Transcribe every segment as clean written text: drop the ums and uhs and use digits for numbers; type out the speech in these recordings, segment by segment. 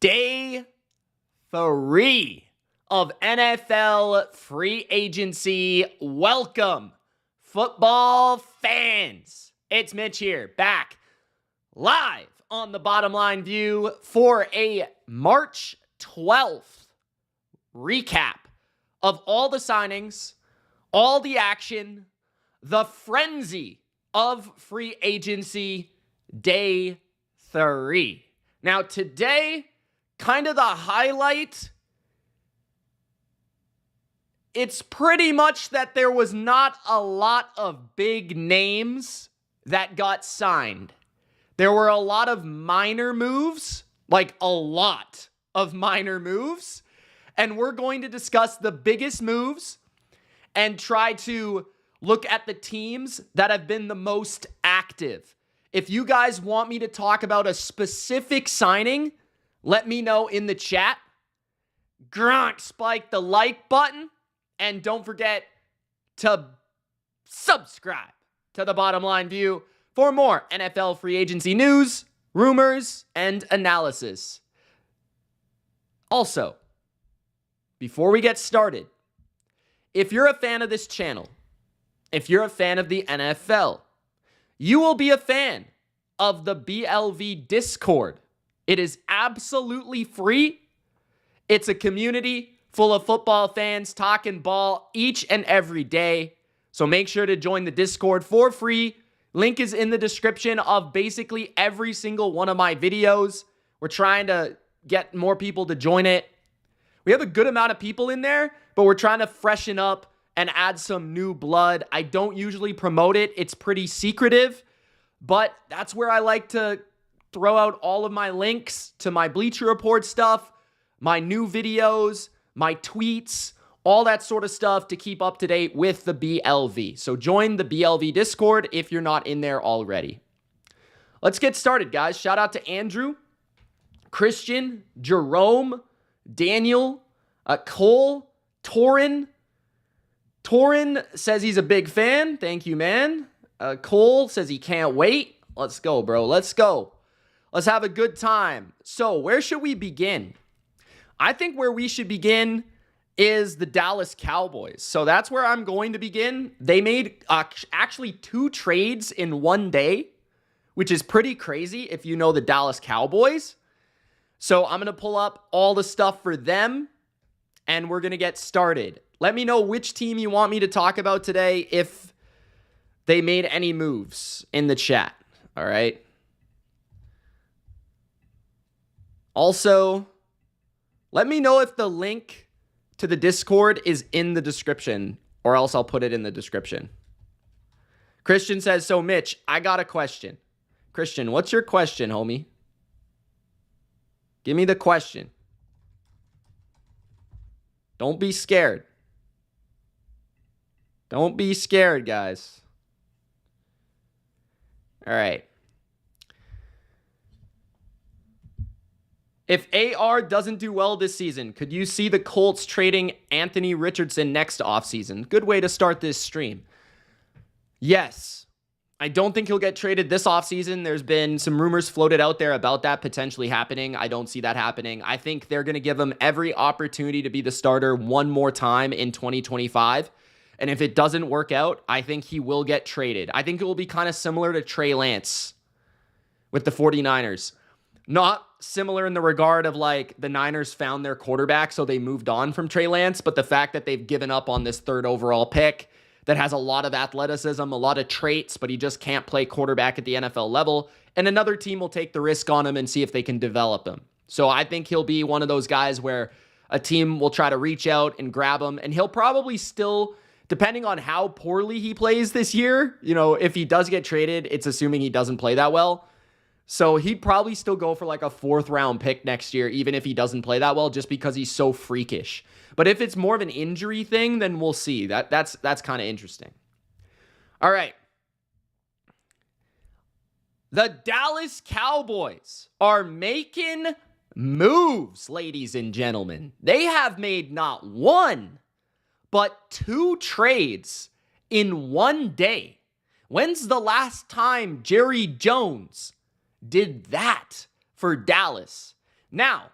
Day 3 of NFL free agency. Welcome, football fans. It's Mitch here, back live on the Bottom Line View for a March 12th recap of all the signings, all the action, the frenzy of free agency, day 3. Now, today, kind of the highlight, it's pretty much that there was not a lot of big names that got signed. There were a lot of minor moves, like a lot of minor moves, and we're going to discuss the biggest moves and try to look at the teams that have been the most active. If you guys want me to talk about a specific signing, let me know in the chat. Gronk, spike the like button. And don't forget to subscribe to the Bottom Line View for more NFL free agency news, rumors, and analysis. Also, before we get started, if you're a fan of this channel, if you're a fan of the NFL, you will be a fan of the BLV Discord. It is absolutely free. It's a community full of football fans talking ball each and every day. So make sure to join the Discord for free. Link is in the description of basically every single one of my videos. We're trying to get more people to join it. We have a good amount of people in there, but we're trying to freshen up and add some new blood. I don't usually promote it. It's pretty secretive, but that's where I like to throw out all of my links to my Bleacher Report stuff, my new videos, my tweets, all that sort of stuff to keep up to date with the BLV. So join the BLV Discord if you're not in there already. Let's get started, guys. Shout out to Andrew, Christian, Jerome, Daniel, Cole, Torin. Torin says he's a big fan. Thank you, man. Cole says he can't wait. Let's go, bro. Let's go. Let's have a good time. So where should we begin? I think where we should begin is the Dallas Cowboys. So that's where I'm going to begin. They made actually 2 trades in one day, which is pretty crazy if you know the Dallas Cowboys. So I'm going to pull up all the stuff for them, and we're going to get started. Let me know which team you want me to talk about today if they made any moves in the chat. All right. Also, let me know if the link to the Discord is in the description, or else I'll put it in the description. Christian says, so Mitch, I got a question. Christian, what's your question, homie? Give me the question. Don't be scared. Don't be scared, guys. All right. If AR doesn't do well this season, could you see the Colts trading Anthony Richardson next offseason? Good way to start this stream. Yes. I don't think he'll get traded this offseason. There's been some rumors floated out there about that potentially happening. I don't see that happening. I think they're going to give him every opportunity to be the starter one more time in 2025. And if it doesn't work out, I think he will get traded. I think it will be kind of similar to Trey Lance with the 49ers. Not similar in the regard of like the Niners found their quarterback, so they moved on from Trey Lance, but the fact that they've given up on this 3rd overall pick that has a lot of athleticism, a lot of traits, but he just can't play quarterback at the NFL level, and another team will take the risk on him and see if they can develop him. So I think he'll be one of those guys where a team will try to reach out and grab him, and he'll probably still, depending on how poorly he plays this year, you know, if he does get traded, it's assuming he doesn't play that well. So he'd probably still go for like a 4th round pick next year, even if he doesn't play that well, just because he's so freakish. But if it's more of an injury thing, then we'll see. That's kind of interesting. All right. The Dallas Cowboys are making moves, ladies and gentlemen. They have made not 1, but 2 trades in one day. When's the last time Jerry Jones did that for Dallas? Now,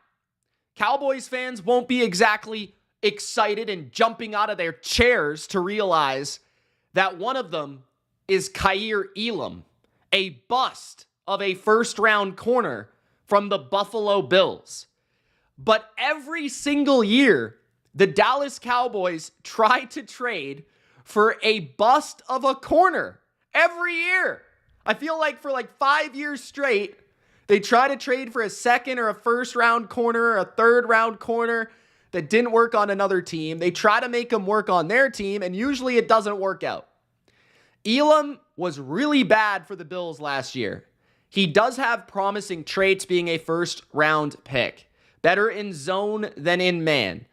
Cowboys fans won't be exactly excited and jumping out of their chairs to realize that one of them is Kaiir Elam, a bust of a first-round corner from the Buffalo Bills. But every single year, the Dallas Cowboys try to trade for a bust of a corner. Every year. I feel like for like 5 years straight, they try to trade for a second or a first-round corner or a third-round corner that didn't work on another team. They try to make them work on their team, and usually it doesn't work out. Elam was really bad for the Bills last year. He does have promising traits, being a first-round pick. Better in zone than in man.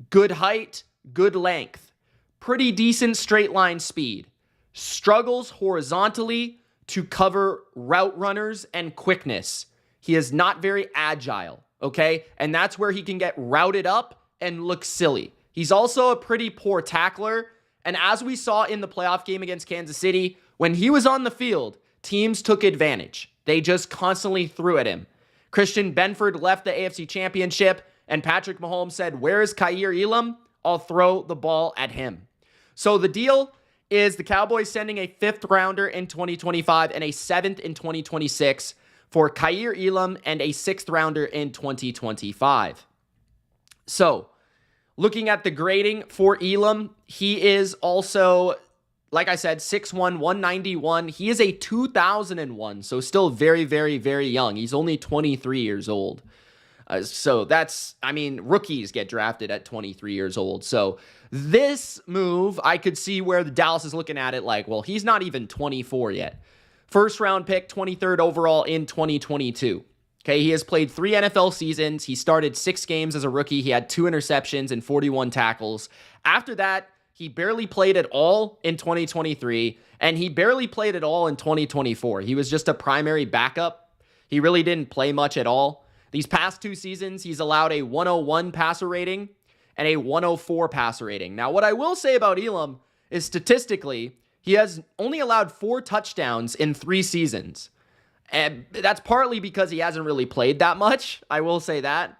Good height, good length. Pretty decent straight line speed. Struggles horizontally to cover route runners and quickness. He is not very agile, okay? And that's where he can get routed up and look silly. He's also a pretty poor tackler. And as we saw in the playoff game against Kansas City, when he was on the field, teams took advantage. They just constantly threw at him. Christian Benford left the AFC Championship, and Patrick Mahomes said, "Where is Kaiir Elam? I'll throw the ball at him." So the deal is the Cowboys sending a 5th rounder in 2025 and a 7th in 2026 for Kaiir Elam and a 6th rounder in 2025. So looking at the grading for Elam, he is also, like I said, 6'1", 191. He is a 2001, so still very, very, very young. He's only 23 years old. So that's, I mean, rookies get drafted at 23 years old. So this move, I could see where the Dallas is looking at it like, well, he's not even 24 yet. First round pick, 23rd overall in 2022. Okay, he has played 3 NFL seasons. He started 6 games as a rookie. He had 2 interceptions and 41 tackles. After that, he barely played at all in 2023, and he barely played at all in 2024. He was just a primary backup. He really didn't play much at all. These past 2 seasons, he's allowed a 101 passer rating and a 104 passer rating. Now, what I will say about Elam is statistically, he has only allowed 4 touchdowns in 3 seasons. And that's partly because he hasn't really played that much. I will say that.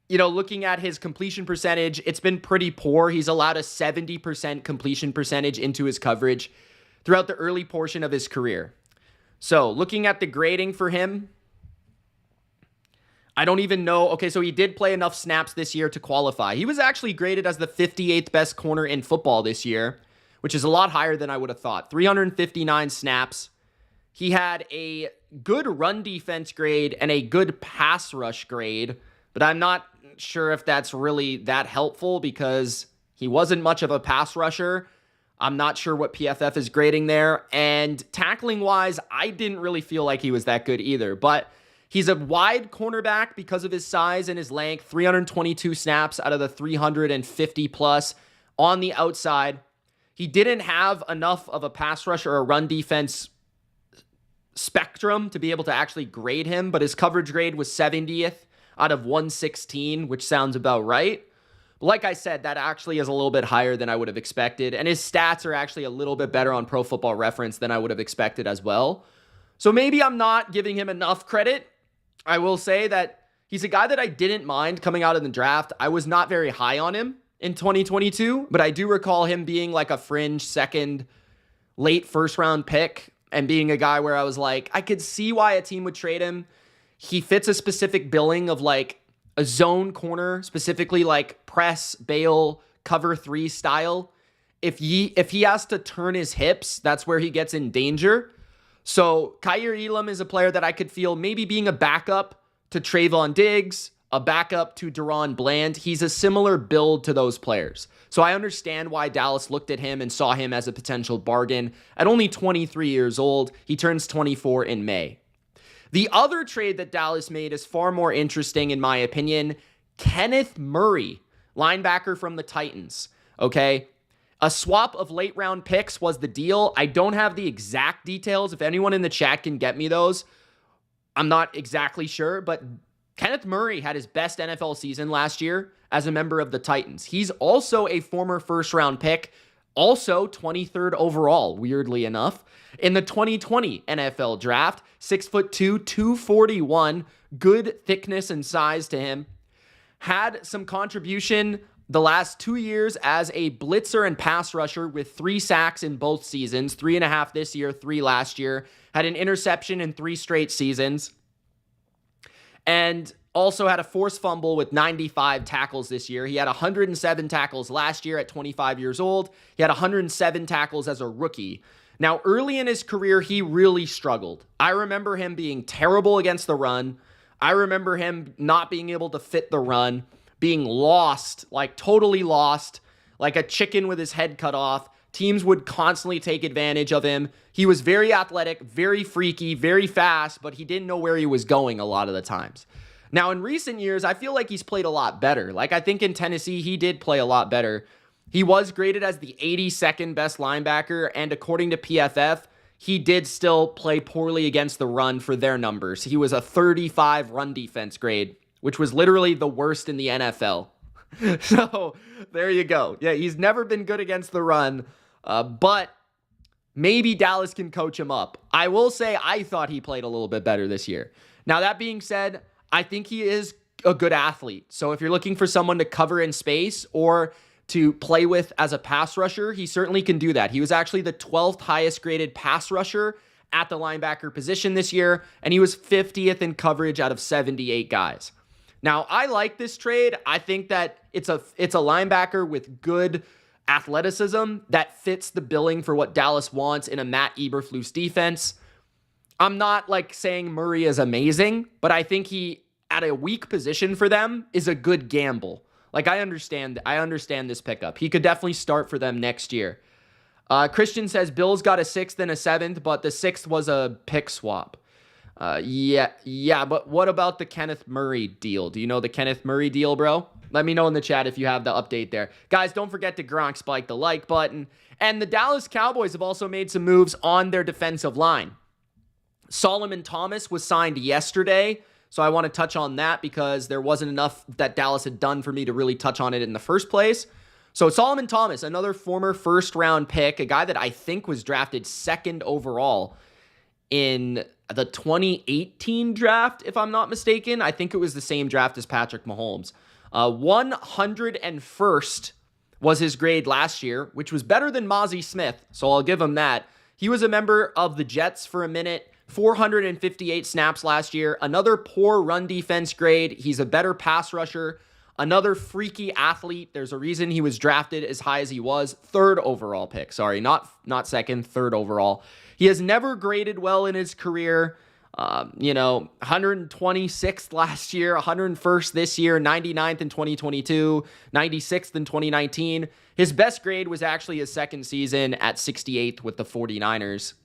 You know, looking at his completion percentage, it's been pretty poor. He's allowed a 70% completion percentage into his coverage throughout the early portion of his career. So looking at the grading for him, I don't even know. Okay, so he did play enough snaps this year to qualify. He was actually graded as the 58th best corner in football this year, which is a lot higher than I would have thought. 359 snaps. He had a good run defense grade and a good pass rush grade, but I'm not sure if that's really that helpful because he wasn't much of a pass rusher. I'm not sure what PFF is grading there. And tackling-wise, I didn't really feel like he was that good either. But he's a wide cornerback because of his size and his length. 322 snaps out of the 350-plus on the outside. He didn't have enough of a pass rush or a run defense spectrum to be able to actually grade him, but his coverage grade was 70th out of 116, which sounds about right. But like I said, that actually is a little bit higher than I would have expected, and his stats are actually a little bit better on Pro Football Reference than I would have expected as well. So maybe I'm not giving him enough credit. I will say that he's a guy that I didn't mind coming out of the draft. I was not very high on him in 2022, but I do recall him being like a fringe second, late first round pick and being a guy where I was like, I could see why a team would trade him. He fits a specific billing of like a zone corner, specifically like press, bail, cover 3 style. If he has to turn his hips, that's where he gets in danger. So Kaiir Elam is a player that I could feel maybe being a backup to Trayvon Diggs, a backup to Deron Bland. He's a similar build to those players. So I understand why Dallas looked at him and saw him as a potential bargain. At only 23 years old, he turns 24 in May. The other trade that Dallas made is far more interesting, in my opinion. Kenneth Murray, linebacker from the Titans. Okay, a swap of late round picks was the deal. I don't have the exact details. If anyone in the chat can get me those, I'm not exactly sure, but Kenneth Murray had his best NFL season last year as a member of the Titans. He's also a former first round pick Also 23rd overall, weirdly enough. In the 2020 NFL draft, 6'2", 241, good thickness and size to him. Had some contribution the last 2 years as a blitzer and pass rusher with 3 sacks in both seasons, 3.5 this year, 3 last year. Had an interception in 3 straight seasons. And also had a forced fumble with 95 tackles this year. He had 107 tackles last year at 25 years old. He had 107 tackles as a rookie. Now, early in his career, he really struggled. I remember him being terrible against the run. I remember him not being able to fit the run, being lost, like totally lost, like a chicken with his head cut off. Teams would constantly take advantage of him. He was very athletic, very freaky, very fast, but he didn't know where he was going a lot of the times. Now, in recent years, I feel like he's played a lot better. Like, I think in Tennessee, he did play a lot better. He was graded as the 82nd best linebacker, and according to PFF, he did still play poorly against the run for their numbers. He was a 35 run defense grade, which was literally the worst in the NFL. So, there you go. Yeah, he's never been good against the run, but maybe Dallas can coach him up. I will say I thought he played a little bit better this year. Now, that being said, I think he is a good athlete. So if you're looking for someone to cover in space or to play with as a pass rusher, he certainly can do that. He was actually the 12th highest graded pass rusher at the linebacker position this year, and he was 50th in coverage out of 78 guys. Now, I like this trade. I think that it's a linebacker with good athleticism that fits the billing for what Dallas wants in a Matt Eberflus defense. I'm not like saying Murray is amazing, but I think he, at a weak position for them, is a good gamble. Like, I understand this pickup. He could definitely start for them next year. Christian says Bills got a 6th and a 7th, but the 6th was a pick swap. Yeah, but what about the Kenneth Murray deal? Do you know the Kenneth Murray deal, bro? Let me know in the chat if you have the update there. Guys, don't forget to Gronk spike the like button. And the Dallas Cowboys have also made some moves on their defensive line. Solomon Thomas was signed yesterday, so I want to touch on that because there wasn't enough that Dallas had done for me to really touch on it in the first place. So Solomon Thomas, another former first-round pick, a guy that I think was drafted 2nd overall in the 2018 draft, if I'm not mistaken. I think it was the same draft as Patrick Mahomes. 101st was his grade last year, which was better than Mozzie Smith, so I'll give him that. He was a member of the Jets for a minute, 458 snaps last year, another poor run defense grade. He's a better pass rusher, another freaky athlete. There's a reason he was drafted as high as he was. 3rd overall pick. Sorry, not 2nd, 3rd overall. He has never graded well in his career. 126th last year, 101st this year, 99th in 2022, 96th in 2019. His best grade was actually his 2nd season at 68th with the 49ers.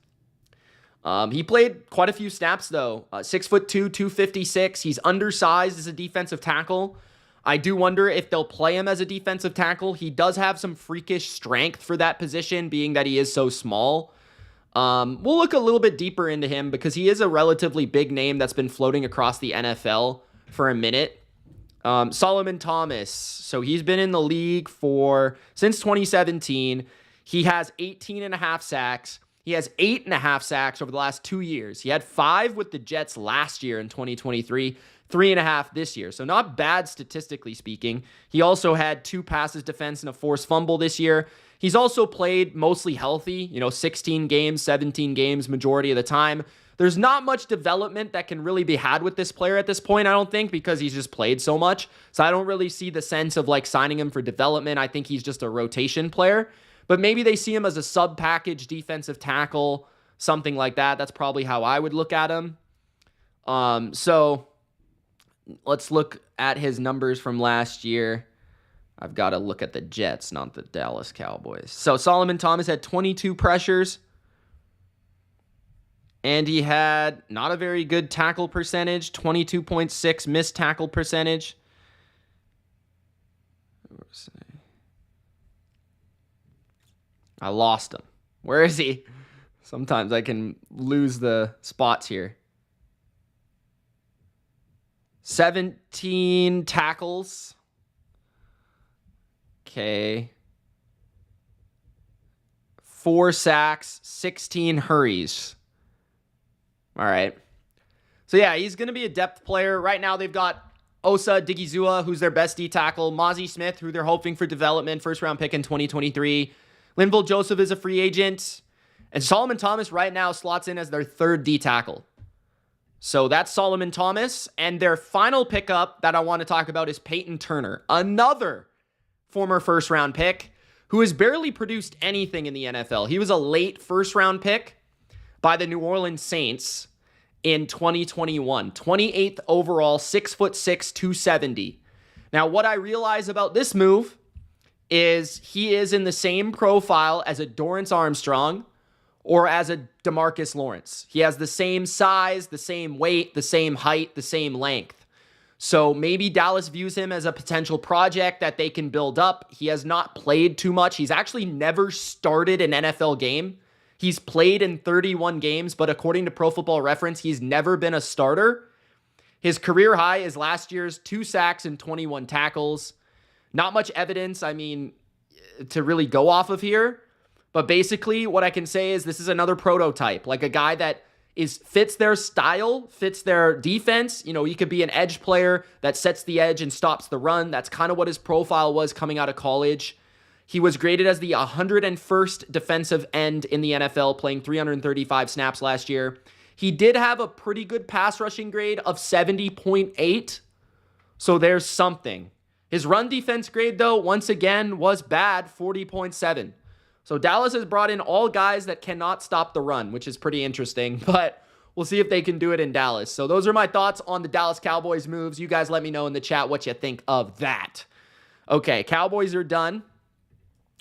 He played quite a few snaps, though. 6'2", 256. He's undersized as a defensive tackle. I do wonder if they'll play him as a defensive tackle. He does have some freakish strength for that position, being that he is so small. We'll look a little bit deeper into him because he is a relatively big name that's been floating across the NFL for a minute. Solomon Thomas. So he's been in the league since 2017. He has 18.5 sacks. He has 8.5 sacks over the last 2 years. He had 5 with the Jets last year in 2023, 3.5 this year. So not bad statistically speaking. He also had 2 passes defense and a forced fumble this year. He's also played mostly healthy, 16 games, 17 games, majority of the time. There's not much development that can really be had with this player at this point, I don't think, because he's just played so much. So I don't really see the sense of like signing him for development. I think he's just a rotation player. But maybe they see him as a sub-package defensive tackle, something like that. That's probably how I would look at him. So let's look at his numbers from last year. I've got to look at the Jets, not the Dallas Cowboys. So Solomon Thomas had 22 pressures. And he had not a very good tackle percentage, 22.6 missed tackle percentage. I lost him. Where is he? Sometimes I can lose the spots here. 17 tackles. Okay. 4 sacks, 16 hurries. All right. So, yeah, he's going to be a depth player. Right now, they've got Osa Digizua, who's their best D tackle. Mozzie Smith, who they're hoping for development. First-round pick in 2023. Linval Joseph is a free agent. And Solomon Thomas right now slots in as their third D tackle. So that's Solomon Thomas. And their final pickup that I want to talk about is Peyton Turner, another former first-round pick who has barely produced anything in the NFL. He was a late first-round pick by the New Orleans Saints in 2021. 28th overall, 6'6", 270. Now, what I realize about this move is he is in the same profile as a Dorrance Armstrong or as a DeMarcus Lawrence. He has the same size, the same weight, the same height, the same length. So maybe Dallas views him as a potential project that they can build up. He has not played too much. He's actually never started an NFL game. He's played in 31 games, but according to Pro Football Reference, he's never been a starter. His career high is last year's 2 sacks and 21 tackles. Not much evidence, to really go off of here. But basically, what I can say is this is another prototype, like a guy that fits their style, fits their defense. You know, he could be an edge player that sets the edge and stops the run. That's kind of what his profile was coming out of college. He was graded as the 101st defensive end in the NFL, playing 335 snaps last year. He did have a pretty good pass rushing grade of 70.8, so there's something. His run defense grade, though, once again, was bad, 40.7. So Dallas has brought in all guys that cannot stop the run, which is pretty interesting, but we'll see if they can do it in Dallas. So those are my thoughts on the Dallas Cowboys moves. You guys let me know in the chat what you think of that. Okay, Cowboys are done.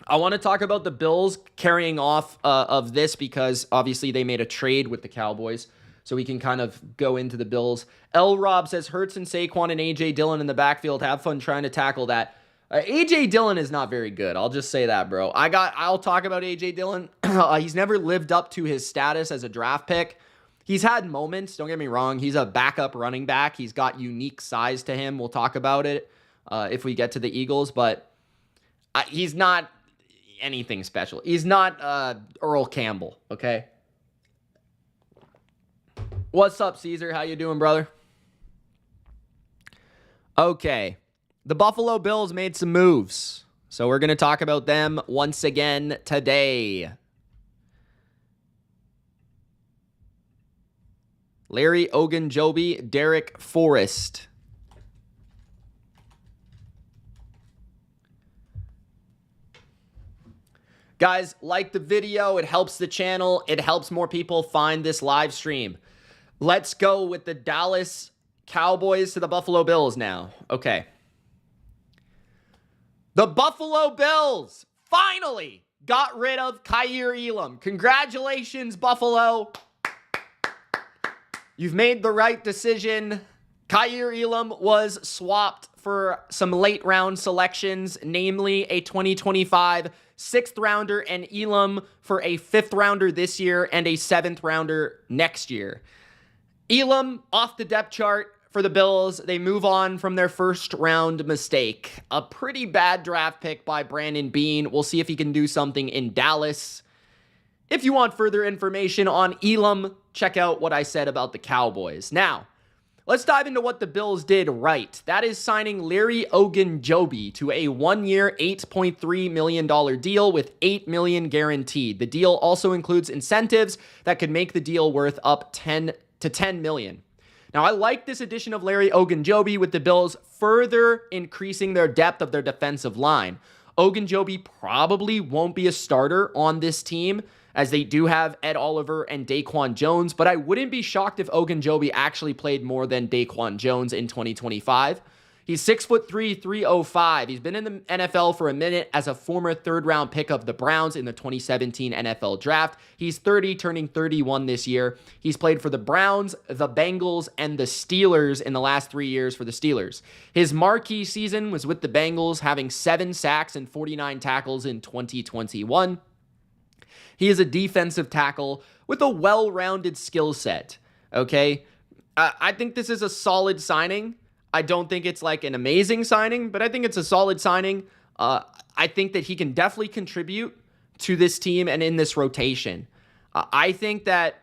I want to talk about the Bills carrying off of this because obviously they made a trade with the Cowboys. So we can kind of go into the Bills. L. Rob says, Hurts and Saquon and A.J. Dillon in the backfield. Have fun trying to tackle that. A.J. Dillon is not very good. I'll just say that, bro. I'll talk about A.J. Dillon. He's never lived up to his status as a draft pick. He's had moments. Don't get me wrong. He's a backup running back. He's got unique size to him. We'll talk about it if we get to the Eagles. But he's not anything special. He's not Earl Campbell, okay? What's up, Caesar? How you doing, brother? Okay. The Buffalo Bills made some moves, so we're going to talk about them once again today. Larry Ogunjobi, Derek Forrest. Guys, like the video. It helps the channel. It helps more people find this live stream. Let's go with the Dallas Cowboys to the Buffalo Bills now. Okay. The Buffalo Bills finally got rid of Kaiir Elam. Congratulations, Buffalo. You've made the right decision. Kaiir Elam was swapped for some late round selections, namely a 2025 6th rounder and Elam for a 5th rounder this year and a 7th rounder next year. Elam off the depth chart for the Bills. They move on from their first round mistake. A pretty bad draft pick by Brandon Beane. We'll see if he can do something in Dallas. If you want further information on Elam, check out what I said about the Cowboys. Now, let's dive into what the Bills did right. That is signing Larry Ogunjobi to a 1-year, $8.3 million deal with $8 million guaranteed. The deal also includes incentives that could make the deal worth up $10 to $10 million. Now, I like this addition of Larry Ogunjobi with the Bills further increasing their depth of their defensive line. Ogunjobi probably won't be a starter on this team as they do have Ed Oliver and Daquan Jones, but I wouldn't be shocked if Ogunjobi actually played more than Daquan Jones in 2025. He's 6'3", 305. He's been in the NFL for a minute as a former 3rd-round pick of the Browns in the 2017 NFL Draft. He's 30, turning 31 this year. He's played for the Browns, the Bengals, and the Steelers in the last 3 years for the Steelers. His marquee season was with the Bengals, having 7 sacks and 49 tackles in 2021. He is a defensive tackle with a well-rounded skill set, okay? I think this is a solid signing. I don't think it's like an amazing signing, but I think it's a solid signing. I think that he can definitely contribute to this team and in this rotation. I think that,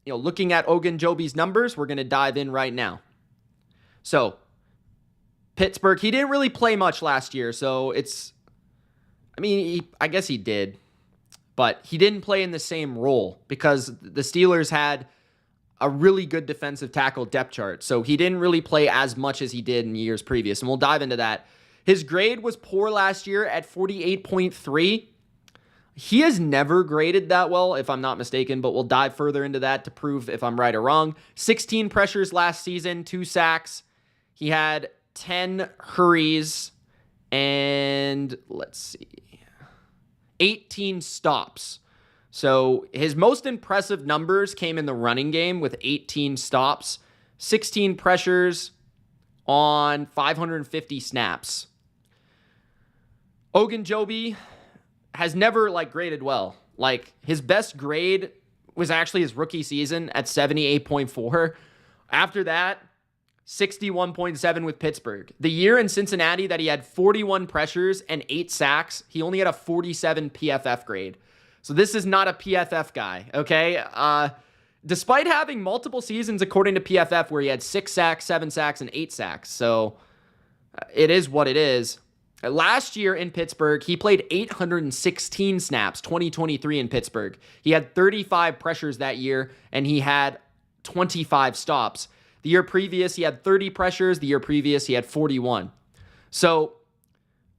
looking at Ogunjobi's numbers, we're going to dive in right now. So, Pittsburgh, he didn't really play much last year, so I guess he did, but he didn't play in the same role because the Steelers had a really good defensive tackle depth chart, so he didn't really play as much as he did in years previous, and we'll dive into that. His grade was poor last year at 48.3. He has never graded that well, if I'm not mistaken, but we'll dive further into that to prove if I'm right or wrong. 16 pressures last season, 2 sacks. He had 10 hurries, and 18 stops. So his most impressive numbers came in the running game with 18 stops, 16 pressures on 550 snaps. Ogunjobi has never graded well. His best grade was actually his rookie season at 78.4. After that, 61.7 with Pittsburgh. The year in Cincinnati that he had 41 pressures and 8 sacks, he only had a 47 PFF grade. So this is not a PFF guy, okay? Despite having multiple seasons according to PFF where he had 6 sacks, 7 sacks, and 8 sacks. So it is what it is. Last year in Pittsburgh, he played 816 snaps, 2023 in Pittsburgh. He had 35 pressures that year, and he had 25 stops. The year previous, he had 30 pressures. The year previous, he had 41. So,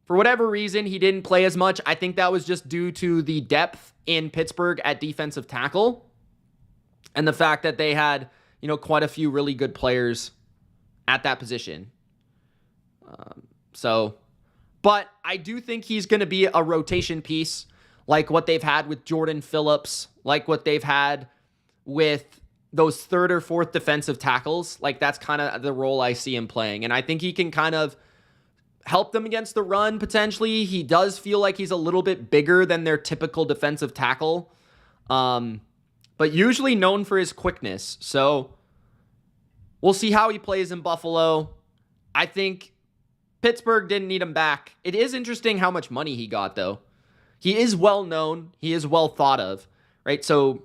for whatever reason, he didn't play as much. I think that was just due to the depth in Pittsburgh at defensive tackle and the fact that they had, quite a few really good players at that position. But I do think he's going to be a rotation piece like what they've had with Jordan Phillips, like what they've had with those third or fourth defensive tackles. That's kind of the role I see him playing. And I think he can kind of help them against the run potentially. He does feel like he's a little bit bigger than their typical defensive tackle, but usually known for his quickness. So we'll see how he plays in Buffalo. I think Pittsburgh didn't need him back. It is interesting how much money he got, though. He is well known. He is well thought of, right? So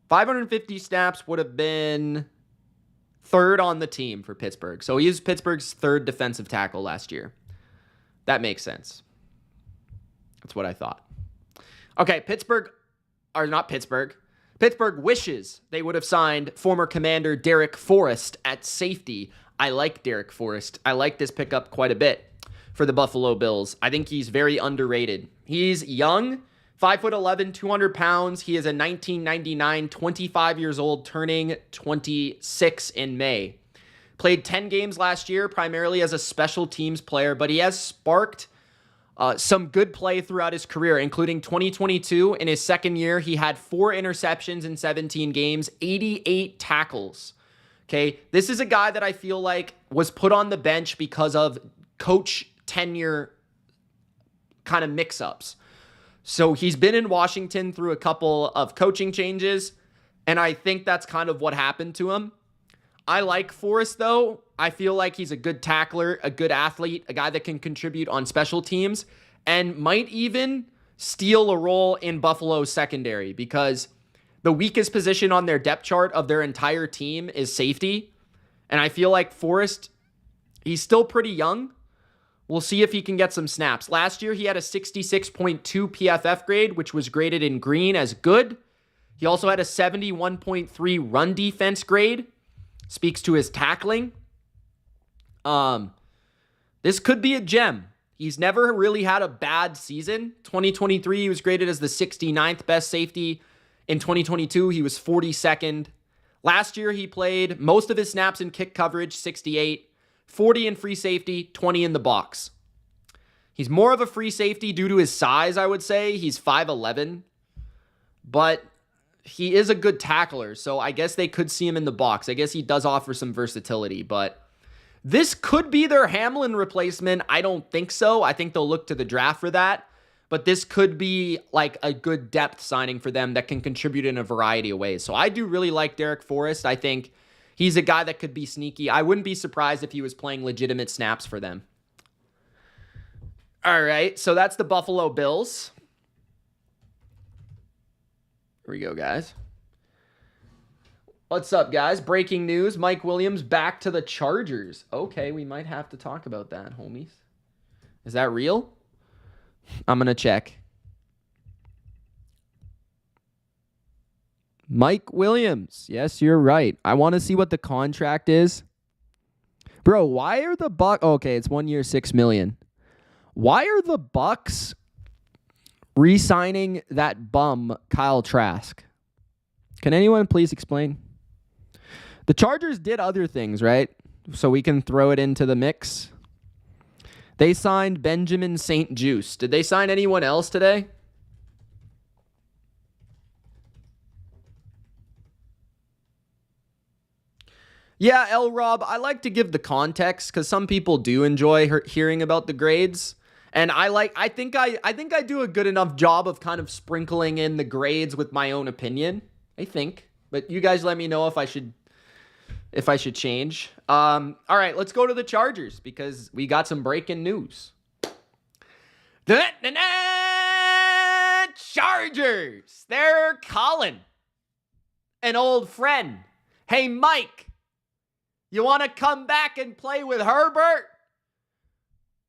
550 snaps would have been third on the team for Pittsburgh. So he was Pittsburgh's third defensive tackle last year. That makes sense. That's what I thought. Okay, Pittsburgh wishes they would have signed former Commander Derek Forrest at safety. I like Derek Forrest. I like this pickup quite a bit for the Buffalo Bills. I think he's very underrated. He's young, 5'11", 200 pounds. He is a 1999, 25 years old, turning 26 in May. Played 10 games last year, primarily as a special teams player, but he has sparked some good play throughout his career, including 2022. In his second year, he had 4 interceptions in 17 games, 88 tackles. Okay, this is a guy that I feel like was put on the bench because of coach tenure kind of mix-ups. So he's been in Washington through a couple of coaching changes, and I think that's kind of what happened to him. I like Forrest, though. I feel like he's a good tackler, a good athlete, a guy that can contribute on special teams, and might even steal a role in Buffalo's secondary because the weakest position on their depth chart of their entire team is safety. And I feel like Forrest, he's still pretty young. We'll see if he can get some snaps. Last year, he had a 66.2 PFF grade, which was graded in green as good. He also had a 71.3 run defense grade. Speaks to his tackling. This could be a gem. He's never really had a bad season. 2023, he was graded as the 69th best safety. In 2022, he was 42nd. Last year, he played most of his snaps in kick coverage, 68, 40 in free safety, 20 in the box. He's more of a free safety due to his size, I would say. He's 5'11", but he is a good tackler, so I guess they could see him in the box. I guess he does offer some versatility, but this could be their Hamlin replacement. I don't think so. I think they'll look to the draft for that. But this could be like a good depth signing for them that can contribute in a variety of ways. So I do really like Derek Forrest. I think he's a guy that could be sneaky. I wouldn't be surprised if he was playing legitimate snaps for them. All right, so that's the Buffalo Bills. Here we go, guys. What's up, guys? Breaking news. Mike Williams back to the Chargers. Okay, we might have to talk about that, homies. Is that real? I'm going to check. Mike Williams. Yes, you're right. I want to see what the contract is. Bro, why are the Bucks... Okay, it's 1 year, $6 million. Why are the Bucks re-signing that bum, Kyle Trask? Can anyone please explain? The Chargers did other things, right? So we can throw it into the mix. They signed Benjamin St-Juste. Did they sign anyone else today? Yeah, L. Rob, I like to give the context because some people do enjoy hearing about the grades. And I think I do a good enough job of kind of sprinkling in the grades with my own opinion. I think. But you guys let me know if I should change. All right, let's go to the Chargers because we got some breaking news. Chargers! They're calling an old friend. Hey, Mike. You want to come back and play with Herbert?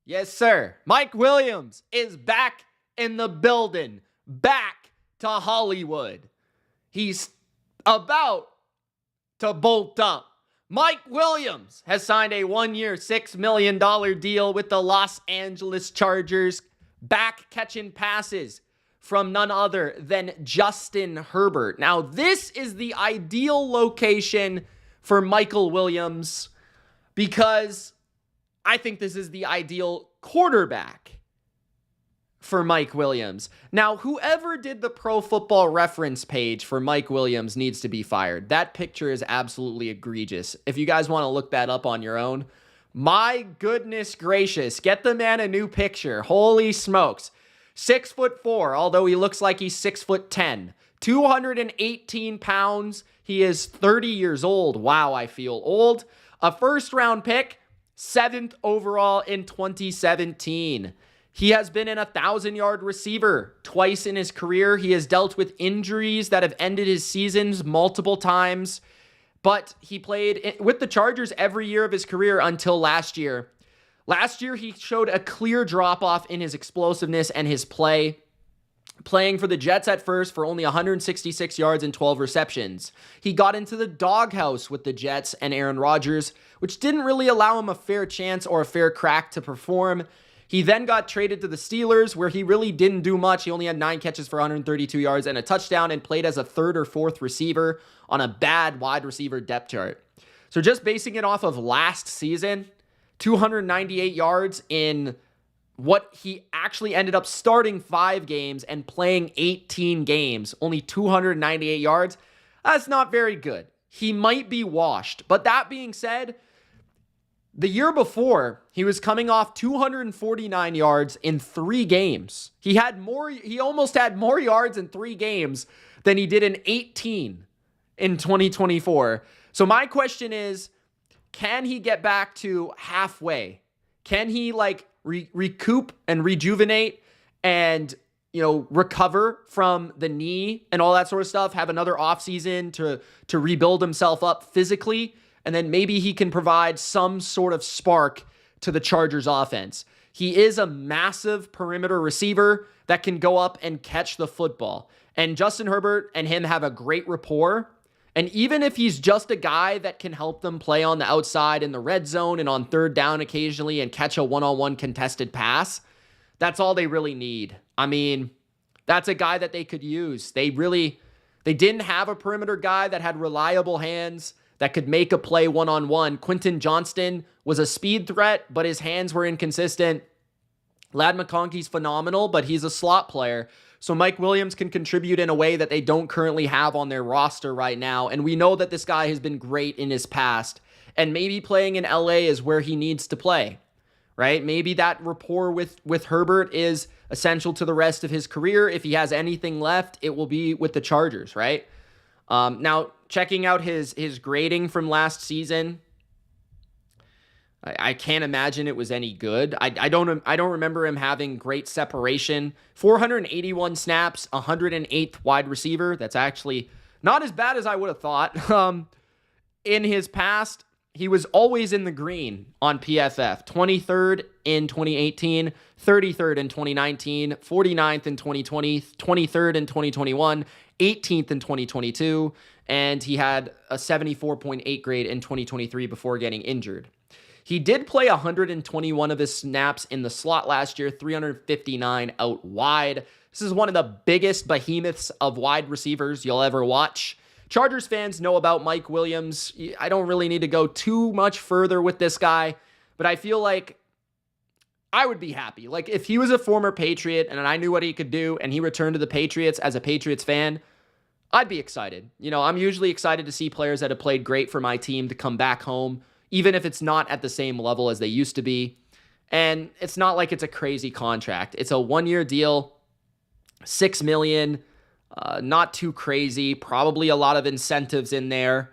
Yes, sir. Mike Williams is back in the building. Back to Hollywood. He's about to bolt up. Mike Williams has signed a 1 year, $6 million deal with the Los Angeles Chargers. Back catching passes from none other than Justin Herbert. Now, this is the ideal location for Michael Williams because I think this is the ideal quarterback for Mike Williams. Now, whoever did the Pro Football Reference page for Mike Williams needs to be fired. That picture is absolutely egregious. If you guys want to look that up on your own, my goodness gracious, get the man a new picture. Holy smokes. 6'4", although he looks like he's 6'10". 218 pounds. He is 30 years old. Wow, I feel old. A first-round pick, 7th overall in 2017. He has been an 1,000-yard receiver twice in his career. He has dealt with injuries that have ended his seasons multiple times, but he played with the Chargers every year of his career until last year. Last year, he showed a clear drop-off in his explosiveness and his play, playing for the Jets at first for only 166 yards and 12 receptions. He got into the doghouse with the Jets and Aaron Rodgers, which didn't really allow him a fair chance or a fair crack to perform. He then got traded to the Steelers, where he really didn't do much. He only had 9 catches for 132 yards and a touchdown and played as a 3rd or 4th receiver on a bad wide receiver depth chart. So just basing it off of last season, 298 yards in what he actually ended up starting 5 games and playing 18 games, only 298 yards. That's not very good. He might be washed. But that being said, the year before, he was coming off 249 yards in 3 games. He almost had more yards in 3 games than he did in 18 in 2024. So my question is, can he get back to halfway? Can he recoup and rejuvenate and, recover from the knee and all that sort of stuff, have another offseason to rebuild himself up physically, and then maybe he can provide some sort of spark to the Chargers offense. He is a massive perimeter receiver that can go up and catch the football. And Justin Herbert and him have a great rapport. And even if he's just a guy that can help them play on the outside in the red zone and on 3rd down occasionally and catch a one-on-one contested pass, that's all they really need. I mean, that's a guy that they could use. They didn't have a perimeter guy that had reliable hands that could make a play one-on-one. Quentin Johnston was a speed threat, but his hands were inconsistent. Ladd McConkey's phenomenal, but he's a slot player. So Mike Williams can contribute in a way that they don't currently have on their roster right now. And we know that this guy has been great in his past. And maybe playing in LA is where he needs to play, right? Maybe that rapport with Herbert is essential to the rest of his career. If he has anything left, it will be with the Chargers, right? Now, checking out his grading from last season, I can't imagine it was any good. I don't remember him having great separation. 481 snaps, 108th wide receiver. That's actually not as bad as I would have thought. In his past, he was always in the green on PFF. 23rd in 2018, 33rd in 2019, 49th in 2020, 23rd in 2021, 18th in 2022, and he had a 74.8 grade in 2023 before getting injured. He did play 121 of his snaps in the slot last year, 359 out wide. This is one of the biggest behemoths of wide receivers you'll ever watch. Chargers fans know about Mike Williams. I don't really need to go too much further with this guy, but I feel like I would be happy. Like, if he was a former Patriot and I knew what he could do and he returned to the Patriots as a Patriots fan, I'd be excited. You know, I'm usually excited to see players that have played great for my team to come back home, even if it's not at the same level as they used to be. And it's not like it's a crazy contract. It's a one-year deal, $6 million. Not too crazy, probably a lot of incentives in there.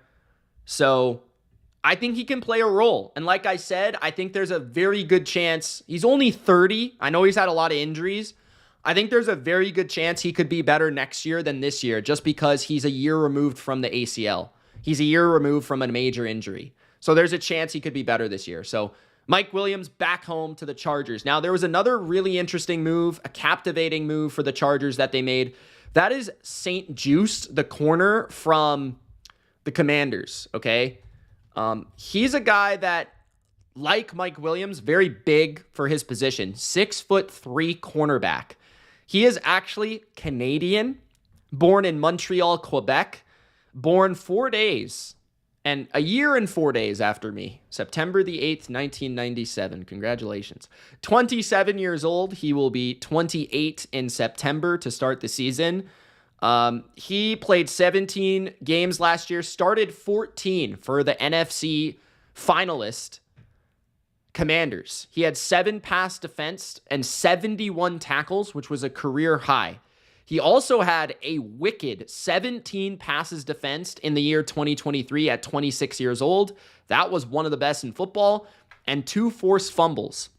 So I think he can play a role. And like I said, I think there's a very good chance. He's only 30. I know he's had a lot of injuries. I think there's a very good chance he could be better next year than this year, just because he's a year removed from the ACL. He's a year removed from a major injury. So there's a chance he could be better this year. So Mike Williams back home to the Chargers. Now, there was another really interesting move, a captivating move for the Chargers that they made. That is St. Juste, the corner from the Commanders, okay? He's a guy that, like Mike Williams, very big for his position. 6'3" cornerback. He is actually Canadian, born in Montreal, Quebec, born 4 days and a year and 4 days after me, September the 8th, 1997. Congratulations. 27 years old. He will be 28 in September to start the season. He played 17 games last year, started 14 for the NFC finalist Commanders. He had 7 pass defense and 71 tackles, which was a career high. He also had a wicked 17 passes defensed in the year 2023 at 26 years old. That was one of the best in football. And 2 forced fumbles.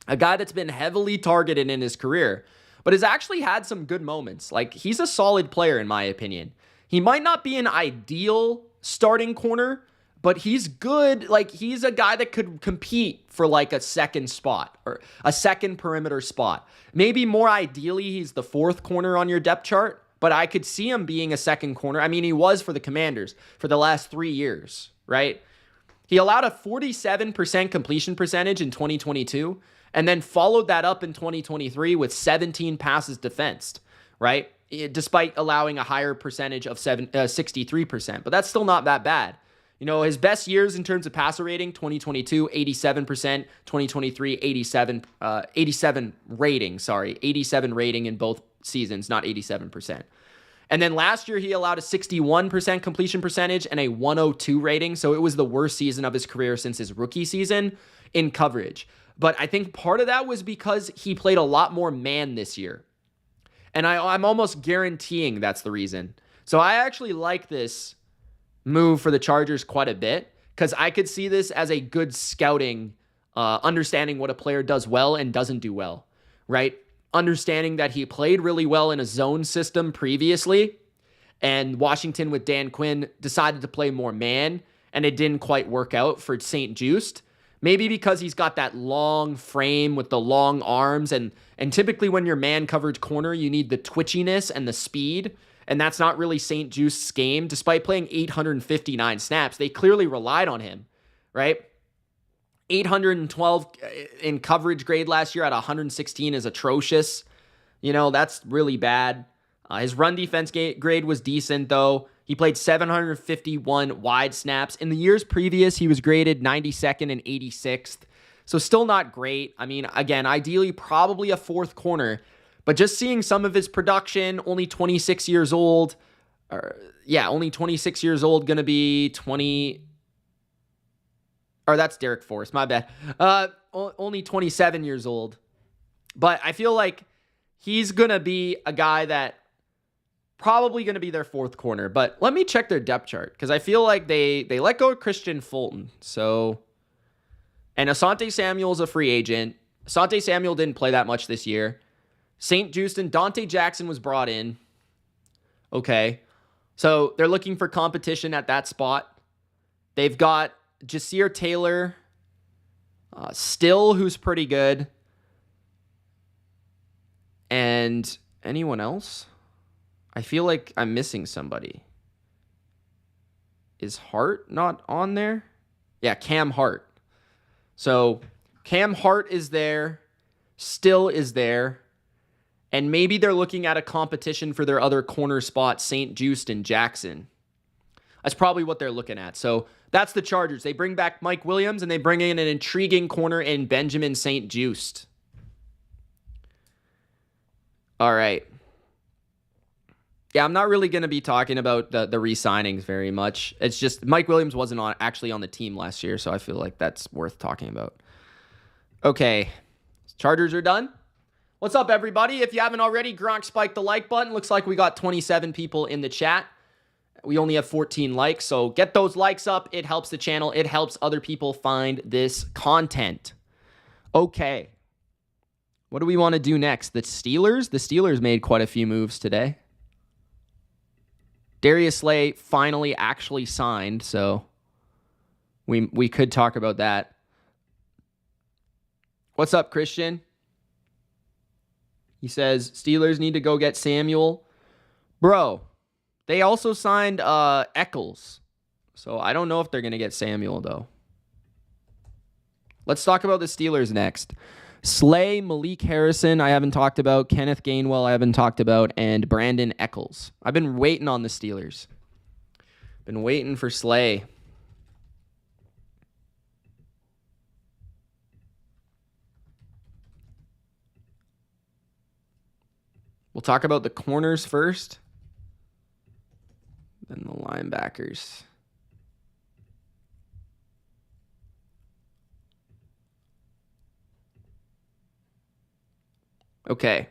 A guy that's been heavily targeted in his career, but has actually had some good moments. Like, he's a solid player in my opinion. He might not be an ideal starting corner, but he's good. Like, he's a guy that could compete for like a second spot or a second perimeter spot. Maybe more ideally, he's the 4th corner on your depth chart, but I could see him being a second corner. I mean, he was for the Commanders for the last 3 years, right? He allowed a 47% completion percentage in 2022 and then followed that up in 2023 with 17 passes defensed, right? Despite allowing a higher percentage of 63%, but that's still not that bad. You know, his best years in terms of passer rating, 2022, 87%, 2023, 87 rating, 87 rating in both seasons, not 87%. And then last year, he allowed a 61% completion percentage and a 102 rating. So it was the worst season of his career since his rookie season in coverage. But I think part of that was because he played a lot more man this year. And I'm almost guaranteeing that's the reason. So I actually like this move for the Chargers quite a bit, because I could see this as a good scouting, understanding what a player does well and doesn't do well, right? Understanding that he played really well in a zone system previously, and Washington with Dan Quinn decided to play more man, and it didn't quite work out for St. Juste. Maybe because he's got that long frame with the long arms, and typically when you're man coverage corner, you need the twitchiness and the speed. And that's not really St. Juste's game. Despite playing 859 snaps, they clearly relied on him, right? 812 in coverage grade last year at 116 is atrocious. You know, that's really bad. His run defense grade was decent, though. He played 751 wide snaps. In the years previous, he was graded 92nd and 86th. So still not great. I mean, again, ideally probably a 4th corner. But just seeing some of his production, only 26 years old. Only 26 years old, going to be 20. Or that's Derek Forrest, my bad. Only 27 years old. But I feel like he's going to be a guy that probably going to be their 4th corner. But let me check their depth chart, because I feel like they let go of Christian Fulton. So And Asante Samuel's a free agent. Asante Samuel didn't play that much this year. St. Juste and Dante Jackson was brought in. Okay. So they're looking for competition at that spot. They've got Jasir Taylor, Still, who's pretty good. And anyone else? I feel like I'm missing somebody. Is Hart not on there? Yeah, Cam Hart. So Cam Hart is there. Still is there. And maybe they're looking at a competition for their other corner spot, St. Juste and Jackson. That's probably what they're looking at. So that's the Chargers. They bring back Mike Williams, and they bring in an intriguing corner in Benjamin St. Juste. All right. Yeah, I'm not really going to be talking about the re-signings very much. It's just Mike Williams wasn't actually on the team last year, so I feel like that's worth talking about. Okay. Chargers are done. What's up, everybody? If you haven't already, Gronk spiked the like button. Looks like we got 27 people in the chat. We only have 14 likes, so get those likes up. It helps the channel. It helps other people find this content. Okay. What do we want to do next? The Steelers? The Steelers made quite a few moves today. Darius Slay finally actually signed, so we could talk about that. What's up, Christian? He says, Steelers need to go get Samuel. Bro, they also signed Eccles. So I don't know if they're going to get Samuel, though. Let's talk about the Steelers next. Slay, Malik Harrison, I haven't talked about. Kenneth Gainwell, I haven't talked about. And Brandon Eccles. I've been waiting on the Steelers. Been waiting for Slay. We'll talk about the corners first. Then the linebackers. Okay.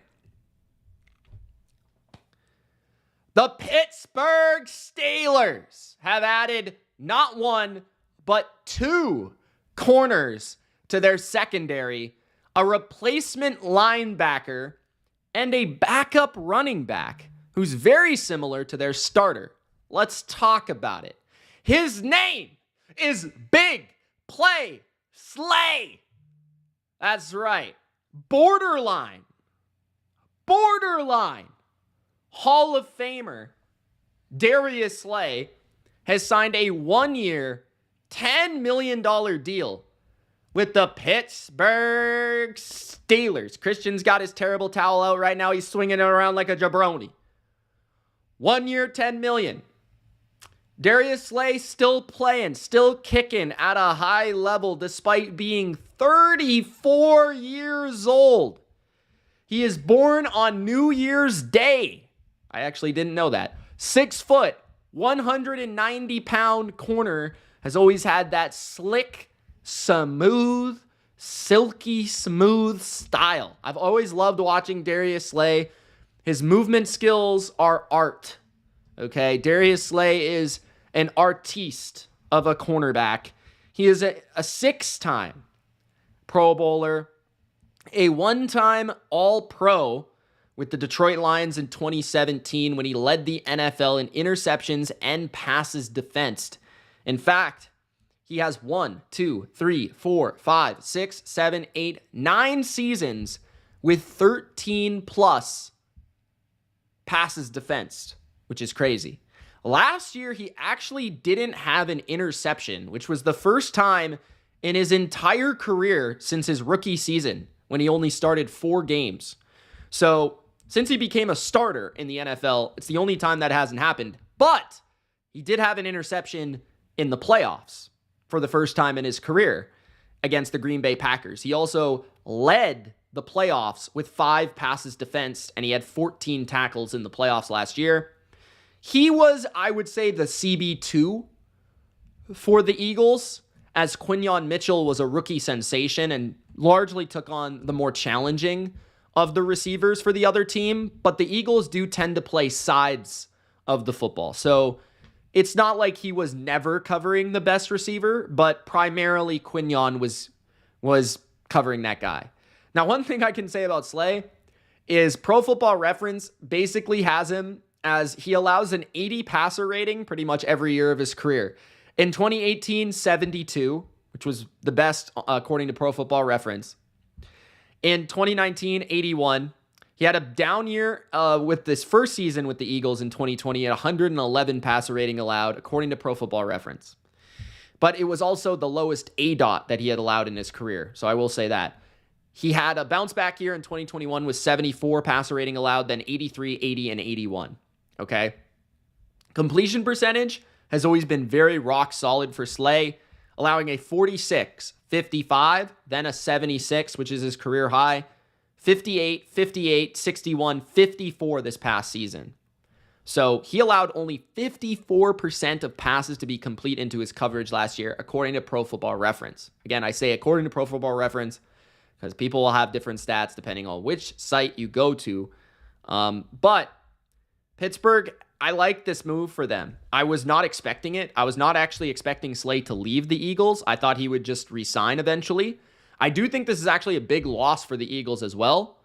The Pittsburgh Steelers have added not one, but two corners to their secondary, a replacement linebacker, and a backup running back who's very similar to their starter. Let's talk about it. His name is Big Play Slay. That's right. Borderline Hall of Famer Darius Slay has signed a 1-year, $10 million deal with the Pittsburgh Steelers. Christian's got his terrible towel out right now. He's swinging it around like a jabroni. 1 year, $10 million. Darius Slay still playing, still kicking at a high level despite being 34 years old. He is born on New Year's Day. I actually didn't know that. 6 foot, 190-pound corner has always had that slick, smooth, silky smooth style. I've always loved watching Darius Slay. His movement skills are art. Okay, Darius Slay is an artiste of a cornerback. He is a 6-time Pro Bowler, a 1-time All-Pro with the Detroit Lions in 2017 when he led the NFL in interceptions and passes defensed. In fact, he has 1, 2, 3, 4, 5, 6, 7, 8, 9 seasons with 13 plus passes defensed, which is crazy. Last year, he actually didn't have an interception, which was the first time in his entire career since his rookie season when he only started 4 games. So since he became a starter in the NFL, it's the only time that hasn't happened. But he did have an interception in the playoffs for the first time in his career against the Green Bay Packers. He also led the playoffs with 5 passes defensed, and he had 14 tackles in the playoffs last year. He was, I would say, the CB2 for the Eagles, as Quinyon Mitchell was a rookie sensation and largely took on the more challenging of the receivers for the other team. But the Eagles do tend to play sides of the football. So it's not like he was never covering the best receiver, but primarily Quinyon was was covering that guy. Now, one thing I can say about Slay is Pro Football Reference basically has him as he allows an 80 passer rating pretty much every year of his career. In 2018, 72, which was the best according to Pro Football Reference. In 2019, 81. He had a down year with this first season with the Eagles in 2020 at 111 passer rating allowed, according to Pro Football Reference. But it was also the lowest ADOT that he had allowed in his career, so I will say that. He had a bounce back year in 2021 with 74 passer rating allowed, then 83, 80, and 81. Okay? Completion percentage has always been very rock solid for Slay, allowing a 46, 55, then a 76, which is his career high, 58, 58, 61, 54 this past season. So he allowed only 54% of passes to be complete into his coverage last year, according to Pro Football Reference. Again, I say according to Pro Football Reference because people will have different stats depending on which site you go to. But Pittsburgh, I like this move for them. I was not expecting it. I was not actually expecting Slay to leave the Eagles. I thought he would just resign eventually. I do think this is actually a big loss for the Eagles as well.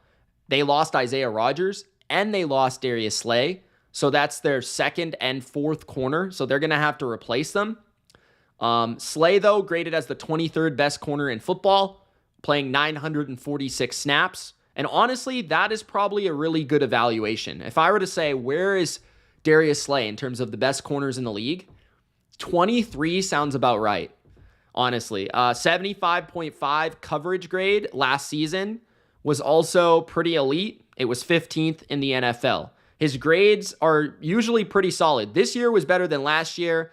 They lost Isaiah Rodgers and they lost Darius Slay. So that's their second and fourth corner. So they're going to have to replace them. Slay, though, graded as the 23rd best corner in football, playing 946 snaps. And honestly, that is probably a really good evaluation. If I were to say, where is Darius Slay in terms of the best corners in the league? 23 sounds about right. Honestly, 75.5 coverage grade last season was also pretty elite. It was 15th in the NFL. His grades are usually pretty solid. This year was better than last year.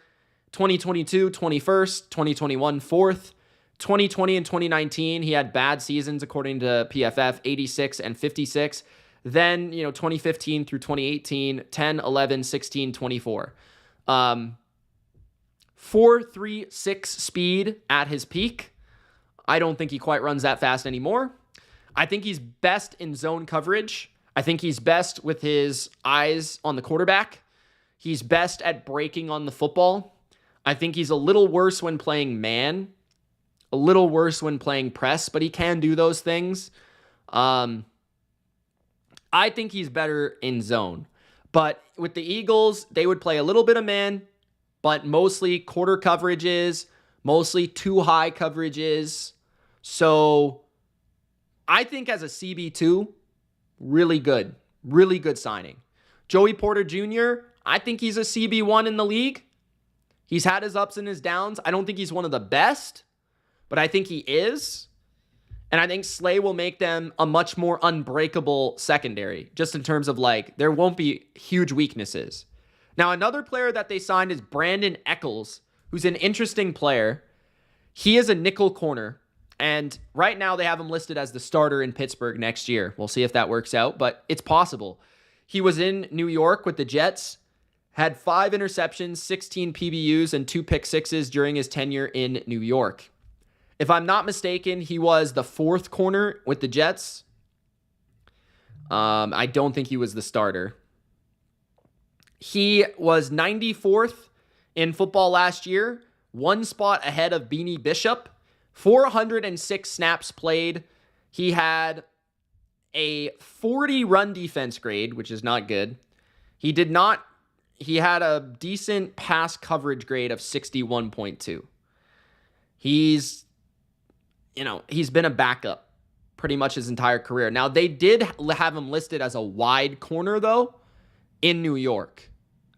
2022, 21st, 2021, 4th. 2020 and 2019, he had bad seasons according to PFF, 86 and 56. Then, 2015 through 2018, 10, 11, 16, 24. 4.36 speed at his peak. I don't think he quite runs that fast anymore. I think he's best in zone coverage. I think he's best with his eyes on the quarterback. He's best at breaking on the football. I think he's a little worse when playing man, a little worse when playing press, but he can do those things. I think he's better in zone. But with the Eagles, they would play a little bit of man, but mostly quarter coverages, mostly too high coverages. So I think as a CB2, really good signing. Joey Porter Jr., I think he's a CB1 in the league. He's had his ups and his downs. I don't think he's one of the best, but I think he is. And I think Slay will make them a much more unbreakable secondary, just in terms of there won't be huge weaknesses. Now, another player that they signed is Brandon Eccles, who's an interesting player. He is a nickel corner, and right now they have him listed as the starter in Pittsburgh next year. We'll see if that works out, but it's possible. He was in New York with the Jets, had 5 interceptions, 16 PBUs, and 2 pick sixes during his tenure in New York. If I'm not mistaken, he was the 4th corner with the Jets. I don't think he was the starter. He was 94th in football last year, 1 spot ahead of Beanie Bishop, 406 snaps played. He had a 40 run defense grade, which is not good. He had a decent pass coverage grade of 61.2. He's been a backup pretty much his entire career. Now, they did have him listed as a wide corner, though, in New York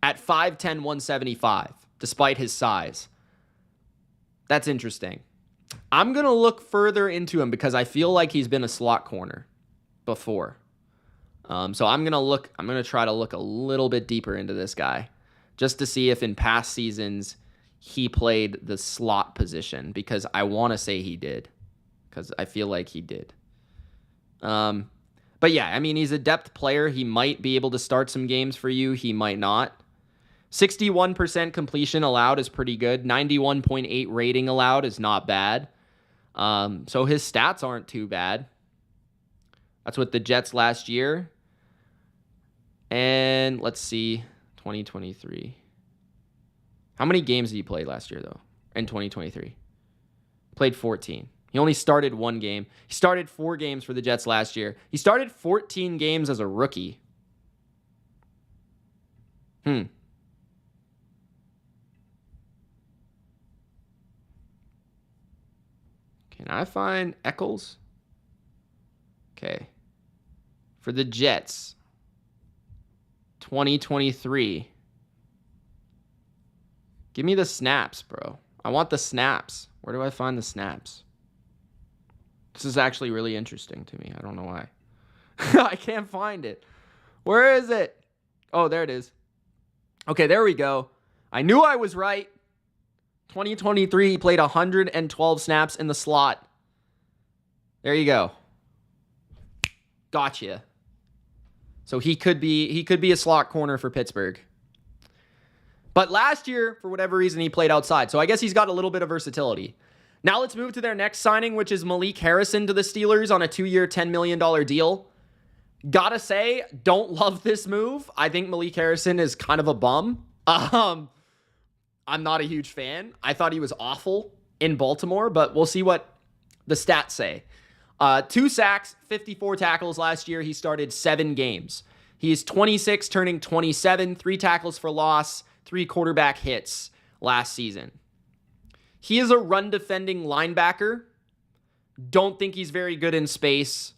at 5'10", 175, despite his size. That's interesting. I'm going to look further into him because I feel like he's been a slot corner before. So I'm going to try to look a little bit deeper into this guy just to see if in past seasons he played the slot position, because I want to say he did, because I feel like he did. But yeah, I mean, he's a depth player. He might be able to start some games for you. He might not. 61% completion allowed is pretty good. 91.8 rating allowed is not bad. So his stats aren't too bad. That's with the Jets last year. And let's see, 2023. How many games did he play last year, though, in 2023? Played 14. He only started 1 game. He started 4 games for the Jets last year. He started 14 games as a rookie. Can I find Eccles? Okay. For the Jets, 2023. Give me the snaps, bro. I want the snaps. Where do I find the snaps? This is actually really interesting to me. I don't know why. I can't find it. Where is it? Oh, there it is. Okay, there we go. I knew I was right. 2023, he played 112 snaps in the slot. There you go. Gotcha. So he could be a slot corner for Pittsburgh. But last year, for whatever reason, he played outside. So I guess he's got a little bit of versatility. Now let's move to their next signing, which is Malik Harrison to the Steelers on a 2-year, $10 million deal. Gotta say, don't love this move. I think Malik Harrison is kind of a bum. I'm not a huge fan. I thought he was awful in Baltimore, but we'll see what the stats say. 2 sacks, 54 tackles last year. He started 7 games. He's 26, turning 27, 3 tackles for loss, 3 quarterback hits last season. He is a run-defending linebacker. Don't think he's very good in space.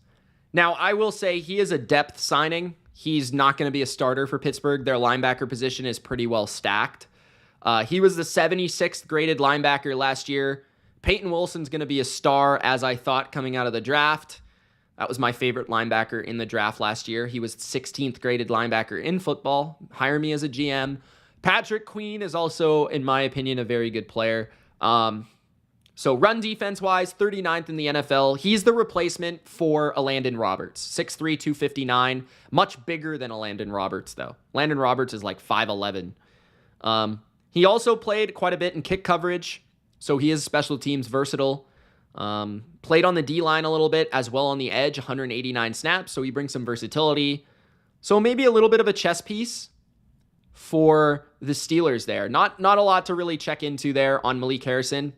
Now, I will say he is a depth signing. He's not going to be a starter for Pittsburgh. Their linebacker position is pretty well stacked. He was the 76th graded linebacker last year. Peyton Wilson's going to be a star, as I thought coming out of the draft. That was my favorite linebacker in the draft last year. He was 16th graded linebacker in football. Hire me as a GM. Patrick Queen is also, in my opinion, a very good player. So run defense-wise, 39th in the NFL. He's the replacement for a Landon Roberts. 6'3", 259. Much bigger than a Landon Roberts, though. Landon Roberts is like 5'11". He also played quite a bit in kick coverage, so he is special teams versatile. Played on the D-line a little bit, as well on the edge, 189 snaps, so he brings some versatility. So maybe a little bit of a chess piece for the Steelers there. Not a lot to really check into there on Malik Harrison.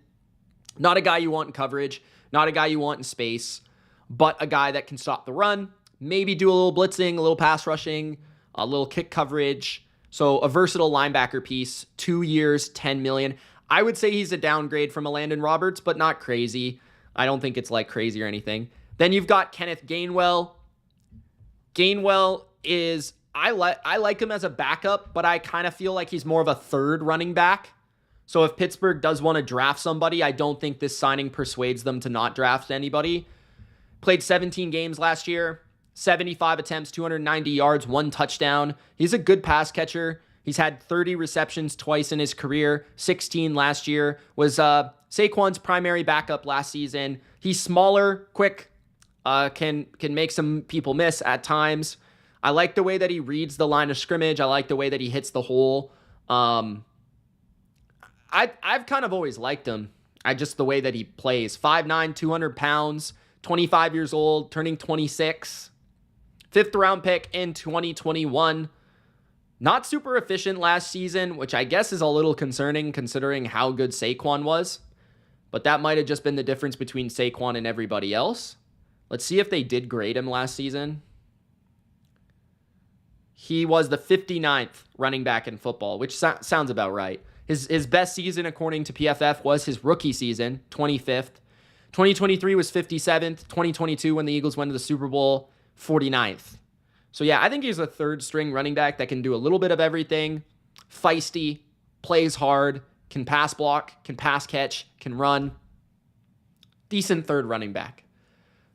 Not a guy you want in coverage, not a guy you want in space, but a guy that can stop the run, maybe do a little blitzing, a little pass rushing, a little kick coverage. So a versatile linebacker piece, 2 years, $10 million. I would say he's a downgrade from a Landon Roberts, but not crazy. I don't think it's like crazy or anything. Then you've got Kenneth Gainwell. Gainwell is, I like him as a backup, but I kind of feel like he's more of a third running back. So if Pittsburgh does want to draft somebody, I don't think this signing persuades them to not draft anybody. Played 17 games last year, 75 attempts, 290 yards, 1 touchdown. He's a good pass catcher. He's had 30 receptions twice in his career, 16 last year. Was Saquon's primary backup last season. He's smaller, quick, can make some people miss at times. I like the way that he reads the line of scrimmage. I like the way that he hits the hole. I've kind of always liked him. Just the way that he plays. 5'9", 200 pounds, 25 years old, turning 26. 5th round pick in 2021. Not super efficient last season, which I guess is a little concerning considering how good Saquon was. But that might have just been the difference between Saquon and everybody else. Let's see if they did grade him last season. He was the 59th running back in football, which sounds about right. His best season, according to PFF, was his rookie season, 25th. 2023 was 57th. 2022, when the Eagles went to the Super Bowl, 49th. So yeah, I think he's a third-string running back that can do a little bit of everything. Feisty, plays hard, can pass block, can pass catch, can run. Decent third running back.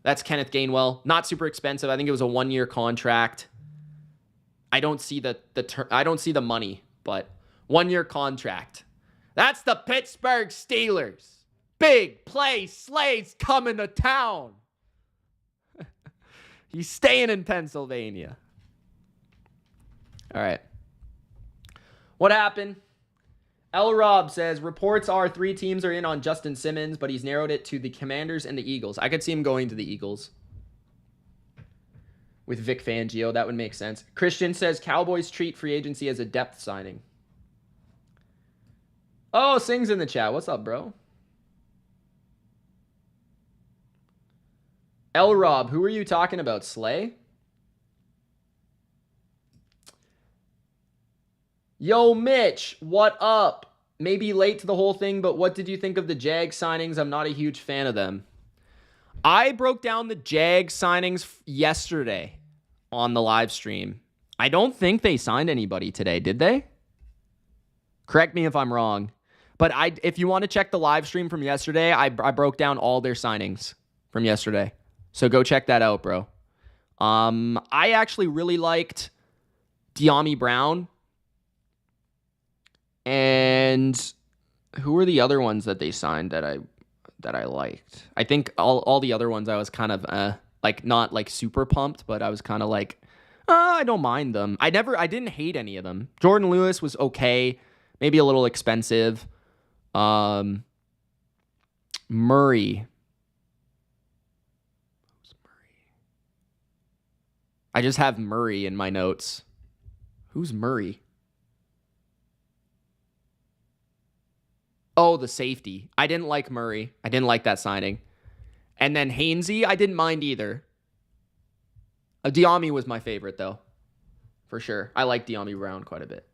That's Kenneth Gainwell. Not super expensive. I think it was a 1-year contract. I don't see the money, but 1-year contract. That's the Pittsburgh Steelers. Big play Slade's coming to town. He's staying in Pennsylvania. All right. What happened? L. Rob says, reports are 3 teams are in on Justin Simmons, but he's narrowed it to the Commanders and the Eagles. I could see him going to the Eagles. With Vic Fangio, that would make sense. Christian says, Cowboys treat free agency as a depth signing. Oh, Sing's in the chat. What's up, bro? L Rob, who are you talking about? Slay? Yo, Mitch, what up? Maybe late to the whole thing, but what did you think of the Jag signings? I'm not a huge fan of them. I broke down the Jag signings yesterday on the live stream. I don't think they signed anybody today, did they? Correct me if I'm wrong. But if you want to check the live stream from yesterday, I broke down all their signings from yesterday. So go check that out, bro. I actually really liked De'Ami Brown. And who were the other ones that they signed that I liked? I think all the other ones I was kind of like not like super pumped, but I was kind of like, I don't mind them. I didn't hate any of them. Jordan Lewis was okay, maybe a little expensive. Murray. Who's Murray? I just have Murray in my notes. Who's Murray? Oh, the safety. I didn't like Murray. I didn't like that signing. And then Hainsey, I didn't mind either. De'Ami was my favorite, though. For sure. I like De'Ami Brown quite a bit.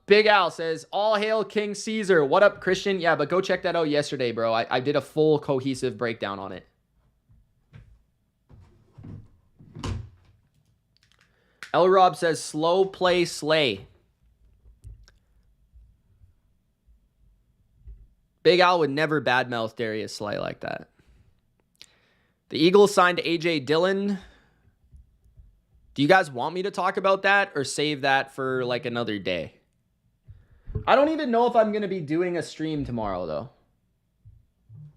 Big Al says, all hail King Caesar. What up, Christian? Yeah, but go check that out yesterday, bro. I did a full cohesive breakdown on it. L Rob says, slow play slay. Big Al would never badmouth Darius Slay like that. The Eagles signed A.J. Dillon. Do you guys want me to talk about that or save that for like another day? I don't even know if I'm going to be doing a stream tomorrow, though.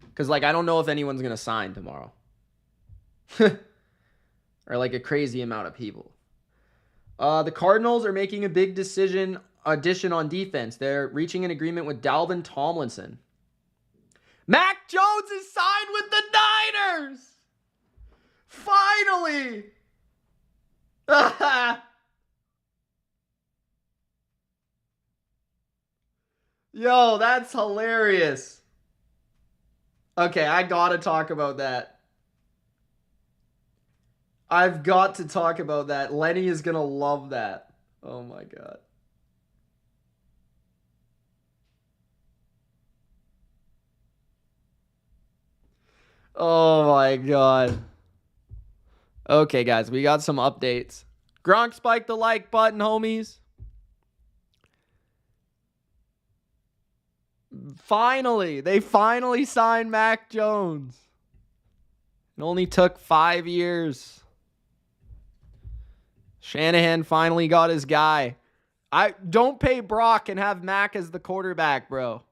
Because like I don't know if anyone's going to sign tomorrow. Or like a crazy amount of people. The Cardinals are making a big addition on defense. They're reaching an agreement with Dalvin Tomlinson. Mac Jones is signed with the Niners! Finally! Yo, that's hilarious. Okay, I gotta talk about that. I've got to talk about that. Lenny is gonna love that. Oh my god. Oh my god. Okay, guys, we got some updates. Gronk spiked the like button, homies. They finally signed Mac Jones. It only took 5 years. Shanahan finally got his guy. I don't pay Brock and have Mac as the quarterback, bro.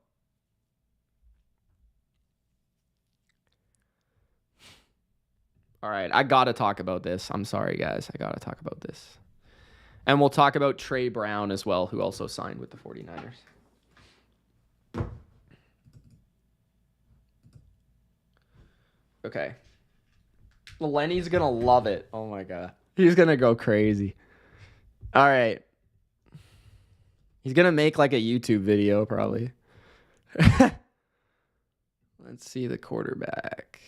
All right, I got to talk about this. I'm sorry, guys. I got to talk about this. And we'll talk about Trey Brown as well, who also signed with the 49ers. Okay. Lenny's going to love it. Oh, my God. He's going to go crazy. All right. He's going to make like a YouTube video, probably. Let's see the quarterback.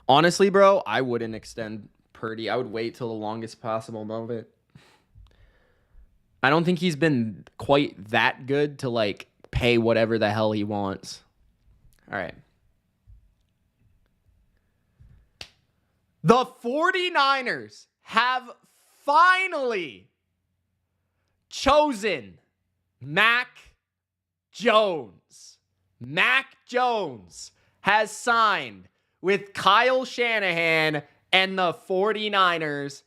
Honestly, bro, I wouldn't extend Purdy. I would wait till the longest possible moment. I don't think he's been quite that good to, like, pay whatever the hell he wants. All right. The 49ers have finally chosen Mac Jones. Mac Jones has signed with Kyle Shanahan and the 49ers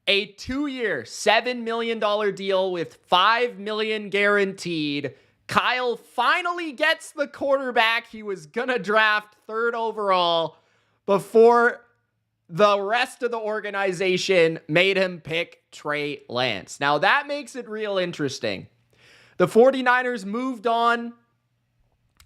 a 2-year, $7 million deal with $5 million guaranteed. Kyle finally gets the quarterback he was going to draft 3rd overall before the rest of the organization made him pick Trey Lance. Now, that makes it real interesting. The 49ers moved on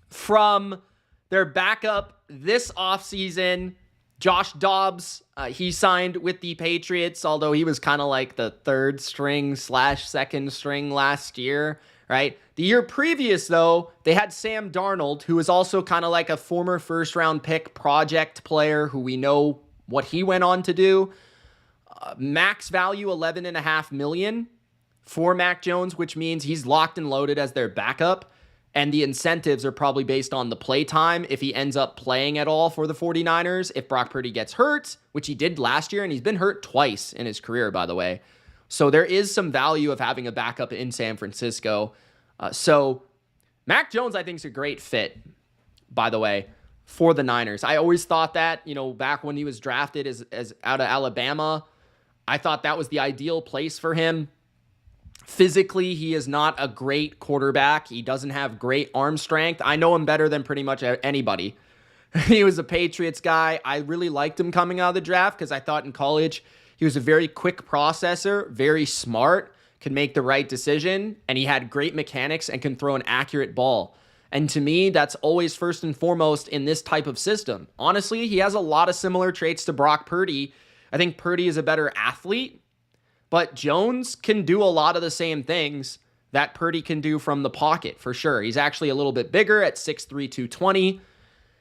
from their backup this offseason Josh Dobbs, he signed with the Patriots, although he was kind of like the third string / second string last year, right? The year previous, though, they had Sam Darnold, who was also kind of like a former first-round pick project player who we know what he went on to do. Max value $11.5 million for Mac Jones, which means he's locked and loaded as their backup. And the incentives are probably based on the play time if he ends up playing at all for the 49ers. If Brock Purdy gets hurt, which he did last year, and he's been hurt twice in his career, by the way. So there is some value of having a backup in San Francisco. So Mac Jones, I think, is a great fit, by the way, for the Niners. I always thought that, back when he was drafted as out of Alabama, I thought that was the ideal place for him. Physically, he is not a great quarterback. He doesn't have great arm strength. I know him better than pretty much anybody. He was a Patriots guy. I really liked him coming out of the draft because I thought in college he was a very quick processor, very smart, can make the right decision, and he had great mechanics and can throw an accurate ball. And to me, that's always first and foremost in this type of system. Honestly, he has a lot of similar traits to Brock Purdy. I think Purdy is a better athlete, but Jones can do a lot of the same things that Purdy can do from the pocket, for sure. He's actually a little bit bigger at 6'3", 220.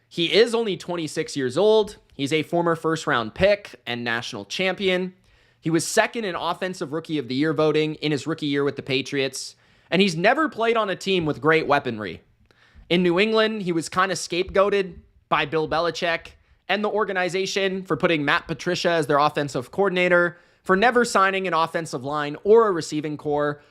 He is only 26 years old. He's a former first-round pick and national champion. He was second in Offensive Rookie of the Year voting in his rookie year with the Patriots, and he's never played on a team with great weaponry. In New England, he was kind of scapegoated by Bill Belichick and the organization for putting Matt Patricia as their offensive coordinator, for never signing an offensive line or a receiving core.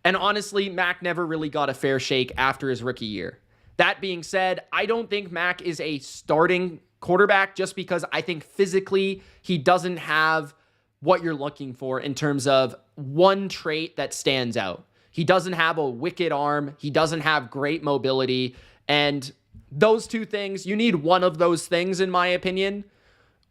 And honestly, Mac never really got a fair shake after his rookie year. That being said, I don't think Mac is a starting quarterback just because I think physically he doesn't have what you're looking for in terms of one trait that stands out. He doesn't have a wicked arm. He doesn't have great mobility. And those two things, you need one of those things, in my opinion.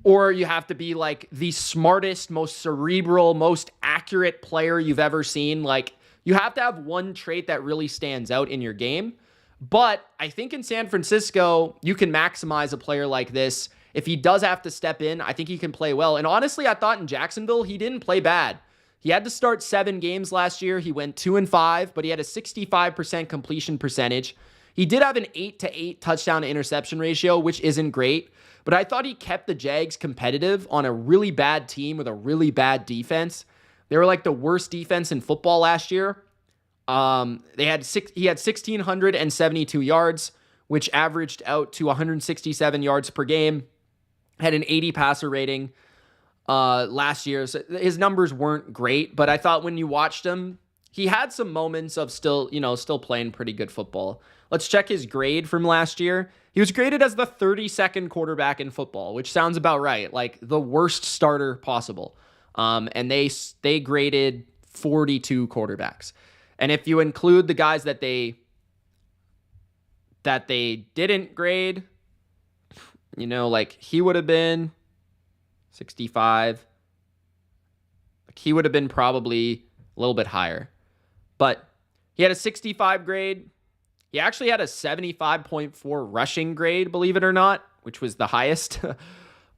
Or you have to be like the smartest, most cerebral, most accurate player you've ever seen. Like, you have to have one trait that really stands out in your game. But I think in San Francisco, you can maximize a player like this. If he does have to step in, I think he can play well. And honestly, I thought in Jacksonville, he didn't play bad. He had to start 7 games last year. He went 2-5, but he had a 65% completion percentage. He did have an 8-to-8 touchdown to interception ratio, which isn't great. But I thought he kept the Jags competitive on a really bad team with a really bad defense. They were like the worst defense in football last year. He had 1,672 yards, which averaged out to 167 yards per game. Had an 80 passer rating last year. So his numbers weren't great, but I thought when you watched him, he had some moments of still playing pretty good football. Let's check his grade from last year. He was graded as the 32nd quarterback in football, which sounds about right, like the worst starter possible. And they graded 42 quarterbacks. And if you include the guys that they didn't grade, like he would have been 65. Like he would have been probably a little bit higher. But he had a 65 grade. He actually had a 75.4 rushing grade, believe it or not, which was the highest.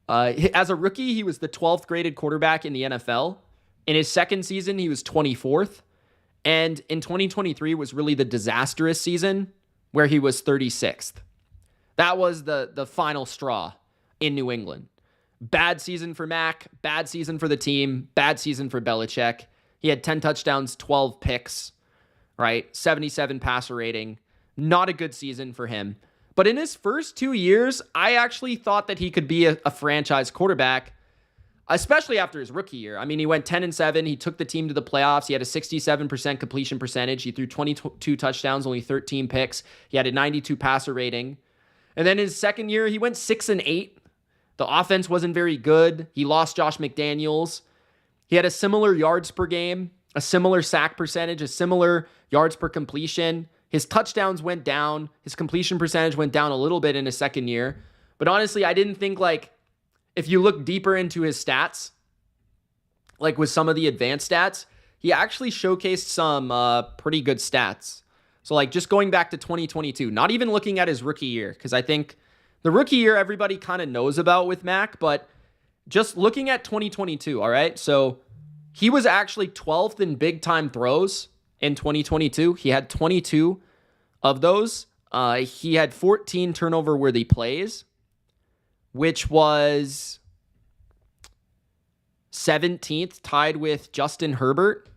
As a rookie, he was the 12th graded quarterback in the NFL. In his second season, he was 24th. And in 2023 was really the disastrous season where he was 36th. That was the final straw in New England. Bad season for Mac, bad season for the team, bad season for Belichick. He had 10 touchdowns, 12 picks, right? 77 passer rating. Not a good season for him. But in his first 2 years, I actually thought that he could be a franchise quarterback, especially after his rookie year. I mean, he went 10-7. He took the team to the playoffs. He had a 67% completion percentage. He threw 22 touchdowns, only 13 picks. He had a 92 passer rating. And then his second year, he went 6-8. The offense wasn't very good. He lost Josh McDaniels. He had a similar yards per game, a similar sack percentage, a similar yards per completion. His touchdowns went down. His completion percentage went down a little bit in his second year. But honestly, I didn't think, like, if you look deeper into his stats, like with some of the advanced stats, he actually showcased some pretty good stats. So, like, just going back to 2022, not even looking at his rookie year, because I think The rookie year, everybody kind of knows about with Mac, but just looking at 2022, all right? So he was actually 12th in big-time throws in 2022. He had 22 of those. He had 14 turnover-worthy plays, which was 17th, tied with Justin Herbert.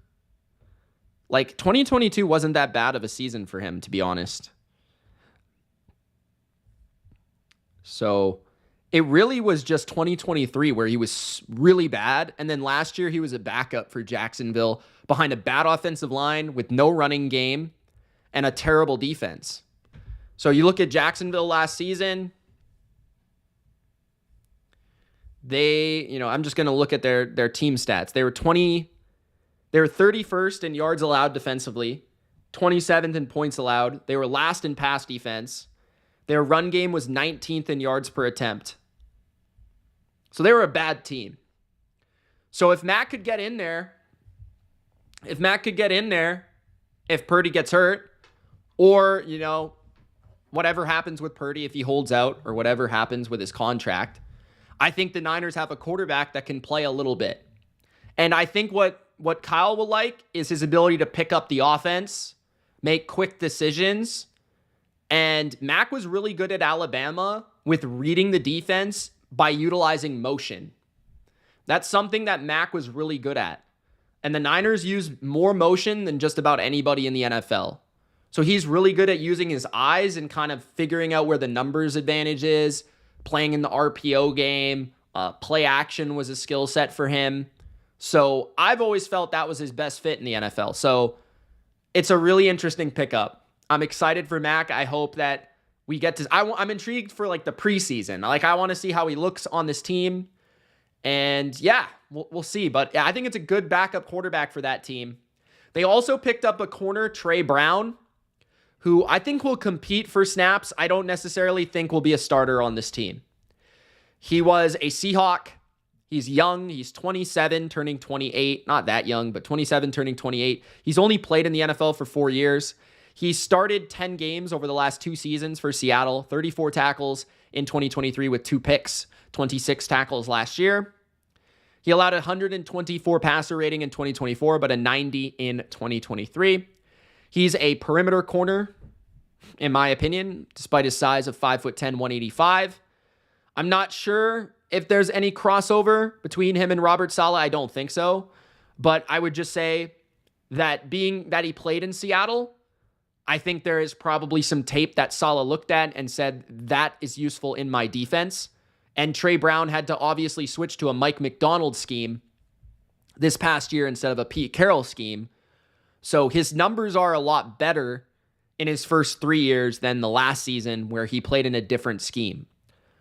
Like, 2022 wasn't that bad of a season for him, to be honest. So it really was just 2023 where he was really bad. And then last year he was a backup for Jacksonville behind a bad offensive line with no running game and a terrible defense. So you look at Jacksonville last season, I'm just going to look at their team stats. They were 31st in yards allowed defensively, 27th in points allowed. They were last in pass defense. Their run game was 19th in yards per attempt. So they were a bad team. So if Mac could get in there, if Purdy gets hurt, or, whatever happens with Purdy, if he holds out, or whatever happens with his contract, I think the Niners have a quarterback that can play a little bit. And I think what Kyle will like is his ability to pick up the offense, make quick decisions. And Mac was really good at Alabama with reading the defense by utilizing motion. That's something that Mac was really good at. And the Niners use more motion than just about anybody in the NFL. So he's really good at using his eyes and kind of figuring out where the numbers advantage is, playing in the RPO game. Play action was a skill set for him. So I've always felt that was his best fit in the NFL. So it's a really interesting pickup. I'm excited for Mac. I hope that we get to... I'm intrigued for the preseason. I want to see how he looks on this team. And yeah, we'll see. But yeah, I think it's a good backup quarterback for that team. They also picked up a corner, Trey Brown, who I think will compete for snaps. I don't necessarily think will be a starter on this team. He was a Seahawk. He's young. He's 27, turning 28. Not that young, but 27, turning 28. He's only played in the NFL for 4 years. He started 10 games over the last 2 seasons for Seattle, 34 tackles in 2023 with 2 picks, 26 tackles last year. He allowed a 124 passer rating in 2024, but a 90 in 2023. He's a perimeter corner, in my opinion, despite his size of 5'10", 185. I'm not sure if there's any crossover between him and Robert Saleh. I don't think so. But I would just say that being that he played in Seattle, I think there is probably some tape that Saleh looked at and said, that is useful in my defense. And Trey Brown had to obviously switch to a Mike McDonald scheme this past year instead of a Pete Carroll scheme. So his numbers are a lot better in his first 3 years than the last season where he played in a different scheme.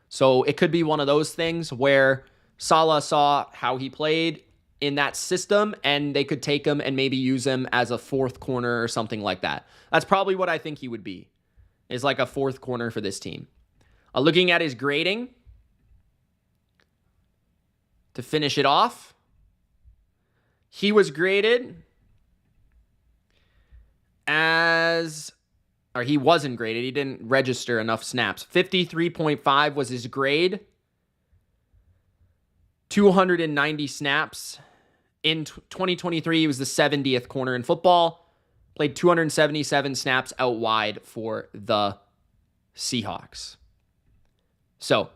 So it could be one of those things where Saleh saw how he played in that system and they could take him and maybe use him as a 4th corner or something like that. That's probably what I think he would be, is like a 4th corner for this team. Looking at his grading to finish it off, he was graded he wasn't graded. He didn't register enough snaps. 53.5 was his grade. 290 snaps. In 2023, he was the 70th corner in football. Played 277 snaps out wide for the Seahawks. So,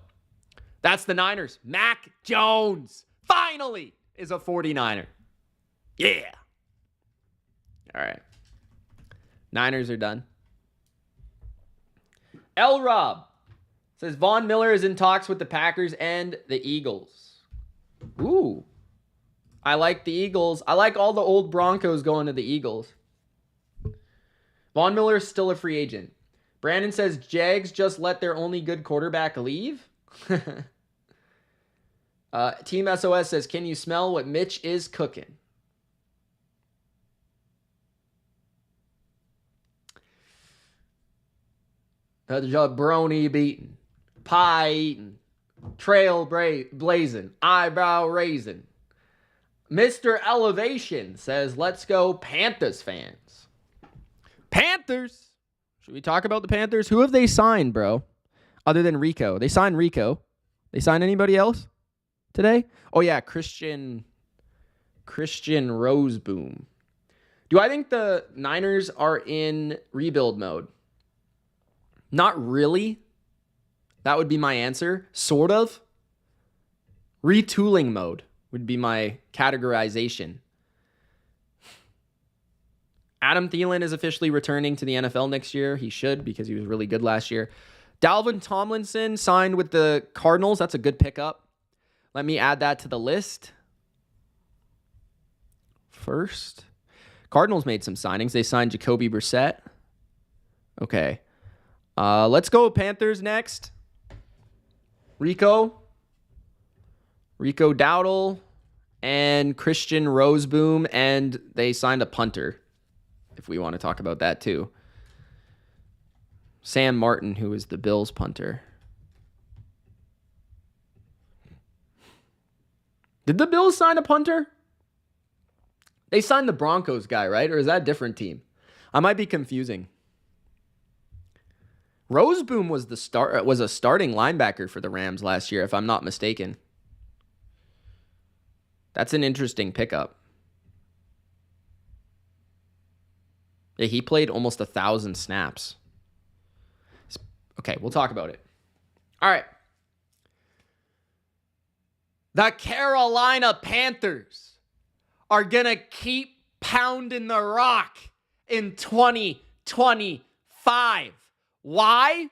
that's the Niners. Mac Jones finally is a 49er. Yeah. All right. Niners are done. L. Rob says Von Miller is in talks with the Packers and the Eagles. Ooh. I like the Eagles. I like all the old Broncos going to the Eagles. Von Miller is still a free agent. Brandon says Jags just let their only good quarterback leave. Team SOS says, can you smell what Mitch is cooking? The jabroni beating, pie eating, trail blazing, eyebrow raising. Mr. Elevation says, let's go Panthers fans. Panthers? Should we talk about the Panthers? Who have they signed, bro? other than Rico. They signed Rico. They signed anybody else today? Oh, yeah, Christian Roseboom. Do I think the Niners are in rebuild mode? Not really. That would be my answer. Sort of. Retooling mode would be my categorization. Adam Thielen is officially returning to the NFL next year. He should, because he was really good last year. Dalvin Tomlinson signed with the Cardinals. That's a good pickup. Let me add that to the list. First, Cardinals made some signings. They signed Jacoby Brissett. Okay. Let's go Panthers next. Rico Dowdle, and Christian Roseboom, and they signed a punter, if we want to talk about that too. Sam Martin, who is the Bills punter. Did the Bills sign a punter? They signed the Broncos guy, right? Or is that a different team? I might be confusing. Roseboom was a starting linebacker for the Rams last year, if I'm not mistaken. That's an interesting pickup. Yeah, he played almost 1,000 snaps. Okay, we'll talk about it. All right. The Carolina Panthers are going to keep pounding the rock in 2025. Why?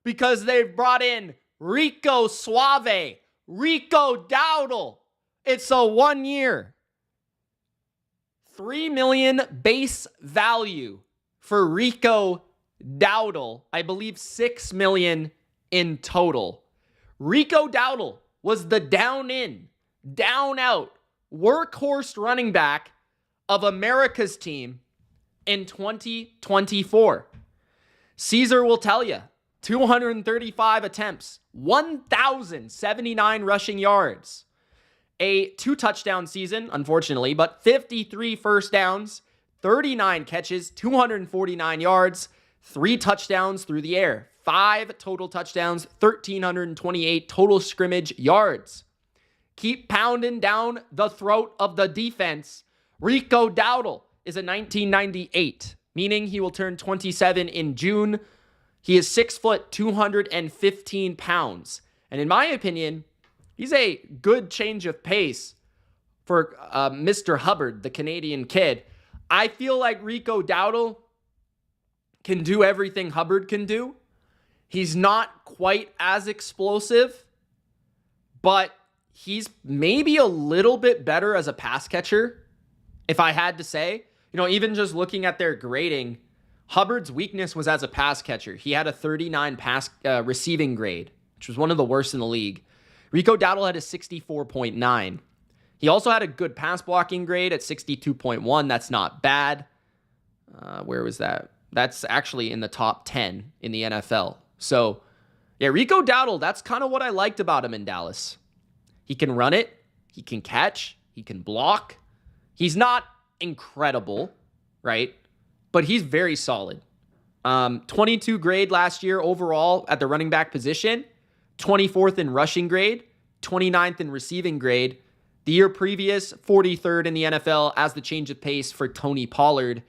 Because they've brought in Rico Suave, Rico Dowdle. It's a 1 year. $3 million base value for Rico Dowdle. I believe $6 million in total. Rico Dowdle was the down in, down out, workhorse running back of America's team in 2024. Caesar will tell you, 235 attempts, 1,079 rushing yards, a 2-touchdown season, unfortunately, but 53 first downs, 39 catches, 249 yards, 3 touchdowns through the air, 5 total touchdowns, 1,328 total scrimmage yards. Keep pounding down the throat of the defense. Rico Dowdle is a 1998, meaning he will turn 27 in June. He is 6 foot, 215 pounds. And in my opinion, he's a good change of pace for Mr. Hubbard, the Canadian kid. I feel like Rico Dowdle can do everything Hubbard can do. He's not quite as explosive, but he's maybe a little bit better as a pass catcher, if I had to say. You know, even just looking at their grading, Hubbard's weakness was as a pass catcher. He had a 39 receiving grade, which was one of the worst in the league. Rico Dowdle had a 64.9. He also had a good pass blocking grade at 62.1. That's not bad. Where was that? That's actually in the top 10 in the NFL. So, yeah, Rico Dowdle, that's kind of what I liked about him in Dallas. He can run it. He can catch. He can block. He's not incredible, right? But he's very solid. 22 grade last year overall at the running back position. 24th in rushing grade. 29th in receiving grade. The year previous, 43rd in the NFL as the change of pace for Tony Pollard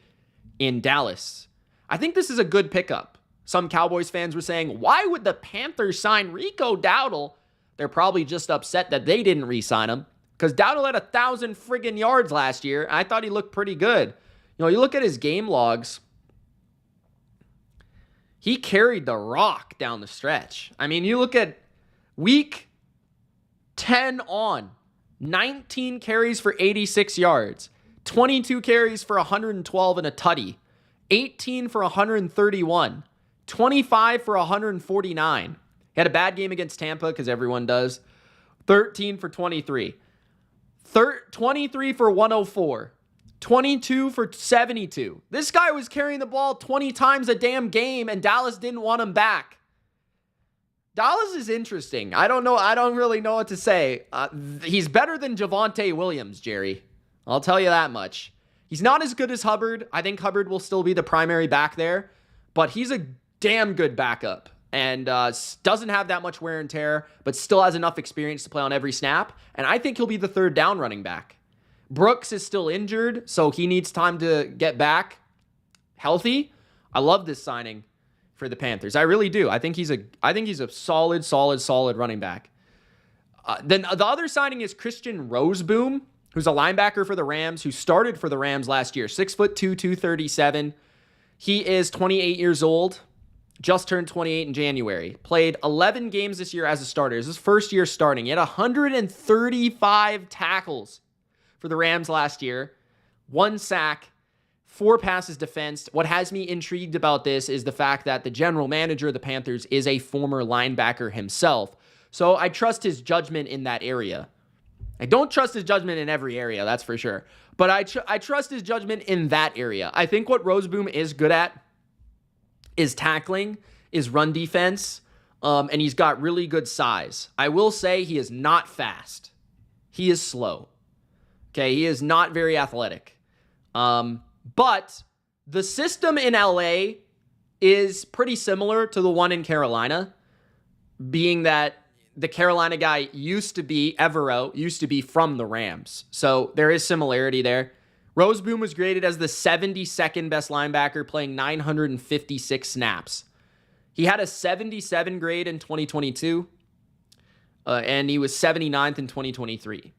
in Dallas. I think this is a good pickup. Some Cowboys fans were saying, why would the Panthers sign Rico Dowdle? They're probably just upset that they didn't re-sign him, because Dowdle had 1,000 friggin' yards last year. I thought he looked pretty good. You know, you look at his game logs, he carried the rock down the stretch. I mean, you look at week 10 on, 19 carries for 86 yards, 22 carries for 112 and a tutty, 18 for 131, 25 for 149. He had a bad game against Tampa, because everyone does. 13 for 23. 23 for 104. 22 for 72. This guy was carrying the ball 20 times a damn game, and Dallas didn't want him back. Dallas is interesting. I don't know. I don't really know what to say. He's better than Javonte Williams, Jerry. I'll tell you that much. He's not as good as Hubbard. I think Hubbard will still be the primary back there, but he's a damn good backup. and doesn't have that much wear and tear, but still has enough experience to play on every snap. And I think he'll be the third down running back. Brooks is still injured, so he needs time to get back healthy. I love this signing for the Panthers. I really do. I think he's a solid running back. Then the other signing is Christian Roseboom, who's a linebacker for the Rams, who started for the Rams last year. 6'2", 237. He is 28 years old. Just turned 28 in January. Played 11 games this year as a starter. This is his first year starting. He had 135 tackles for the Rams last year. 1 sack, 4 passes defensed. What has me intrigued about this is the fact that the general manager of the Panthers is a former linebacker himself. So I trust his judgment in that area. I don't trust his judgment in every area, that's for sure. But I trust his judgment in that area. I think what Roseboom is good at is tackling, is run defense, and he's got really good size. I will say he is not fast. He is slow. Okay, he is not very athletic. But the system in LA is pretty similar to the one in Carolina, being that the Carolina guy used to be from the Rams. So there is similarity there. Roseboom was graded as the 72nd best linebacker, playing 956 snaps. He had a 77 grade in 2022, and he was 79th in 2023.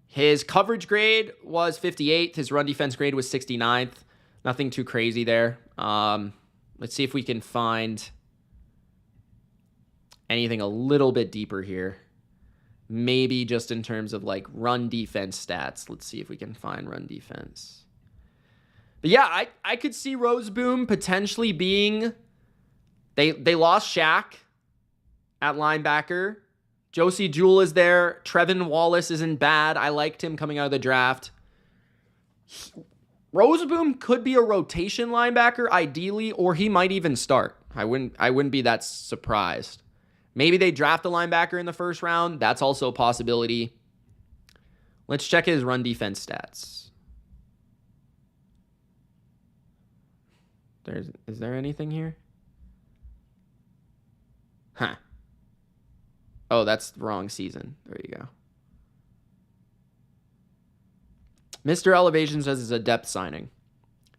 His coverage grade was 58th. His run defense grade was 69th. Nothing too crazy there. Let's see if we can find anything a little bit deeper here. Maybe just in terms of like run defense stats. Let's see if we can find run defense. But yeah, I could see Roseboom potentially being... They lost Shaq at linebacker. Josie Jewell is there. Trevin Wallace isn't bad. I liked him coming out of the draft. Roseboom could be a rotation linebacker, ideally, or he might even start. I wouldn't be that surprised. Maybe they draft a linebacker in the first round. That's also a possibility. Let's check his run defense stats. Is there anything here? Huh. Oh, that's the wrong season. There you go. Mr. Elevation says it's a depth signing.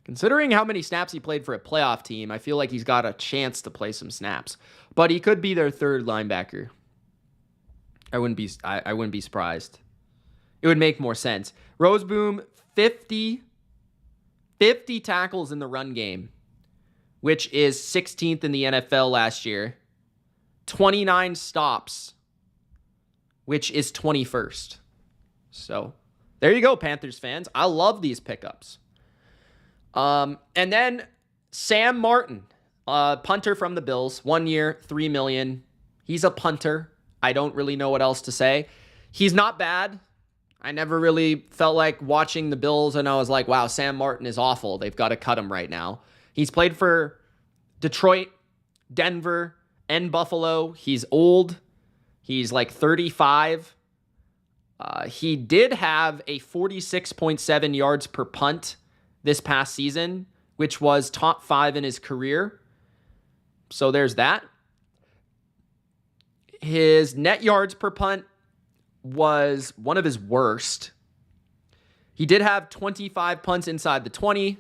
Considering how many snaps he played for a playoff team, I feel like he's got a chance to play some snaps. But he could be their third linebacker. I wouldn't be surprised. It would make more sense. Roseboom, 50 tackles in the run game, which is 16th in the NFL last year. 29 stops, which is 21st. So there you go, Panthers fans. I love these pickups. And then Sam Martin, punter from the Bills, 1 year, $3 million. He's a punter. I don't really know what else to say. He's not bad. I never really felt like watching the Bills and I was like, wow, Sam Martin is awful. They've got to cut him right now. He's played for Detroit, Denver, and Buffalo. He's old. He's like 35. He did have a 46.7 yards per punt this past season, which was top 5 in his career. So there's that. His net yards per punt was one of his worst. He did have 25 punts inside the 20.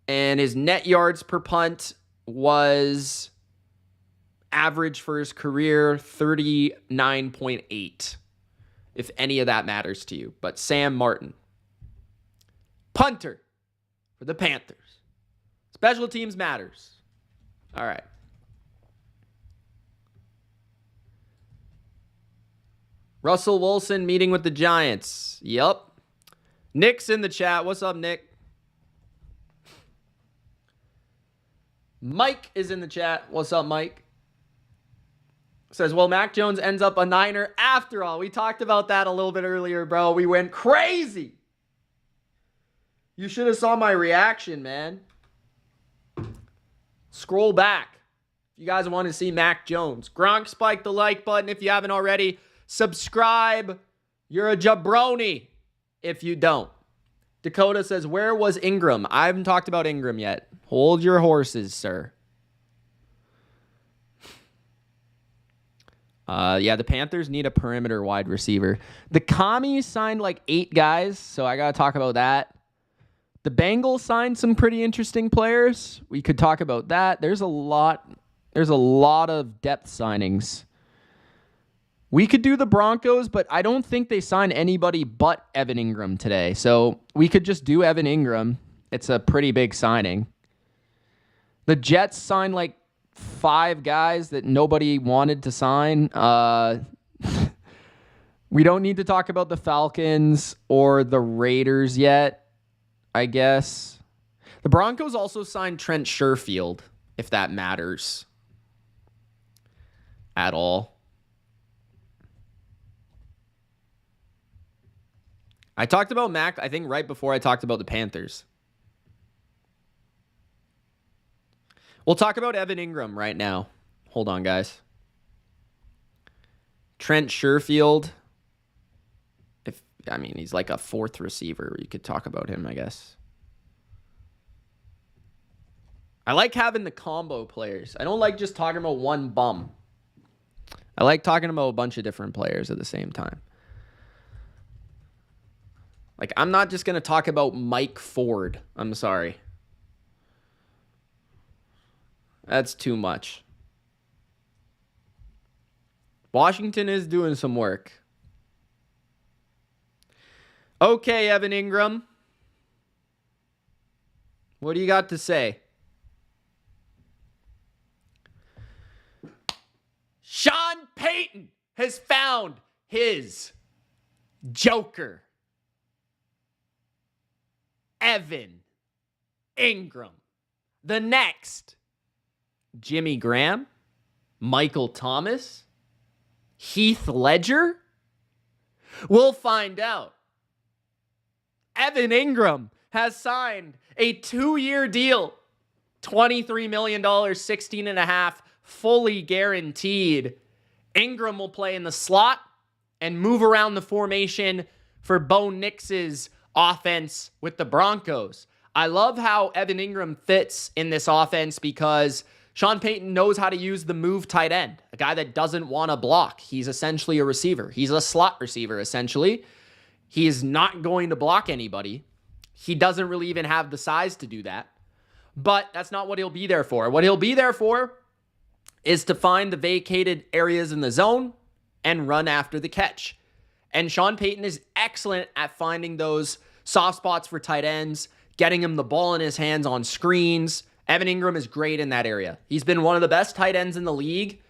And his net yards per punt was average for his career, 39.8, if any of that matters to you. But Sam Martin, punter for the Panthers. Special teams matters. All right. Russell Wilson meeting with the Giants. Yup. Nick's in the chat. What's up, Nick? Mike is in the chat. What's up, Mike? Says, well, Mac Jones ends up a Niner after all. We talked about that a little bit earlier, bro. We went crazy. You should have saw my reaction, man. Scroll back. If you guys want to see Mac Jones. Gronk, spike the like button if you haven't already. Subscribe. You're a jabroni if you don't. Dakota says, where was Ingram? I haven't talked about Ingram yet. Hold your horses, sir. Yeah, the Panthers need a perimeter wide receiver. The Commies signed like 8 guys, so I got to talk about that. The Bengals signed some pretty interesting players. We could talk about that. There's a lot of depth signings. We could do the Broncos, but I don't think they signed anybody but Evan Ingram today. So we could just do Evan Ingram. It's a pretty big signing. The Jets signed like 5 guys that nobody wanted to sign. We don't need to talk about the Falcons or the Raiders yet, I guess. The Broncos also signed Trent Sherfield, if that matters at all. I talked about Mac, I think, right before I talked about the Panthers. We'll talk about Evan Ingram right now. Hold on, guys. Trent Sherfield. He's like a 4th receiver. You could talk about him, I guess. I like having the combo players. I don't like just talking about one bum. I like talking about a bunch of different players at the same time. Like, I'm not just going to talk about Mike Ford. I'm sorry. That's too much. Washington is doing some work. Okay, Evan Ingram. What do you got to say? Sean Payton has found his Joker. Evan Ingram. The next Jimmy Graham, Michael Thomas, Heath Ledger? We'll find out. Evan Ingram has signed a 2-year deal, $23 million, 16.5, fully guaranteed. Ingram will play in the slot and move around the formation for Bo Nix's offense with the Broncos. I love how Evan Ingram fits in this offense because Sean Payton knows how to use the move tight end, a guy that doesn't want to block. He's essentially a receiver. He's a slot receiver, essentially. He is not going to block anybody. He doesn't really even have the size to do that. But that's not what he'll be there for. What he'll be there for is to find the vacated areas in the zone and run after the catch. And Sean Payton is excellent at finding those soft spots for tight ends, getting him the ball in his hands on screens. Evan Ingram is great in that area. He's been one of the best tight ends in the league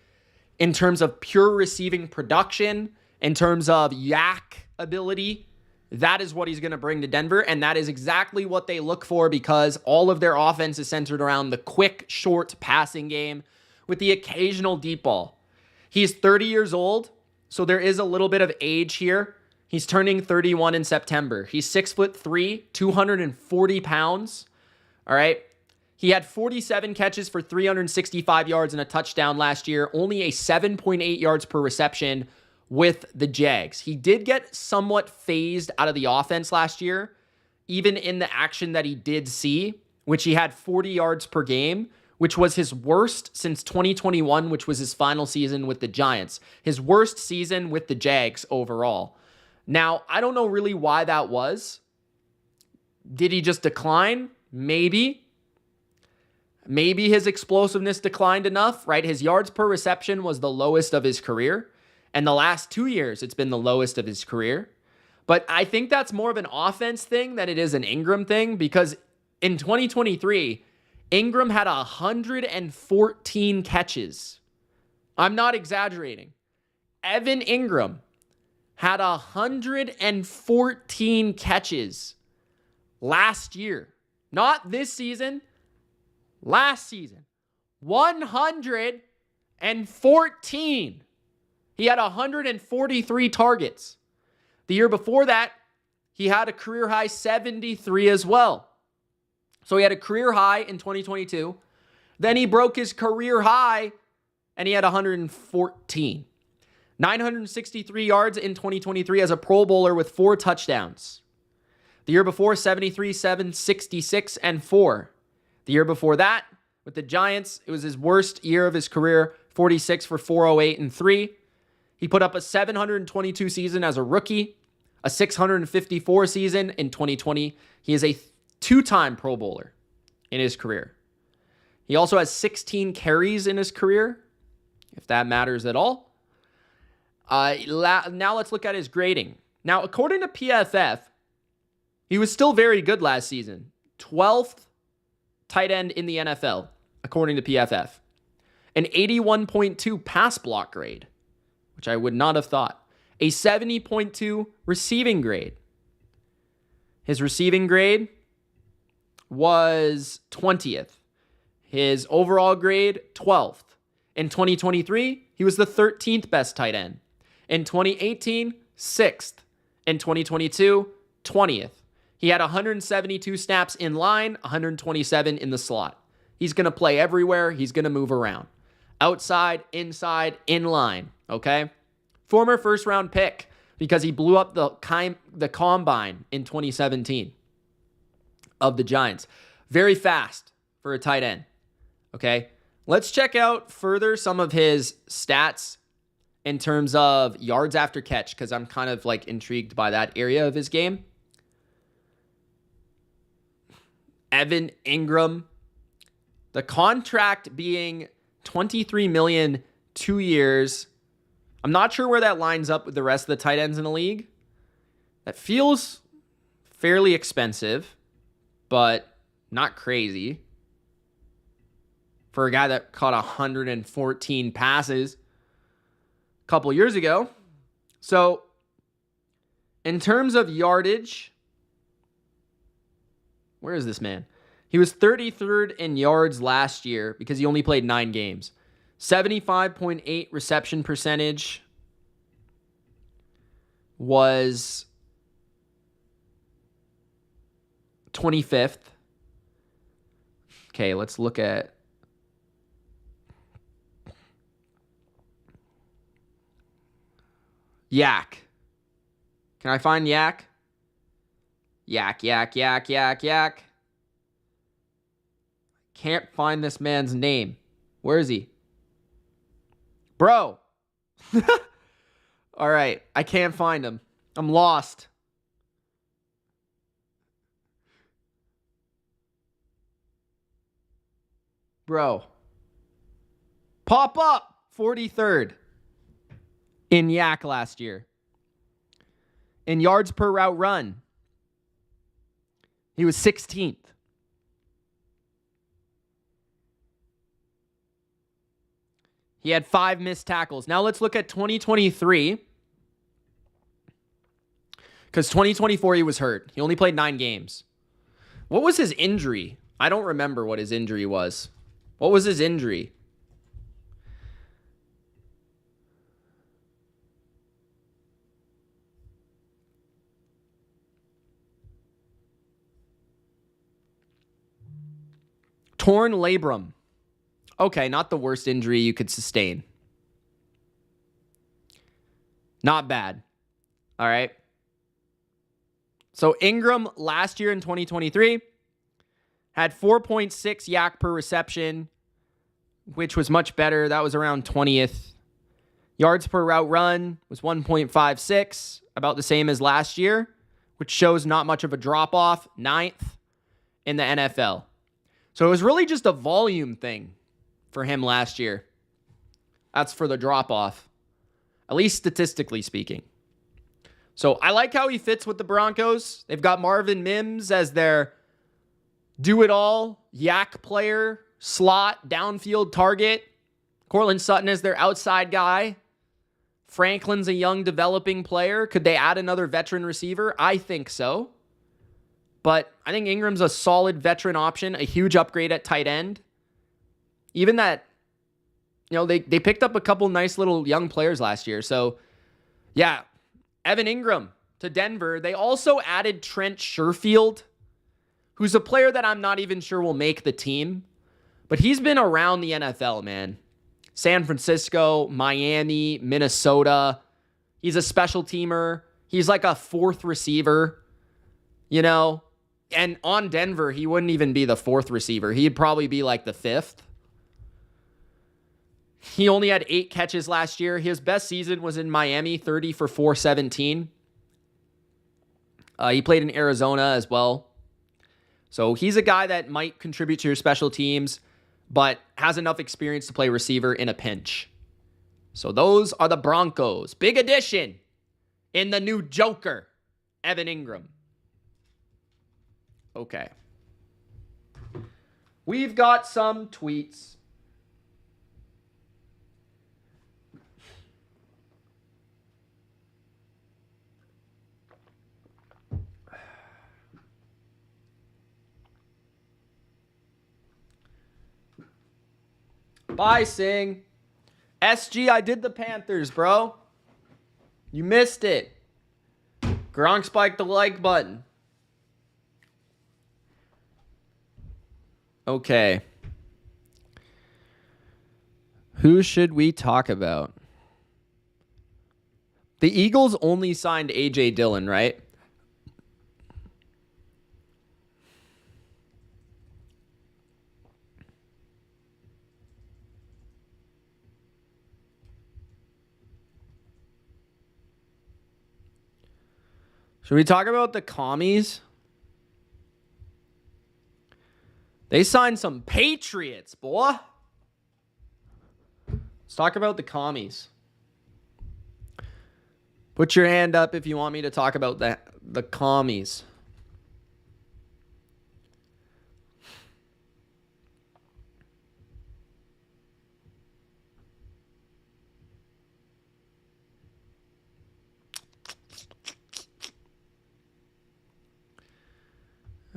in terms of pure receiving production, in terms of yak ability. That is what he's going to bring to Denver, and that is exactly what they look for because all of their offense is centered around the quick, short passing game with the occasional deep ball. He's 30 years old, so there is a little bit of age here. He's turning 31 in September. He's 6'3", 240 pounds. All right. He had 47 catches for 365 yards and a touchdown last year, only a 7.8 yards per reception with the Jags. He did get somewhat phased out of the offense last year, even in the action that he did see, which he had 40 yards per game, which was his worst since 2021, which was his final season with the Giants. His worst season with the Jags overall. Now, I don't know really why that was. Did he just decline? Maybe. Maybe his explosiveness declined enough, right? His yards per reception was the lowest of his career. And the last 2 years, it's been the lowest of his career. But I think that's more of an offense thing than it is an Ingram thing because in 2023, Ingram had 114 catches. I'm not exaggerating. Evan Ingram had 114 catches last year. Not this season, last season. 114. He had 143 targets. The year before that, he had a career high 73 as well. So he had a career high in 2022. Then he broke his career high and he had 114. 963 yards in 2023 as a Pro Bowler with 4 touchdowns. The year before, 73, 7, 66, and 4. The year before that, with the Giants, it was his worst year of his career, 46 for 408 and 3. He put up a 722 season as a rookie, a 654 season in 2020. He is a two-time Pro Bowler in his career. He also has 16 carries in his career, if that matters at all. Now let's look at his grading. Now, according to PFF, he was still very good last season. 12th tight end in the NFL, according to PFF. An 81.2 pass block grade, which I would not have thought. A 70.2 receiving grade. His receiving grade was 20th. His overall grade, 12th. In 2023, he was the 13th best tight end. In 2018, 6th. In 2022, 20th. He had 172 snaps in line, 127 in the slot. He's going to play everywhere. He's going to move around. Outside, inside, in line, okay? Former first-round pick because he blew up the combine in 2017 of the Giants. Very fast for a tight end, okay? Let's check out further some of his stats in terms of yards after catch because I'm kind of like intrigued by that area of his game. Evan Ingram, the contract being $23 million, 2 years. I'm not sure where that lines up with the rest of the tight ends in the league. That feels fairly expensive, but not crazy for a guy that caught 114 passes a couple years ago. So, in terms of yardage, where is this man? He was 33rd in yards last year because he only played 9 games. 75.8 reception percentage was 25th. Okay, let's look at Yak. Can I find Yak? Yak. Can't find this man's name. Where is he? Bro. All right. I can't find him. I'm lost. Bro. Pop up. 43rd in Yak last year. In yards per route run, he was 16th. He had 5 missed tackles. Now let's look at 2023. Because 2024 he was hurt. He only played 9 games. What was his injury? I don't remember what his injury was. What was his injury? Torn labrum. Okay, not the worst injury you could sustain. Not bad. All right. So Ingram last year in 2023 had 4.6 yak per reception, which was much better. That was around 20th. Yards per route run was 1.56, about the same as last year, which shows not much of a drop-off, 9th in the NFL. So it was really just a volume thing for him last year. That's for the drop-off, at least statistically speaking. So I like how he fits with the Broncos. They've got Marvin Mims as their do-it-all yak player, slot, downfield target. Cortland Sutton is their outside guy. Franklin's a young developing player. Could they add another veteran receiver? I think so. But I think Ingram's a solid veteran option, a huge upgrade at tight end. Even that, they picked up a couple nice little young players last year. So, yeah, Evan Ingram to Denver. They also added Trent Sherfield, who's a player that I'm not even sure will make the team. But he's been around the NFL, man. San Francisco, Miami, Minnesota. He's a special teamer. He's like a 4th receiver. you know, and on Denver, he wouldn't even be the fourth receiver. He'd probably be like the fifth. He only had 8 catches last year. His best season was in Miami, 30 for 417. He played in Arizona as well. So he's a guy that might contribute to your special teams, but has enough experience to play receiver in a pinch. So those are the Broncos. Big addition in the new Joker, Evan Ingram. Okay. We've got some tweets. Bye, Sing. SG, I did the Panthers, bro. You missed it. Gronk spiked the like button. Okay. Who should we talk about? The Eagles only signed A.J. Dillon, right? Should we talk about the commies? They signed some Patriots, boy. Let's talk about the commies. Put your hand up if you want me to talk about the commies.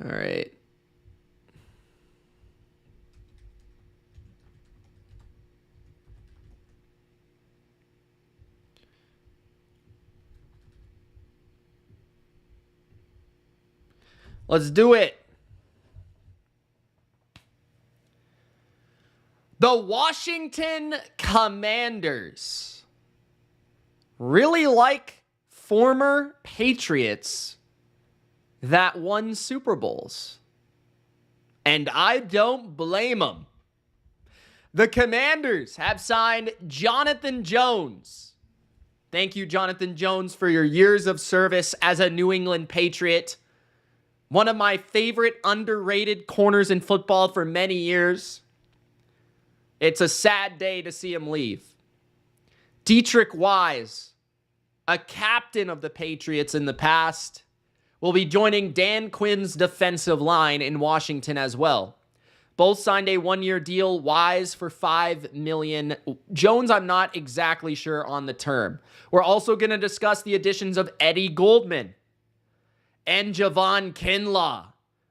All right. Let's do it. The Washington Commanders really like former Patriots that won Super Bowls. And I don't blame them. The Commanders have signed Jonathan Jones. Thank you, Jonathan Jones, for your years of service as a New England Patriot. One of my favorite underrated corners in football for many years. It's a sad day to see him leave. Dietrich Wise, a captain of the Patriots in the past, will be joining Dan Quinn's defensive line in Washington as well. Both signed a 1-year deal, Wise for $5 million. Jones, I'm not exactly sure on the term. We're also going to discuss the additions of Eddie Goldman and Javon Kinlaw,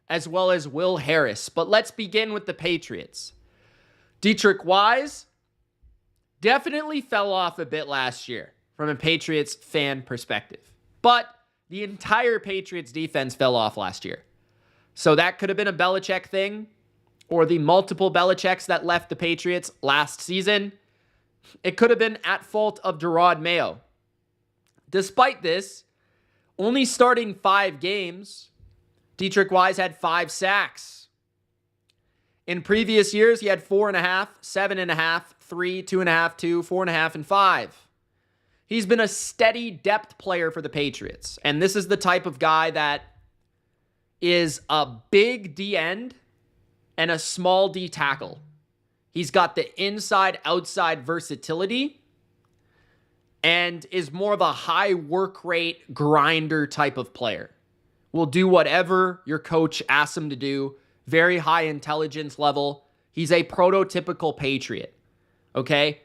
as well as Will Harris. But let's begin with the Patriots. Dietrich Wise definitely fell off a bit last year from a Patriots fan perspective. But the entire Patriots defense fell off last year. So that could have been a Belichick thing, or the multiple Belichicks that left the Patriots last season. It could have been at fault of Gerard Mayo. Despite this, only starting 5 games, Dietrich Wise had 5 sacks. In previous years, he had 4.5, 7.5, 3, 2.5, 2, 4.5, and 5. He's been a steady depth player for the Patriots. And this is the type of guy that is a big D end and a small D tackle. He's got the inside-outside versatility and is more of a high work rate grinder type of player. Will do whatever your coach asks him to do. Very high intelligence level. He's a prototypical Patriot. Okay?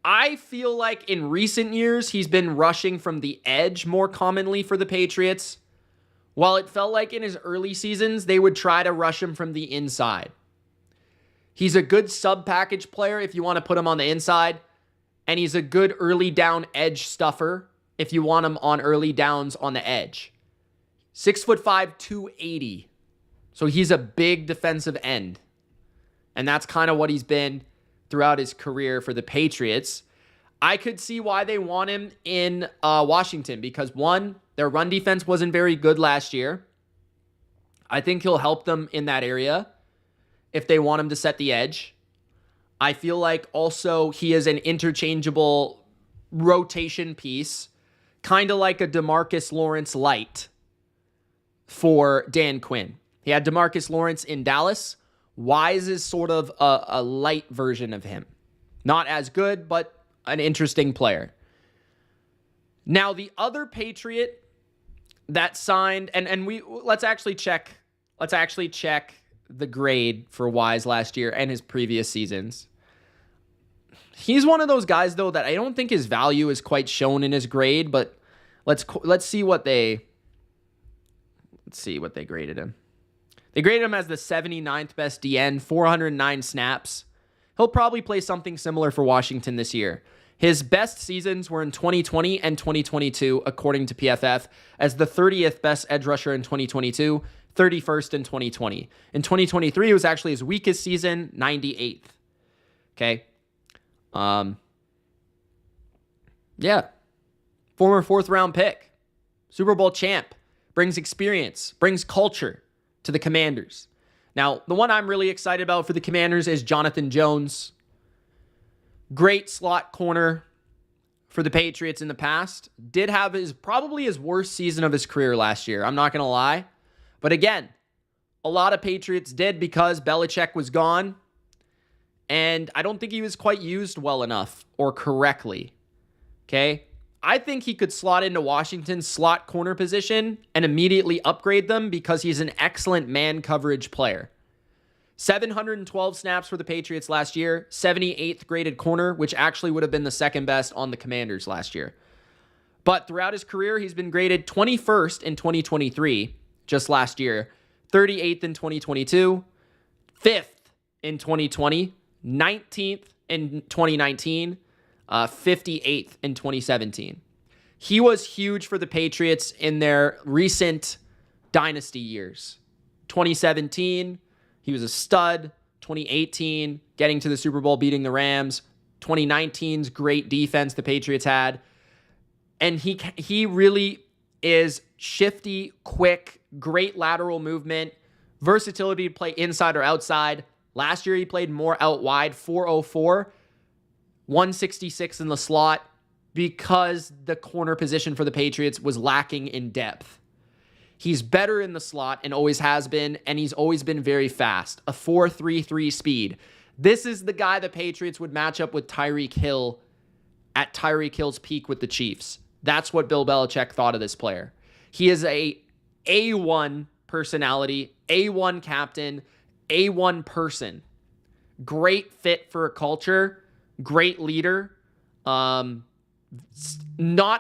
I feel like in recent years, he's been rushing from the edge more commonly for the Patriots. While it felt like in his early seasons, they would try to rush him from the inside. He's a good sub-package player if you want to put him on the inside. And he's a good early down edge stuffer if you want him on early downs on the edge. 6'5", 280. So he's a big defensive end. And that's kind of what he's been throughout his career for the Patriots. I could see why they want him in Washington because, one, their run defense wasn't very good last year. I think he'll help them in that area if they want him to set the edge. I feel like also he is an interchangeable rotation piece, kind of like a DeMarcus Lawrence light for Dan Quinn. He had DeMarcus Lawrence in Dallas. Wise is sort of a light version of him. Not as good, but an interesting player. Now, the other Patriot that signed, and let's actually check the grade for Wise last year and his previous seasons. He's one of those guys, though, that I don't think his value is quite shown in his grade, but let's see what they graded him. They graded him as the 79th best DN, 409 snaps. He'll probably play something similar for Washington this year. His best seasons were in 2020 and 2022, according to PFF, as the 30th best edge rusher in 2022, 31st in 2020. In 2023, it was actually his weakest season, 98th. Okay. Yeah. Former 4th-round pick. Super Bowl champ. Brings experience. Brings culture to the Commanders. Now, the one I'm really excited about for the Commanders is Jonathan Jones. Great slot corner for the Patriots in the past. Did have probably his worst season of his career last year. I'm not going to lie. But again, a lot of Patriots did because Belichick was gone. And I don't think he was quite used well enough or correctly. Okay? I think he could slot into Washington's slot corner position and immediately upgrade them because he's an excellent man coverage player. 712 snaps for the Patriots last year, 78th graded corner, which actually would have been the second best on the Commanders last year. But throughout his career, he's been graded 21st in 2023, just last year, 38th in 2022, 5th in 2020, 19th in 2019, 58th in 2017. He was huge for the Patriots in their recent dynasty years. 2017, he was a stud. 2018, getting to the Super Bowl, beating the Rams. 2019's great defense the Patriots had. And he really is shifty, quick, great lateral movement, versatility to play inside or outside. Last year, he played more out wide, 404, 166 in the slot, because the corner position for the Patriots was lacking in depth. He's better in the slot and always has been, and he's always been very fast, a 4.33 speed. This is the guy the Patriots would match up with Tyreek Hill at Tyreek Hill's peak with the Chiefs. That's what Bill Belichick thought of this player. He is a A1 personality, A1 captain, A1 person. Great fit for a culture, great leader. Not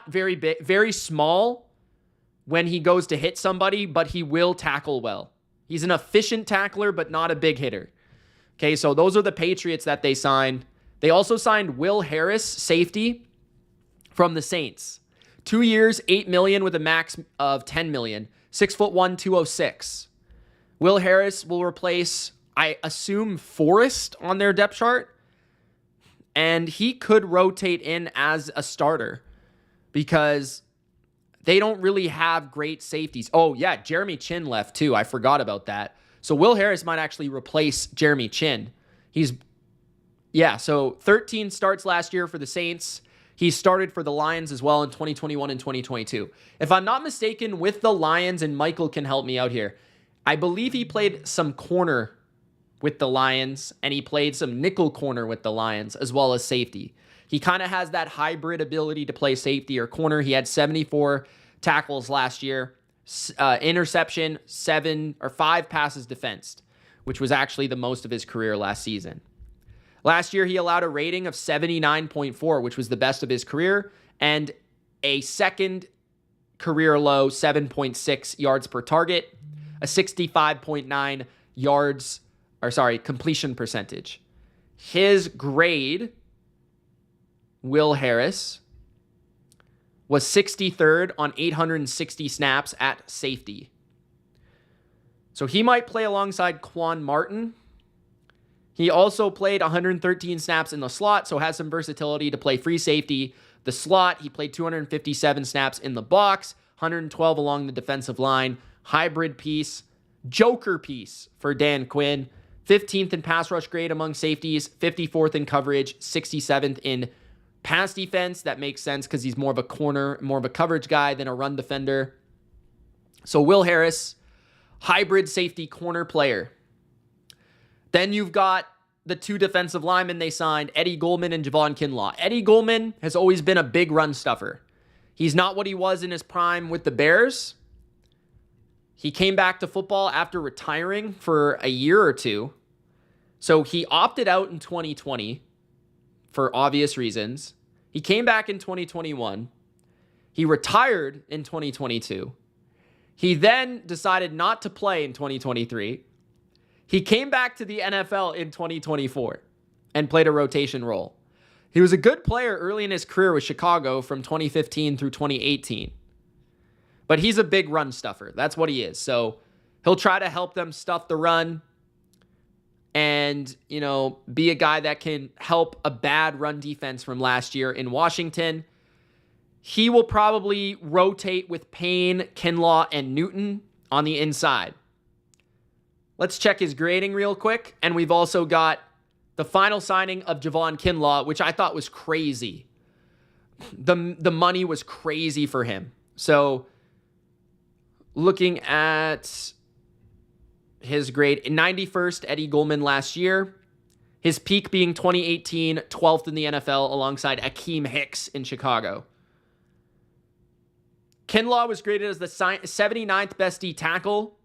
very big, very small when he goes to hit somebody, but he will tackle well. He's an efficient tackler, but not a big hitter. Okay, so those are the Patriots that they signed. They also signed Will Harris, safety, from the Saints. 2 years, $8 million with a max of $10 million. 6'1", 206. Will Harris will replace, I assume, Forrest on their depth chart. And he could rotate in as a starter because they don't really have great safeties. Oh, yeah, Jeremy Chin left too. I forgot about that. So Will Harris might actually replace Jeremy Chin. So 13 starts last year for the Saints. He started for the Lions as well in 2021 and 2022. If I'm not mistaken, with the Lions, and Michael can help me out here, I believe he played some corner with the Lions, and he played some nickel corner with the Lions, as well as safety. He kind of has that hybrid ability to play safety or corner. He had 74 tackles last year, interception, 5 passes defensed, which was actually the most of his career last season. Last year, he allowed a rating of 79.4, which was the best of his career, and a second career low 7.6 yards per target, a 65.9 completion percentage. His grade, Will Harris, was 63rd on 860 snaps at safety. So he might play alongside Quan Martin. He also played 113 snaps in the slot, so has some versatility to play free safety. The slot, he played 257 snaps in the box, 112 along the defensive line. Hybrid piece. Joker piece for Dan Quinn. 15th in pass rush grade among safeties, 54th in coverage, 67th in pass defense. That makes sense because he's more of a corner, more of a coverage guy than a run defender. So Will Harris, hybrid safety corner player. Then you've got the two defensive linemen they signed, Eddie Goldman and Javon Kinlaw. Eddie Goldman has always been a big run stuffer. He's not what he was in his prime with the Bears. He came back to football after retiring for a year or two. So he opted out in 2020 for obvious reasons. He came back in 2021. He retired in 2022. He then decided not to play in 2023. He came back to the NFL in 2024 and played a rotation role. He was a good player early in his career with Chicago from 2015 through 2018. But he's a big run stuffer. That's what he is. So he'll try to help them stuff the run and, be a guy that can help a bad run defense from last year in Washington. He will probably rotate with Payne, Kinlaw, and Newton on the inside. Let's check his grading real quick. And we've also got the final signing of Javon Kinlaw, which I thought was crazy. The money was crazy for him. So looking at his grade, 91st Eddie Goldman last year. His peak being 2018, 12th in the NFL alongside Akeem Hicks in Chicago. Kinlaw was graded as the 79th best D tackle.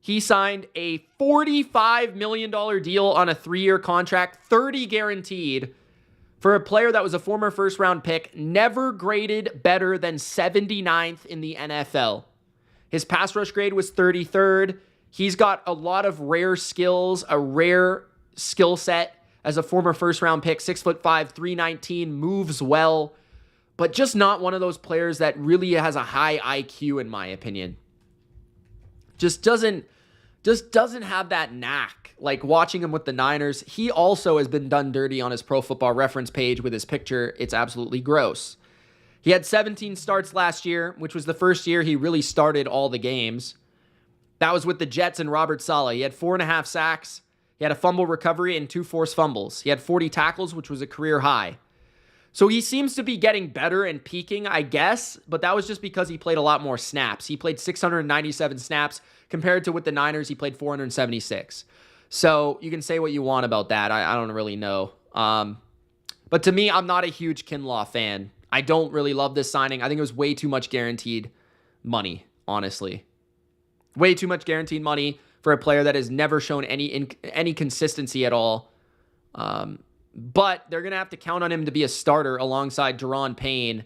He signed a $45 million deal on a 3-year contract, 30 guaranteed, for a player that was a former first-round pick, never graded better than 79th in the NFL. His pass rush grade was 33rd. He's got a lot of rare skills, a rare skill set as a former first-round pick, 6'5", 319, moves well, but just not one of those players that really has a high IQ, in my opinion. Just doesn't have that knack. Like watching him with the Niners, he also has been done dirty on his Pro Football Reference page with his picture. It's absolutely gross. He had 17 starts last year, which was the first year he really started all the games. That was with the Jets and Robert Saleh. He had 4.5 sacks. He had a fumble recovery and 2 forced fumbles. He had 40 tackles, which was a career high. So he seems to be getting better and peaking, I guess, but that was just because he played a lot more snaps. He played 697 snaps compared to with the Niners, he played 476. So you can say what you want about that. I don't really know. But to me, I'm not a huge Kinlaw fan. I don't really love this signing. I think it was way too much guaranteed money, honestly. Way too much guaranteed money for a player that has never shown any consistency at all. But they're going to have to count on him to be a starter alongside Daron Payne.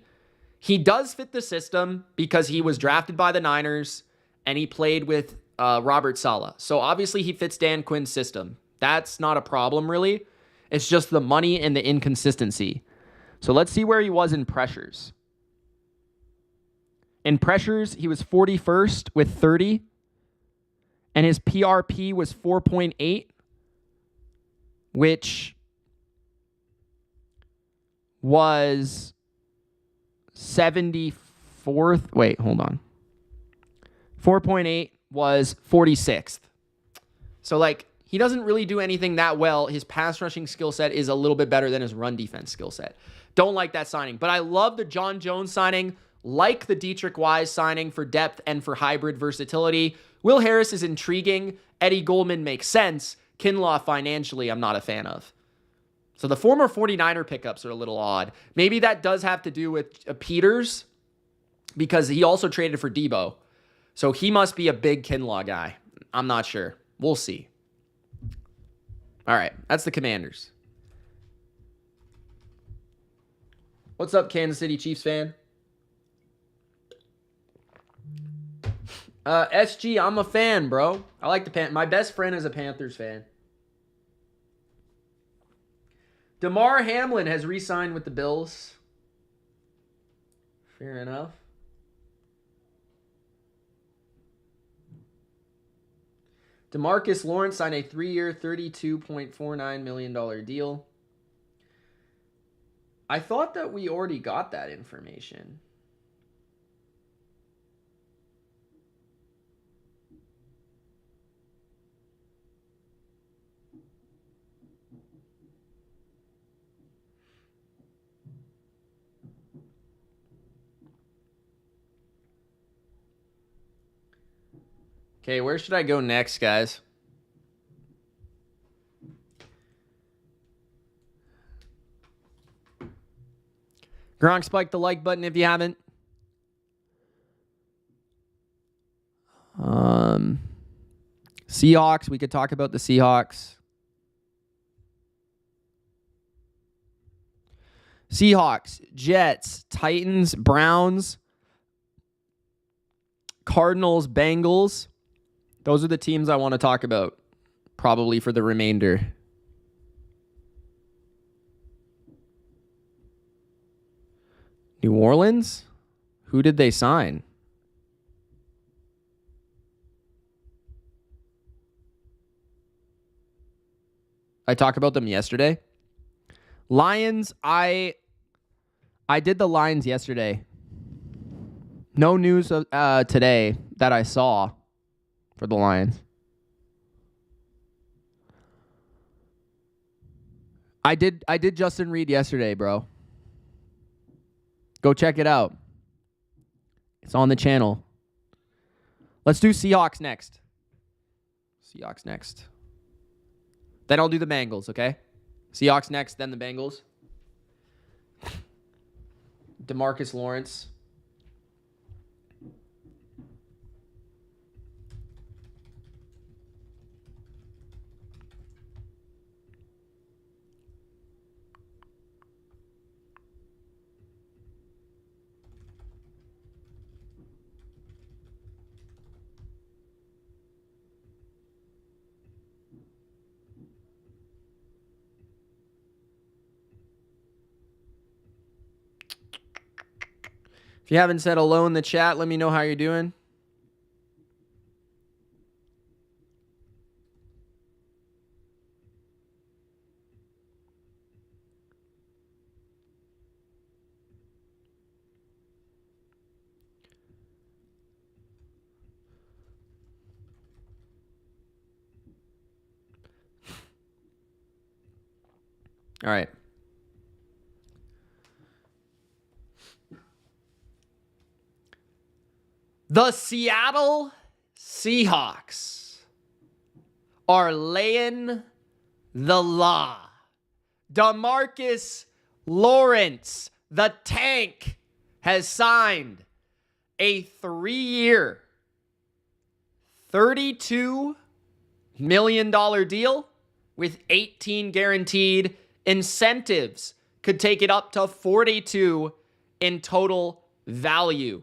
He does fit the system because he was drafted by the Niners and he played with Robert Saleh. So obviously he fits Dan Quinn's system. That's not a problem, really. It's just the money and the inconsistency. So let's see where he was in pressures. In pressures, he was 41st with 30. And his PRP was 4.8, which was 74th. Wait, hold on. 4.8 was 46th. So, he doesn't really do anything that well. His pass rushing skill set is a little bit better than his run defense skill set. Don't like that signing. But I love the John Jones signing, like the Dietrich Wise signing for depth and for hybrid versatility. Will Harris is intriguing. Eddie Goldman makes sense. Kinlaw financially, I'm not a fan of. So the former 49er pickups are a little odd. Maybe that does have to do with Peters because he also traded for Debo. So he must be a big Kinlaw guy. I'm not sure. We'll see. All right, that's the Commanders. What's up, Kansas City Chiefs fan? SG, I'm a fan, bro. I like the Panthers. My best friend is a Panthers fan. DeMar Hamlin has re-signed with the Bills. Fair enough. DeMarcus Lawrence signed a 3-year, $32.49 million deal. I thought that we already got that information. Okay, where should I go next, guys? Gronk, spike the like button if you haven't. Seahawks, we could talk about the Seahawks. Seahawks, Jets, Titans, Browns, Cardinals, Bengals. Those are the teams I want to talk about, probably for the remainder. New Orleans? Who did they sign? I talked about them yesterday. Lions, I did the Lions yesterday. No news today that I saw for the Lions. I did Justin Reed yesterday, bro. Go check it out. It's on the channel. Let's do Seahawks next. Seahawks next. Then I'll do the Bengals, okay? Seahawks next, then the Bengals. DeMarcus Lawrence. If you haven't said hello in the chat, let me know how you're doing. All right. The Seattle Seahawks are laying the law. DeMarcus Lawrence, the tank, has signed a 3-year, $32 million deal with 18 guaranteed. Incentives could take it up to 42 in total value.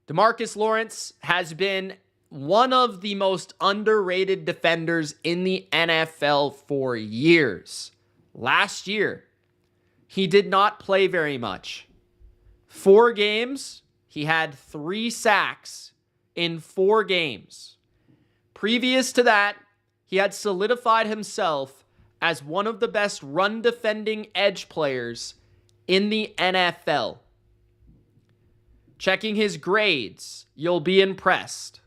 DeMarcus Lawrence has been one of the most underrated defenders in the NFL for years. Last year, he did not play very much. 4 games, he had 3 sacks in 4 games. Previous to that, he had solidified himself as one of the best run-defending edge players in the NFL. Checking his grades, you'll be impressed.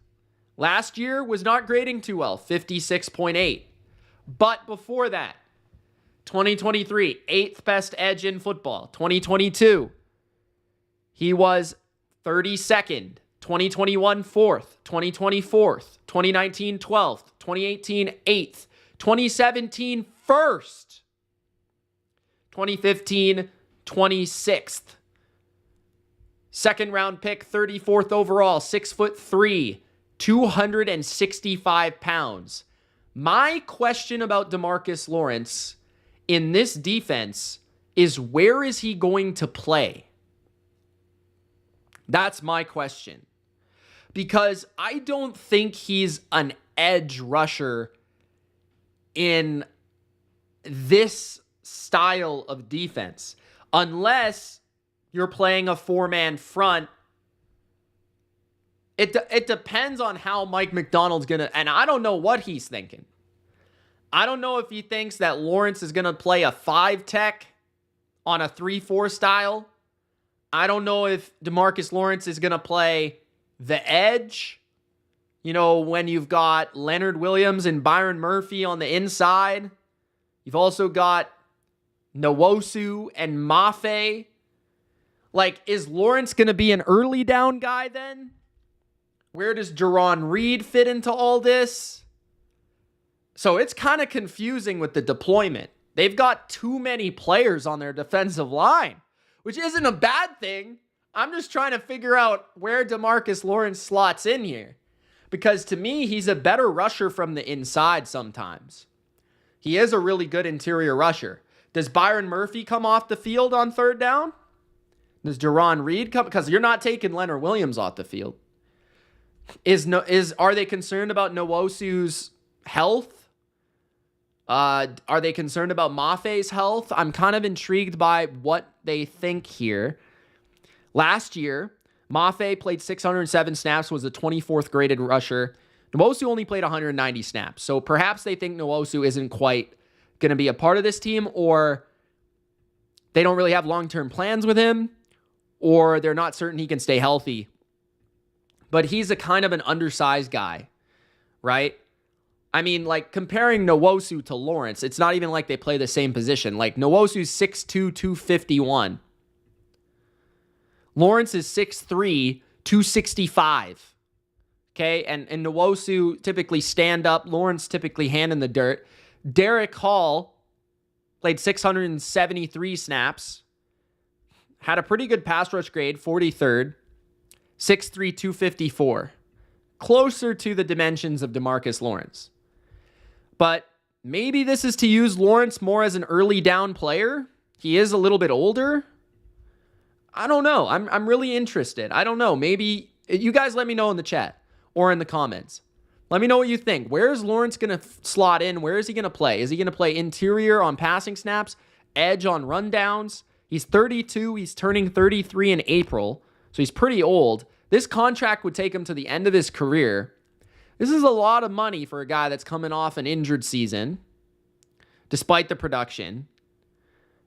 Last year was not grading too well, 56.8. But before that, 2023, 8th best edge in football. 2022, he was 32nd. 2021, 4th. 2020, 4th. 2019, 12th. 2018, 8th. 2017, 1st. 2015, 26th. Second round pick, 34th overall, 6'3", 265 pounds. My question about DeMarcus Lawrence in this defense is, where is he going to play? That's my question. Because I don't think he's an edge rusher in this style of defense, unless you're playing a 4-man front. It depends on how Mike McDonald's going to, and I don't know what he's thinking. I don't know if he thinks that Lawrence is going to play a 5-tech on a 3-4 style. I don't know if DeMarcus Lawrence is going to play the edge. You know, when you've got Leonard Williams and Byron Murphy on the inside. You've also got Nwosu and Mafe. Like, is Lawrence going to be an early down guy then? Where does Jaron Reed fit into all this? So it's kind of confusing with the deployment. They've got too many players on their defensive line, which isn't a bad thing. I'm just trying to figure out where DeMarcus Lawrence slots in here. Because to me, he's a better rusher from the inside sometimes. He is a really good interior rusher. Does Byron Murphy come off the field on third down? Does Jaron Reed come? Because you're not taking Leonard Williams off the field. Are they concerned about Nwosu's health? Are they concerned about Maffei's health? I'm kind of intrigued by what they think here. Last year, Maffei played 607 snaps, was the 24th graded rusher. Nwosu only played 190 snaps. So perhaps they think Nwosu isn't quite going to be a part of this team, or they don't really have long-term plans with him, or they're not certain he can stay healthy. But he's a kind of an undersized guy, right? I mean, like, comparing Nwosu to Lawrence, it's not even like they play the same position. Like, Nwosu's 6'2", 251. Lawrence is 6'3", 265. Okay, and Nwosu typically stand up. Lawrence typically hand in the dirt. Derek Hall played 673 snaps. Had a pretty good pass rush grade, 43rd. 6'3", 254. Closer to the dimensions of DeMarcus Lawrence. But maybe this is to use Lawrence more as an early down player. He is a little bit older. I don't know. I'm really interested. I don't know. Maybe you guys let me know in the chat or in the comments. Let me know what you think. Where is Lawrence going to slot in? Where is he going to play? Is he going to play interior on passing snaps, edge on rundowns? He's 32. He's turning 33 in April, so he's pretty old. This contract would take him to the end of his career. This is a lot of money for a guy that's coming off an injured season, despite the production.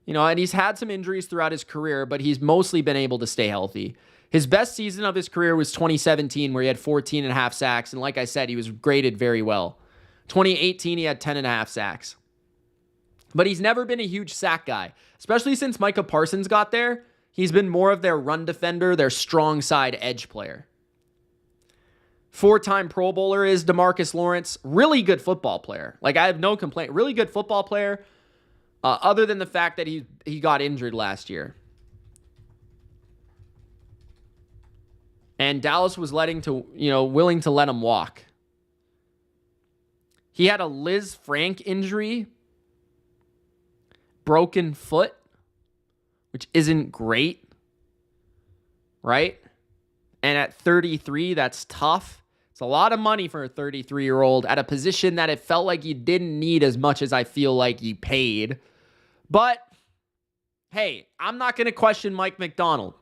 You know, and he's had some injuries throughout his career, but he's mostly been able to stay healthy. His best season of his career was 2017, where he had 14 and a half sacks. And like I said, he was graded very well. 2018, he had 10 and a half sacks. But he's never been a huge sack guy, especially since Micah Parsons got there. He's been more of their run defender, their strong side edge player. 4-time Pro Bowler is DeMarcus Lawrence. Really good football player. Like, I have no complaint. Really good football player, other than the fact that he got injured last year. And Dallas was willing to let him walk. He had a Liz Frank injury, broken foot, which isn't great, right? And at 33, that's tough. It's a lot of money for a 33-year-old at a position that it felt like you didn't need as much as I feel like you paid. But, hey, I'm not going to question Mike Macdonald.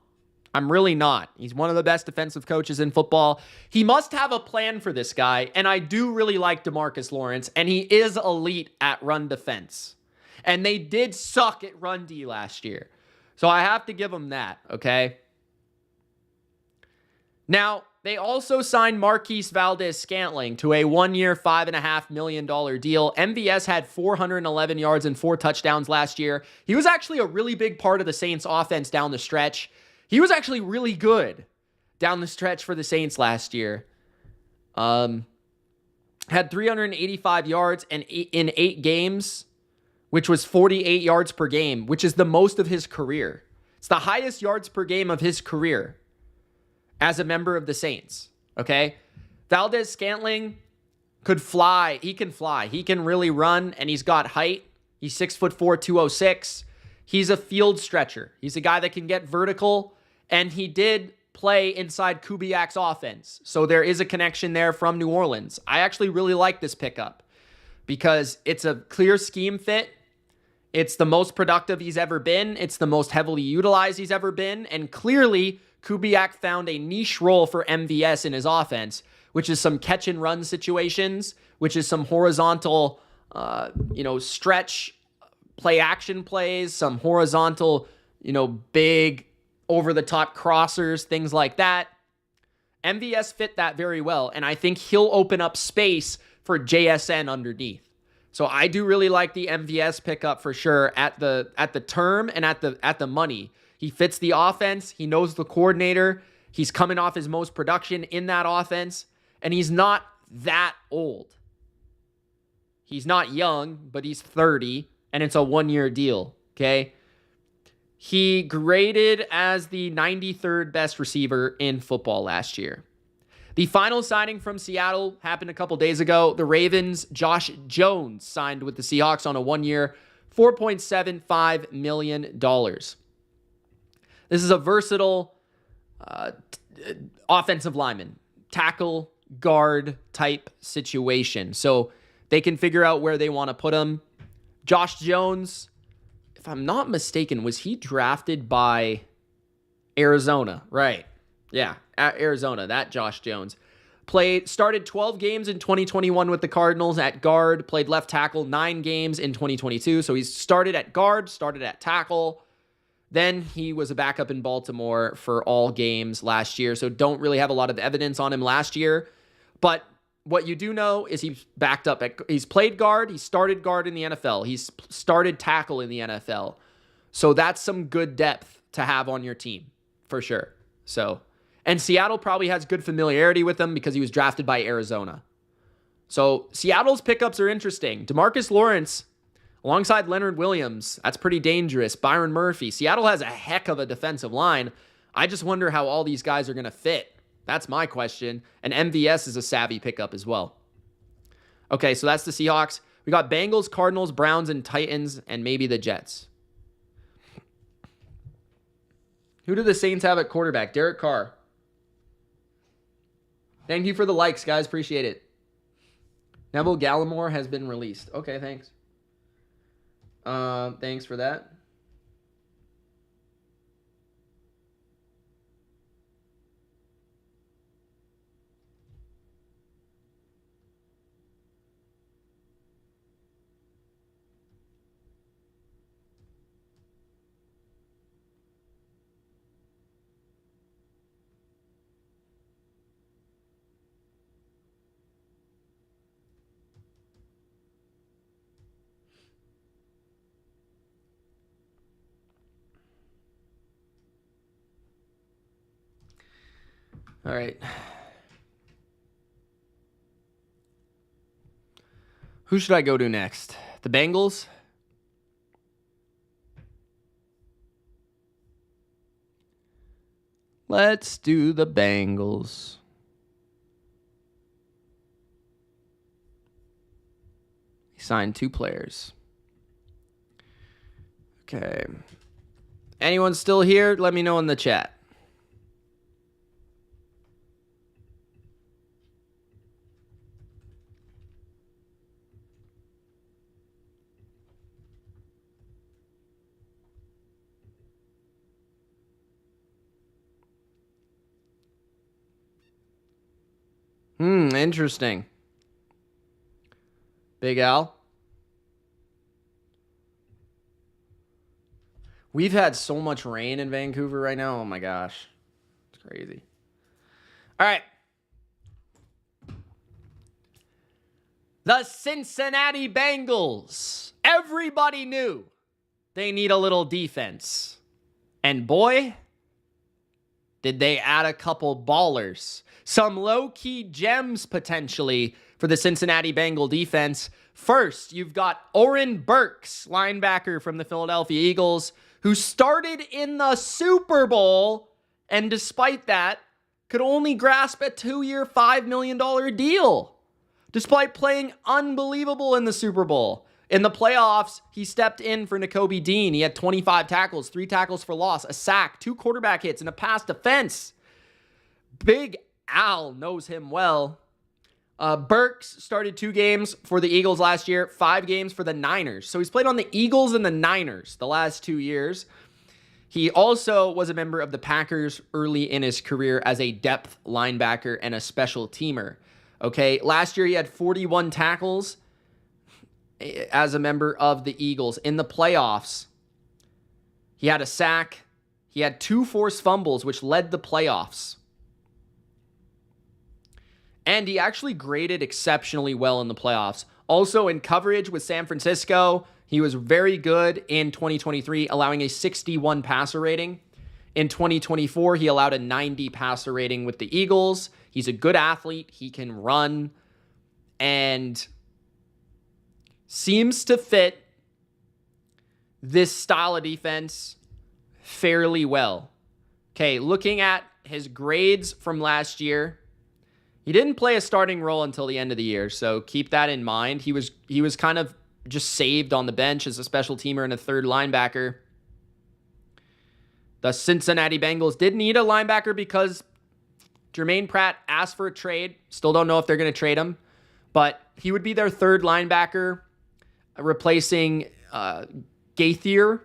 I'm really not. He's one of the best defensive coaches in football. He must have a plan for this guy, and I do really like DeMarcus Lawrence, and he is elite at run defense. And they did suck at run D last year. So I have to give him that, okay? Now, they also signed Marquise Valdez-Scantling to a 1-year, $5.5 million deal. MVS had 411 yards and 4 touchdowns last year. He was actually a really big part of the Saints' offense down the stretch. He was actually really good down the stretch for the Saints last year. Had 385 yards in 8 games, which was 48 yards per game, which is the most of his career. It's the highest yards per game of his career as a member of the Saints, okay? Valdez-Scantling could fly. He can fly. He can really run, and he's got height. He's 6'4", 206. He's a field stretcher. He's a guy that can get vertical, and he did play inside Kubiak's offense. So there is a connection there from New Orleans. I actually really like this pickup because it's a clear scheme fit. It's the most productive he's ever been. It's the most heavily utilized he's ever been. And clearly, Kubiak found a niche role for MVS in his offense, which is some catch and run situations, which is some horizontal, stretch play action plays, some horizontal, big over the top crossers, things like that. MVS fit that very well. And I think he'll open up space for JSN underneath. So I do really like the MVS pickup for sure at the term and at the money. He fits the offense. He knows the coordinator. He's coming off his most production in that offense, and he's not that old. He's not young, but he's 30, and it's a one-year deal, okay? He graded as the 93rd best receiver in football last year. The final signing from Seattle happened a couple days ago. The Ravens' Josh Jones signed with the Seahawks on a one-year, $4.75 million. This is a versatile offensive lineman, tackle, guard type situation. So they can figure out where they want to put him. Josh Jones, if I'm not mistaken, was he drafted by Arizona? Right. Yeah, at Arizona, that Josh Jones. Started 12 games in 2021 with the Cardinals at guard, played left tackle 9 games in 2022. So he's started at guard, started at tackle. Then he was a backup in Baltimore for all games last year. So don't really have a lot of evidence on him last year. But what you do know is he's backed up. He's played guard. He started guard in the NFL. He's started tackle in the NFL. So that's some good depth to have on your team for sure. And Seattle probably has good familiarity with him because he was drafted by Arizona. So Seattle's pickups are interesting. DeMarcus Lawrence alongside Leonard Williams, that's pretty dangerous. Byron Murphy. Seattle has a heck of a defensive line. I just wonder how all these guys are going to fit. That's my question. And MVS is a savvy pickup as well. Okay, so that's the Seahawks. We got Bengals, Cardinals, Browns, and Titans, and maybe the Jets. Who do the Saints have at quarterback? Derek Carr. Thank you for the likes, guys. Appreciate it. Neville Gallimore has been released. Okay, thanks. Thanks for that. All right. Who should I go to next? The Bengals? Let's do the Bengals. He signed 2 players. Okay. Anyone still here? Let me know in the chat. Interesting. Big Al. We've had so much rain in Vancouver right now. Oh my gosh. It's crazy. All right. The Cincinnati Bengals. Everybody knew they need a little defense. And boy, did they add a couple ballers. Some low-key gems, potentially, for the Cincinnati Bengal defense. First, you've got Oren Burks, linebacker from the Philadelphia Eagles, who started in the Super Bowl, and despite that, could only grasp a 2-year, $5 million deal, despite playing unbelievable in the Super Bowl. In the playoffs, he stepped in for Nakobe Dean. He had 25 tackles, 3 tackles for loss, a sack, 2 quarterback hits, and a pass defense. Big Al knows him well. Burks started 2 games for the Eagles last year, 5 games for the Niners. So he's played on the Eagles and the Niners the last 2 years. He also was a member of the Packers early in his career as a depth linebacker and a special teamer. Okay, last year he had 41 tackles as a member of the Eagles. In the playoffs, he had a sack. He had 2 forced fumbles, which led the playoffs. And he actually graded exceptionally well in the playoffs. Also in coverage with San Francisco, he was very good in 2023, allowing a 61 passer rating. In 2024, he allowed a 90 passer rating with the Eagles. He's a good athlete. He can run and seems to fit this style of defense fairly well. Okay, looking at his grades from last year, he didn't play a starting role until the end of the year, so keep that in mind. He was kind of just saved on the bench as a special teamer and a third linebacker. The Cincinnati Bengals did need a linebacker because Jermaine Pratt asked for a trade. Still don't know if they're going to trade him, but he would be their third linebacker, replacing Gaither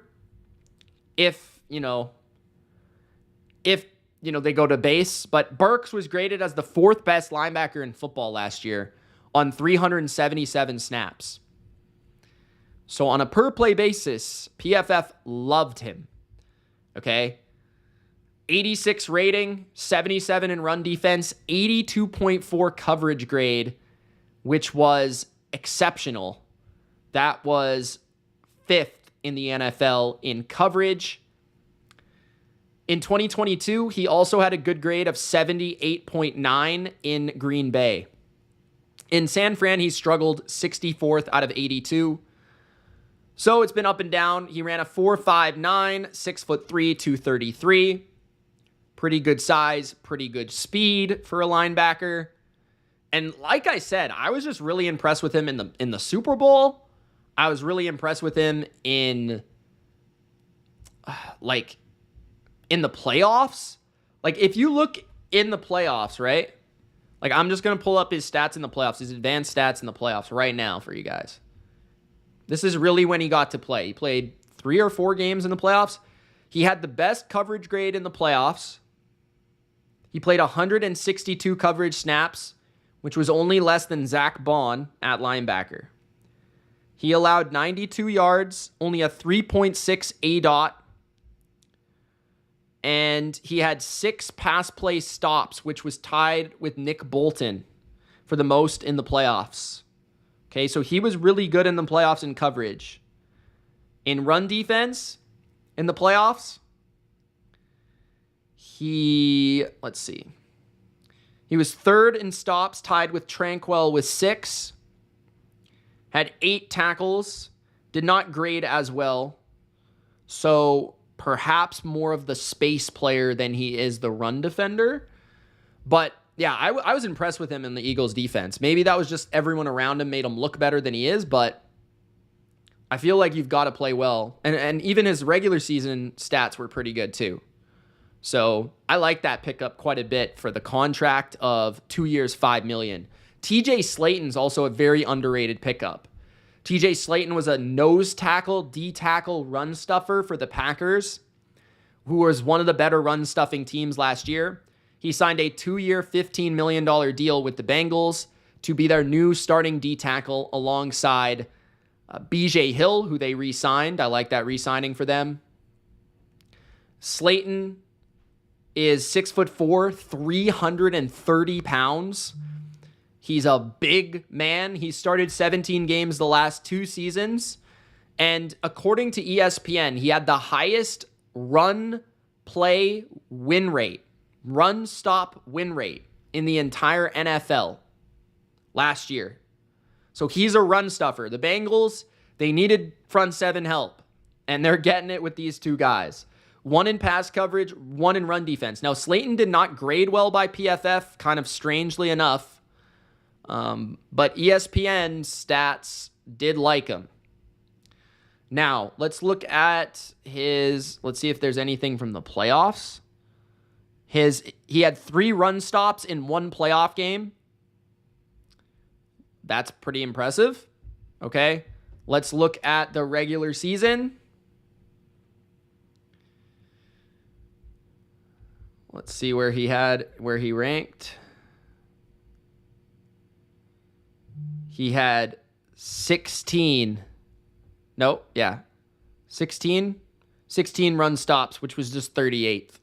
if they go to base. But Burks was graded as the fourth best linebacker in football last year on 377 snaps. So on a per play basis, PFF loved him. Okay. 86 rating, 77 in run defense, 82.4 coverage grade, which was exceptional. That was fifth in the NFL in coverage. In 2022, he also had a good grade of 78.9 in Green Bay. In San Fran, he struggled 64th out of 82. So it's been up and down. He ran a 4.59, 6'3", 233. Pretty good size, pretty good speed for a linebacker. And like I said, I was just really impressed with him in the Super Bowl. I was really impressed with him in the playoffs. Like, if you look in the playoffs, right? Like, I'm just going to pull up his stats in the playoffs, his advanced stats in the playoffs right now for you guys. This is really when he got to play. He played 3 or 4 games in the playoffs. He had the best coverage grade in the playoffs. He played 162 coverage snaps, which was only less than Zach Bond at linebacker. He allowed 92 yards, only a 3.6 ADOT, and he had 6 pass play stops, which was tied with Nick Bolton for the most in the playoffs. Okay, so he was really good in the playoffs in coverage. In run defense, in the playoffs, he was third in stops, tied with Tranquil with 6. Had 8 tackles, did not grade as well. So perhaps more of the space player than he is the run defender. But yeah, I was impressed with him in the Eagles defense. Maybe that was just everyone around him made him look better than he is, but I feel like you've got to play well. And even his regular season stats were pretty good too. So I like that pickup quite a bit for the contract of 2 years, $5 million. TJ Slayton's also a very underrated pickup. TJ Slayton was a nose tackle, D-tackle run stuffer for the Packers, who was one of the better run stuffing teams last year. He signed a 2-year, $15 million deal with the Bengals to be their new starting D-tackle alongside BJ Hill, who they re-signed. I like that re-signing for them. Slayton is 6'4", 330 pounds. He's a big man. He started 17 games the last 2 seasons. And according to ESPN, he had the highest run stop win rate in the entire NFL last year. So he's a run stuffer. The Bengals, they needed front 7 help, and they're getting it with these 2 guys. 1 in pass coverage, 1 in run defense. Now, Slayton did not grade well by PFF, kind of strangely enough. But ESPN stats did like him. Now, let's look at let's see if there's anything from the playoffs. He had 3 run stops in 1 playoff game. That's pretty impressive. Okay. Let's look at the regular season. Let's see where he ranked. He had 16 run stops, which was just 38th.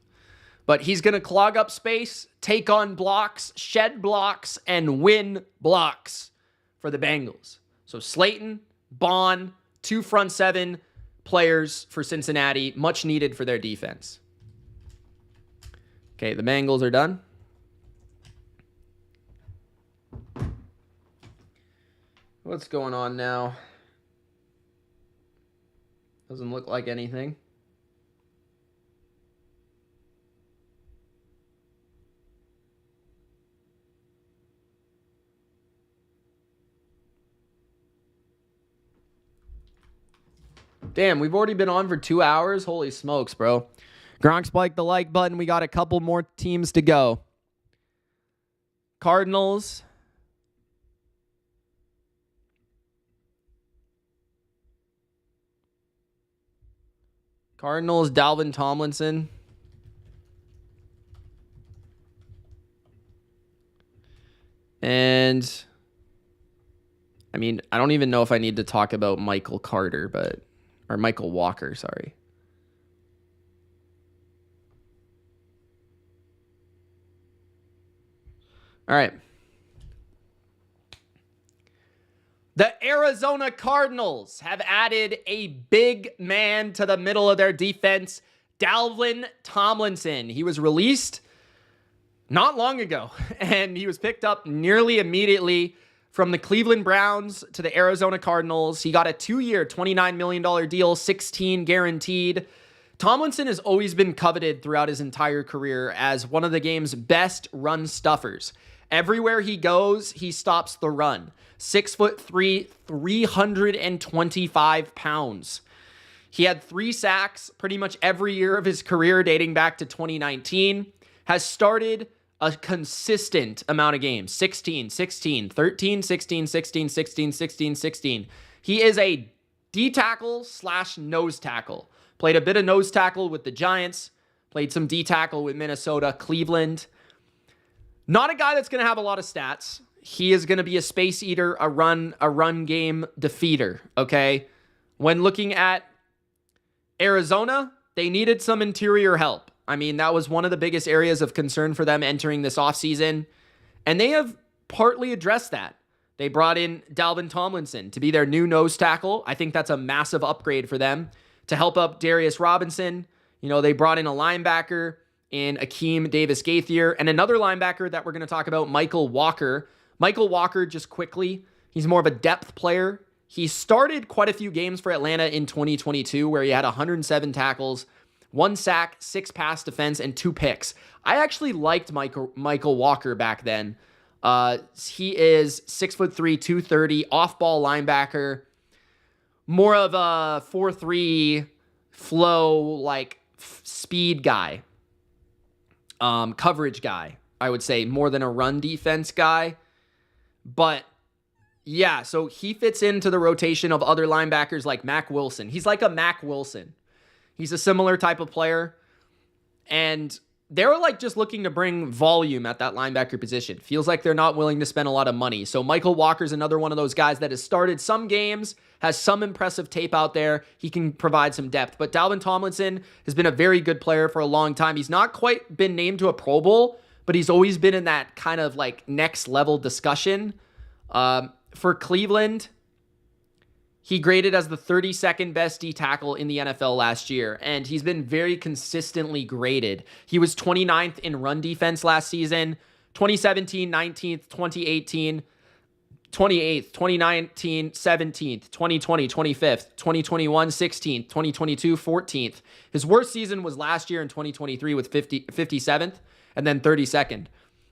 But he's going to clog up space, take on blocks, shed blocks, and win blocks for the Bengals. So Slayton, Bond, 2 front 7 players for Cincinnati, much needed for their defense. Okay, the Bengals are done. What's going on now? Doesn't look like anything. Damn, we've already been on for 2 hours. Holy smokes, bro. Gronk spiked the like button. We got a couple more teams to go. Cardinals. Dalvin Tomlinson. And I mean, I don't even know if I need to talk about Michael Carter, or Michael Walker, sorry. All right. The Arizona Cardinals have added a big man to the middle of their defense, Dalvin Tomlinson. He was released not long ago, and he was picked up nearly immediately from the Cleveland Browns to the Arizona Cardinals. He got a 2-year, $29 million deal, 16 guaranteed. Tomlinson has always been coveted throughout his entire career as one of the game's best run stuffers. Everywhere he goes, he stops the run. 6'3", 325 pounds. He had 3 sacks pretty much every year of his career dating back to 2019. Has started a consistent amount of games. 16, 16, 13, 16, 16, 16, 16, 16. He is a D-tackle / nose tackle. Played a bit of nose tackle with the Giants. Played some D-tackle with Minnesota, Cleveland. Not a guy that's going to have a lot of stats. He is going to be a space eater, a run game defeater, okay? When looking at Arizona, they needed some interior help. I mean, that was one of the biggest areas of concern for them entering this offseason, and they have partly addressed that. They brought in Dalvin Tomlinson to be their new nose tackle. I think that's a massive upgrade for them to help up Darius Robinson. You know, they brought in a linebacker in Akeem Davis-Gaither, and another linebacker that we're going to talk about, Michael Walker. Michael Walker, just quickly, he's more of a depth player. He started quite a few games for Atlanta in 2022 where he had 107 tackles, 1 sack, 6 pass defense, and 2 picks. I actually liked Michael Walker back then. He is 6'3", 230, off-ball linebacker, more of a 4-3 flow, like speed guy, coverage guy, I would say, more than a run defense guy. But yeah, so he fits into the rotation of other linebackers like Mack Wilson. He's like a Mack Wilson. He's a similar type of player. And they're like just looking to bring volume at that linebacker position. Feels like they're not willing to spend a lot of money. So Michael Walker's another one of those guys that has started some games, has some impressive tape out there. He can provide some depth. But Dalvin Tomlinson has been a very good player for a long time. He's not quite been named to a Pro Bowl, but he's always been in that kind of like next level discussion. For Cleveland, he graded as the 32nd best D tackle in the NFL last year, and he's been very consistently graded. He was 29th in run defense last season, 2017, 19th, 2018, 28th, 2019, 17th, 2020, 25th, 2021, 16th, 2022, 14th. His worst season was last year in 2023 with 57th and then 32nd.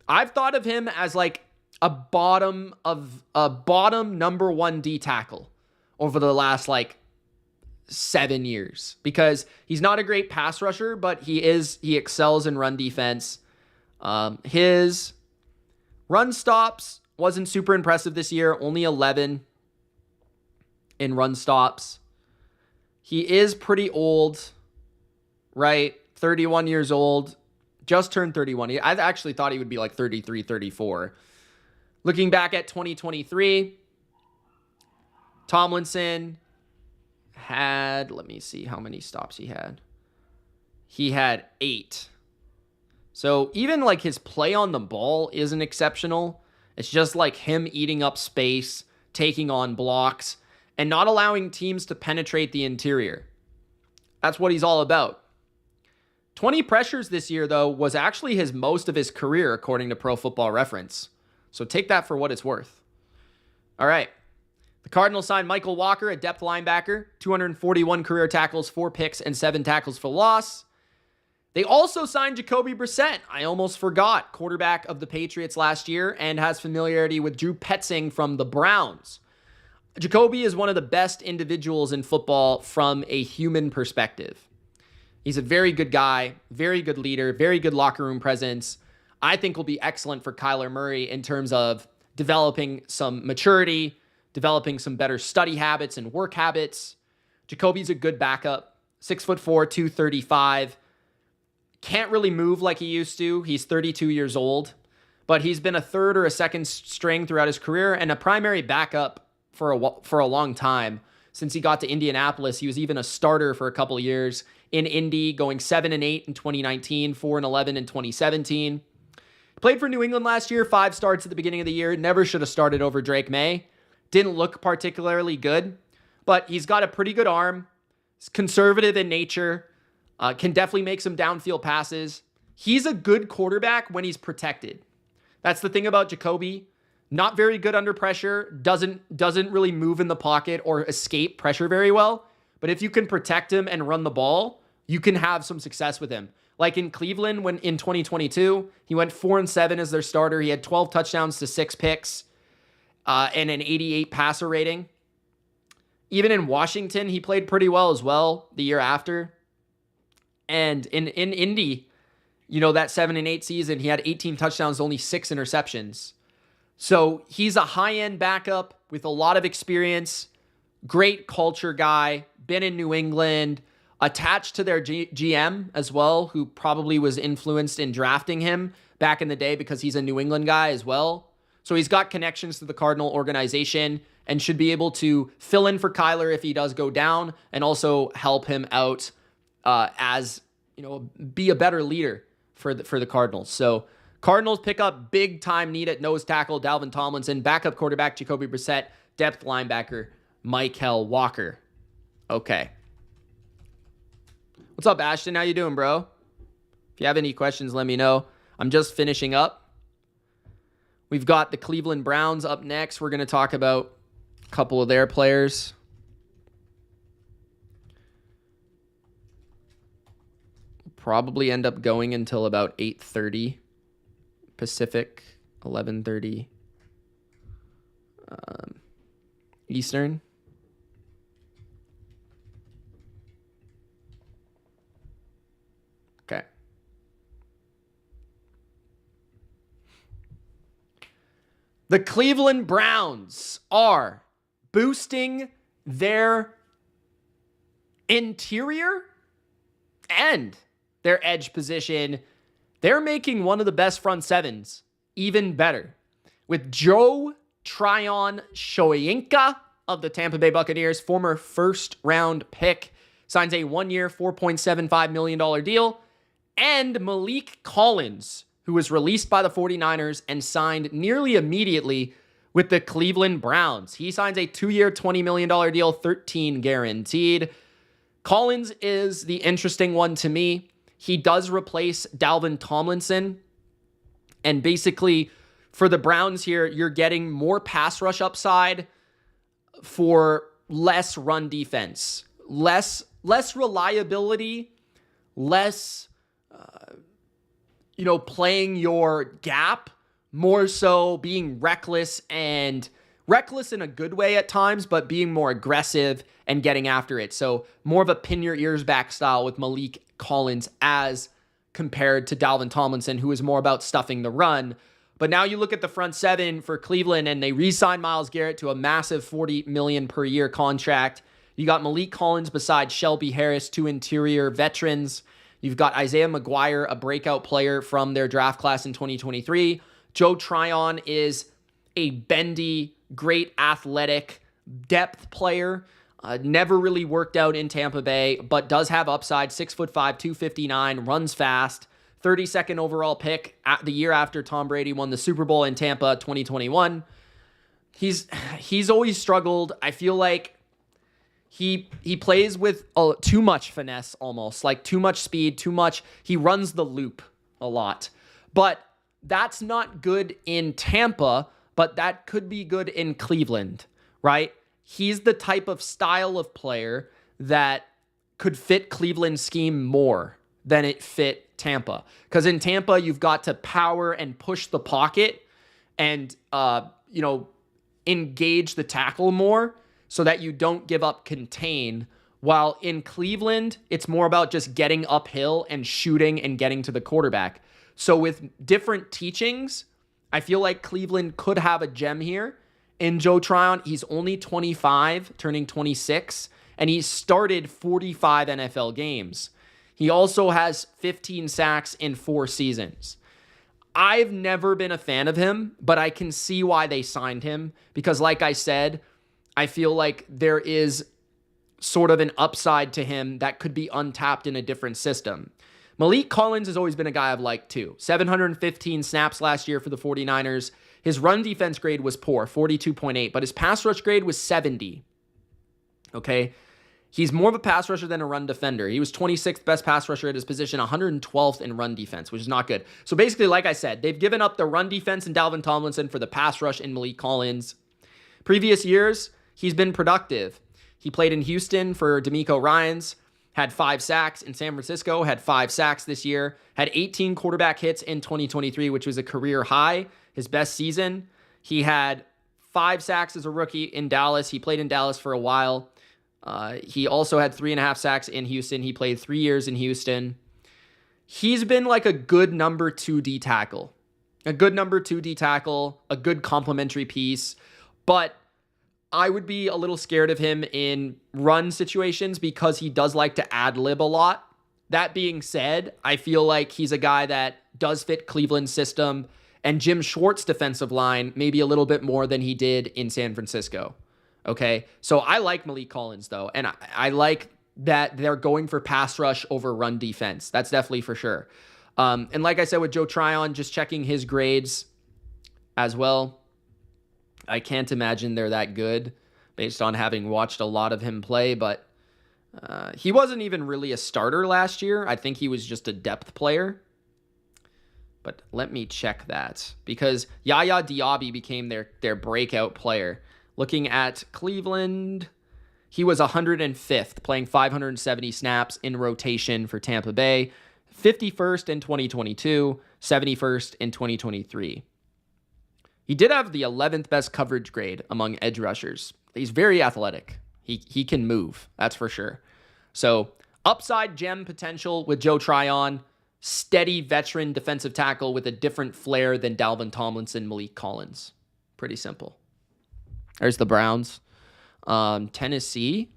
I've thought of him as like a bottom number 1 D tackle over the last like 7 years because he's not a great pass rusher, but he excels in run defense. His run stops wasn't super impressive this year, only 11 in run stops. He is pretty old, right? 31 years old, just turned 31. I actually thought he would be like 33, 34. Looking back at 2023, Tomlinson had, let me see how many stops he had. He had 8. So even like his play on the ball isn't exceptional. It's just like him eating up space, taking on blocks, and not allowing teams to penetrate the interior. That's what he's all about. 20 pressures this year, though, was actually his most of his career, according to Pro Football Reference. So take that for what it's worth. All right. The Cardinals signed Michael Walker, a depth linebacker, 241 career tackles, 4 picks, and 7 tackles for loss. They also signed Jacoby Brissett. I almost forgot. Quarterback of the Patriots last year and has familiarity with Drew Petzing from the Browns. Jacoby is one of the best individuals in football from a human perspective. He's a very good guy, very good leader, very good locker room presence. I think will be excellent for Kyler Murray in terms of developing some maturity, developing some better study habits and work habits. Jacoby's a good backup, 6'4", 235. Can't really move like he used to. He's 32 years old, but he's been a third or a second string throughout his career and a primary backup for a long time. Since he got to Indianapolis, he was even a starter for a couple of years in Indy, going 7-8 in 2019, 4-11 in 2017. Played for New England last year, 5 starts at the beginning of the year. Never should have started over Drake May. Didn't look particularly good, but he's got a pretty good arm. He's conservative in nature. Can definitely make some downfield passes. He's a good quarterback when he's protected. That's the thing about Jacoby. Not very good under pressure. Doesn't really move in the pocket or escape pressure very well. But if you can protect him and run the ball, you can have some success with him. Like in Cleveland, when in 2022, he went 4-7 as their starter. He had 12 touchdowns to 6 picks and an 88 passer rating. Even in Washington, he played pretty well as well the year after. And in Indy, that 7-8 season, he had 18 touchdowns, only 6 interceptions. So he's a high-end backup with a lot of experience, great culture guy, been in New England, attached to their GM as well, who probably was influenced in drafting him back in the day because he's a New England guy as well. So he's got connections to the Cardinal organization and should be able to fill in for Kyler if he does go down and also help him out be a better leader for the Cardinals. So Cardinals pick up big time need at nose tackle, Dalvin Tomlinson, backup quarterback, Jacoby Brissett, depth linebacker, Michael Walker. Okay. What's up, Ashton? How you doing, bro? If you have any questions, let me know. I'm just finishing up. We've got the Cleveland Browns up next. We're going to talk about a couple of their players. Probably end up going until about 8:30 Pacific, 11:30 Eastern. Okay. The Cleveland Browns are boosting their interior and their edge position. They're making one of the best front sevens even better. With Joe Tryon-Shoyinka of the Tampa Bay Buccaneers, former first-round pick, signs a 1-year, $4.75 million deal. And Malik Collins, who was released by the 49ers and signed nearly immediately with the Cleveland Browns. He signs a 2-year, $20 million deal, 13 guaranteed. Collins is the interesting one to me. He does replace Dalvin Tomlinson. And basically, for the Browns here, you're getting more pass rush upside for less run defense. Less reliability, less, playing your gap, more so being reckless in a good way at times, but being more aggressive and getting after it. So more of a pin your ears back style with Malik Collins as compared to Dalvin Tomlinson, who is more about stuffing the run. But now you look at the front seven for Cleveland, and they re-signed Myles Garrett to a massive $40 million per year contract. You got Malik Collins beside Shelby Harris, 2 interior veterans. You've got Isaiah McGuire, a breakout player from their draft class in 2023. Joe Tryon is a bendy, great athletic depth player. Never really worked out in Tampa Bay, but does have upside. 6'5", 259, runs fast. 32nd overall pick at the year after Tom Brady won the Super Bowl in Tampa 2021. He's always struggled. I feel like He plays with too much finesse almost, like too much speed, he runs the loop a lot. But that's not good in Tampa, but that could be good in Cleveland, right? He's the type of style of player that could fit Cleveland's scheme more than it fit Tampa. Because in Tampa, you've got to power and push the pocket and, engage the tackle more so that you don't give up contain. While in Cleveland, it's more about just getting uphill and shooting and getting to the quarterback. So with different teachings, I feel like Cleveland could have a gem here in Joe Tryon. He's only 25, turning 26, and he's started 45 NFL games. He also has 15 sacks in 4 seasons. I've never been a fan of him, but I can see why they signed him because, like I said, I feel like there is sort of an upside to him that could be untapped in a different system. Malik Collins has always been a guy I've liked too. 715 snaps last year for the 49ers. His run defense grade was poor, 42.8, but his pass rush grade was 70. Okay? He's more of a pass rusher than a run defender. He was 26th best pass rusher at his position, 112th in run defense, which is not good. So basically, like I said, they've given up the run defense in Dalvin Tomlinson for the pass rush in Malik Collins. Previous years, he's been productive. He played in Houston for DeMeco Ryans, had 5 sacks. In San Francisco, had 5 sacks this year, had 18 quarterback hits in 2023, which was a career high, his best season. He had 5 sacks as a rookie in Dallas. He played in Dallas for a while. He also had 3.5 sacks in Houston. He played 3 years in Houston. He's been like a good number 2 D tackle. A good number 2 D tackle, a good complementary piece. But I would be a little scared of him in run situations because he does like to ad-lib a lot. That being said, I feel like he's a guy that does fit Cleveland's system and Jim Schwartz's defensive line maybe a little bit more than he did in San Francisco. Okay, so I like Malik Collins, though, and I like that they're going for pass rush over run defense. That's definitely for sure. And like I said with Joe Tryon, just checking his grades as well, I can't imagine they're that good based on having watched a lot of him play, but he wasn't even really a starter last year. I think he was just a depth player. But let me check that because Yaya Diaby became their breakout player. Looking at Cleveland, he was 105th, playing 570 snaps in rotation for Tampa Bay, 51st in 2022, 71st in 2023. He did have the 11th best coverage grade among edge rushers. He's very athletic. He can move, that's for sure. So upside gem potential with Joe Tryon, steady veteran defensive tackle with a different flair than Dalvin Tomlinson, Malik Collins. Pretty simple. There's the Browns. Tennessee.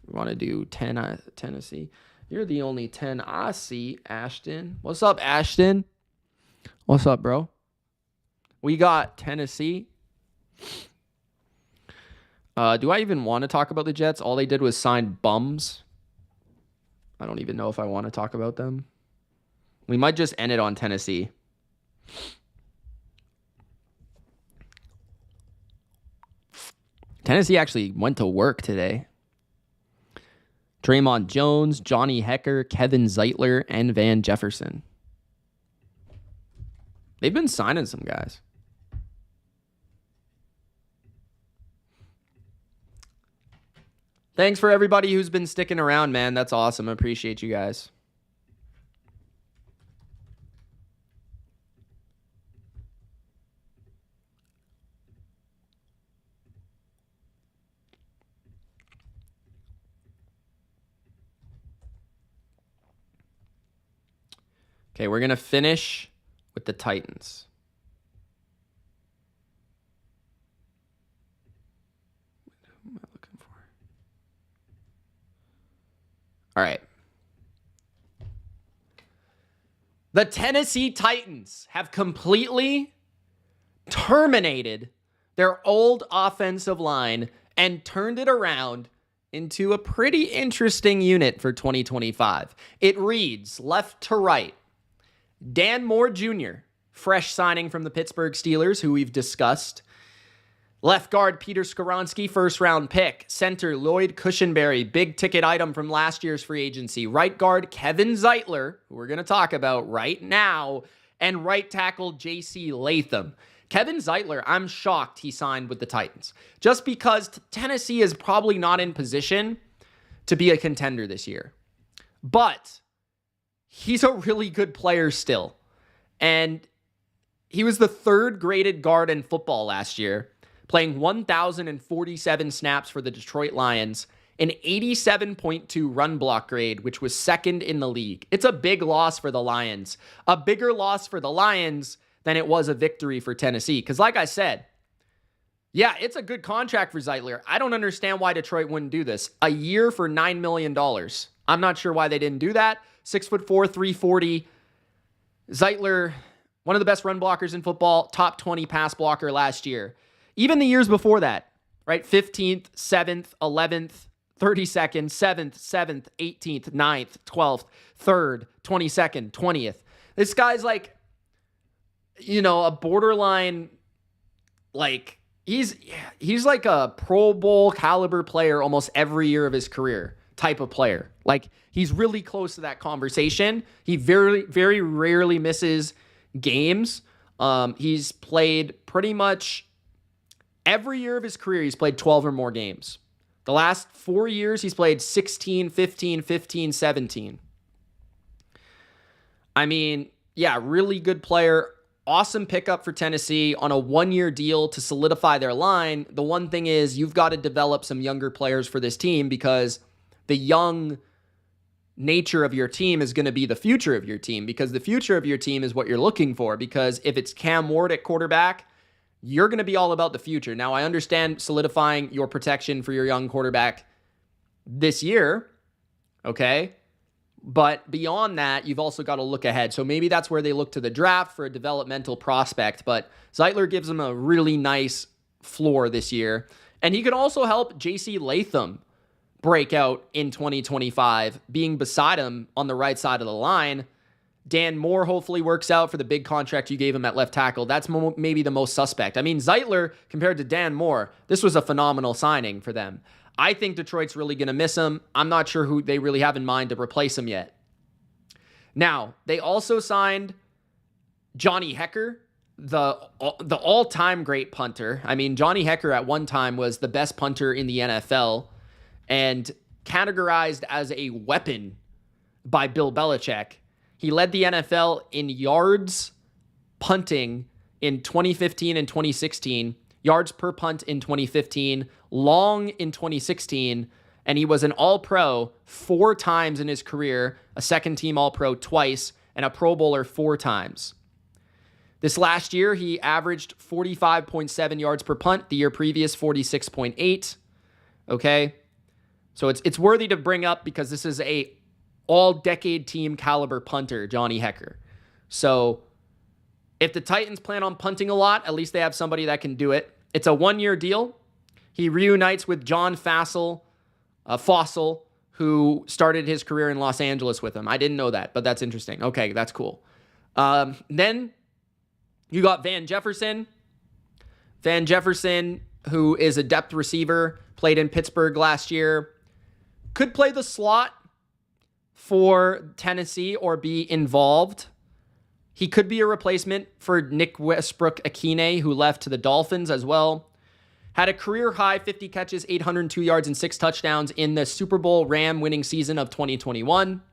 We want to do 10 Tennessee. You're the only 10 I see, Ashton. What's up, Ashton? What's up, bro? We got Tennessee. Do I even want to talk about the Jets? All they did was sign bums. I don't even know if I want to talk about them. We might just end it on Tennessee. Tennessee actually went to work today. Draymond Jones, Johnny Hecker, Kevin Zeitler, and Van Jefferson. They've been signing some guys. Thanks for everybody who's been sticking around, man. That's awesome. I appreciate you guys. Okay, we're going to finish with the Titans. Who am I looking for? All right. The Tennessee Titans have completely terminated their old offensive line and turned it around into a pretty interesting unit for 2025. It reads left to right. Dan Moore Jr., fresh signing from the Pittsburgh Steelers, who we've discussed. Left guard, Peter Skoronski, first-round pick. Center, Lloyd Cushenberry, big-ticket item from last year's free agency. Right guard, Kevin Zeitler, who we're going to talk about right now. And right tackle, J.C. Latham. Kevin Zeitler, I'm shocked he signed with the Titans. Just because Tennessee is probably not in position to be a contender this year. But he's a really good player still. And he was the third graded guard in football last year, playing 1,047 snaps for the Detroit Lions, an 87.2 run block grade, which was second in the league. It's a big loss for the Lions. A bigger loss for the Lions than it was a victory for Tennessee. Because like I said, yeah, it's a good contract for Zeitler. I don't understand why Detroit wouldn't do this. A year for $9 million. I'm not sure why they didn't do that. 6'4", 340. Zeitler, one of the best run blockers in football, top 20 pass blocker last year. Even the years before that, right? 15th, 7th, 11th, 32nd, 7th, 18th, 9th, 12th, 3rd, 22nd, 20th. This guy's like, a borderline, like, he's like a Pro Bowl caliber player almost every year of his career type of player. Like, he's really close to that conversation. He very, very rarely misses games. He's played pretty much every year of his career. He's played 12 or more games. The last 4 years, he's played 16, 15, 15, 17. I mean, yeah, really good player. Awesome pickup for Tennessee on a one-year deal to solidify their line. The one thing is you've got to develop some younger players for this team because the young nature of your team is going to be the future of your team, because the future of your team is what you're looking for. Because if it's Cam Ward at quarterback, you're going to be all about the future. Now, I understand solidifying your protection for your young quarterback this year, okay? But beyond that, you've also got to look ahead. So maybe that's where they look to the draft for a developmental prospect. But Zeitler gives them a really nice floor this year. And he could also help J.C. Latham break out in 2025, being beside him on the right side of the line. Dan Moore hopefully works out for the big contract you gave him at left tackle. That's maybe the most suspect. I mean, Zeitler, compared to Dan Moore, this was a phenomenal signing for them. I think Detroit's really going to miss him. I'm not sure who they really have in mind to replace him yet. Now, they also signed Johnny Hekker, the all-time great punter. I mean, Johnny Hekker at one time was the best punter in the NFL and categorized as a weapon by Bill Belichick. He led the NFL in yards punting in 2015 and 2016, yards per punt in 2015, long in 2016, and he was an All-Pro 4 times in his career, a second-team All-Pro twice, and a Pro Bowler 4 times. This last year, he averaged 45.7 yards per punt. The year previous, 46.8. Okay? So it's worthy to bring up because this is a all-decade team caliber punter, Johnny Hekker. So if the Titans plan on punting a lot, at least they have somebody that can do it. It's a 1-year deal. He reunites with John Fossil, who started his career in Los Angeles with him. I didn't know that, but that's interesting. Okay, that's cool. Then you got Van Jefferson. Van Jefferson, who is a depth receiver, played in Pittsburgh last year. Could play the slot for Tennessee or be involved. He could be a replacement for Nick Westbrook-Akine, who left to the Dolphins as well. Had a career-high 50 catches, 802 yards, and 6 touchdowns in the Super Bowl Ram-winning season of 2021.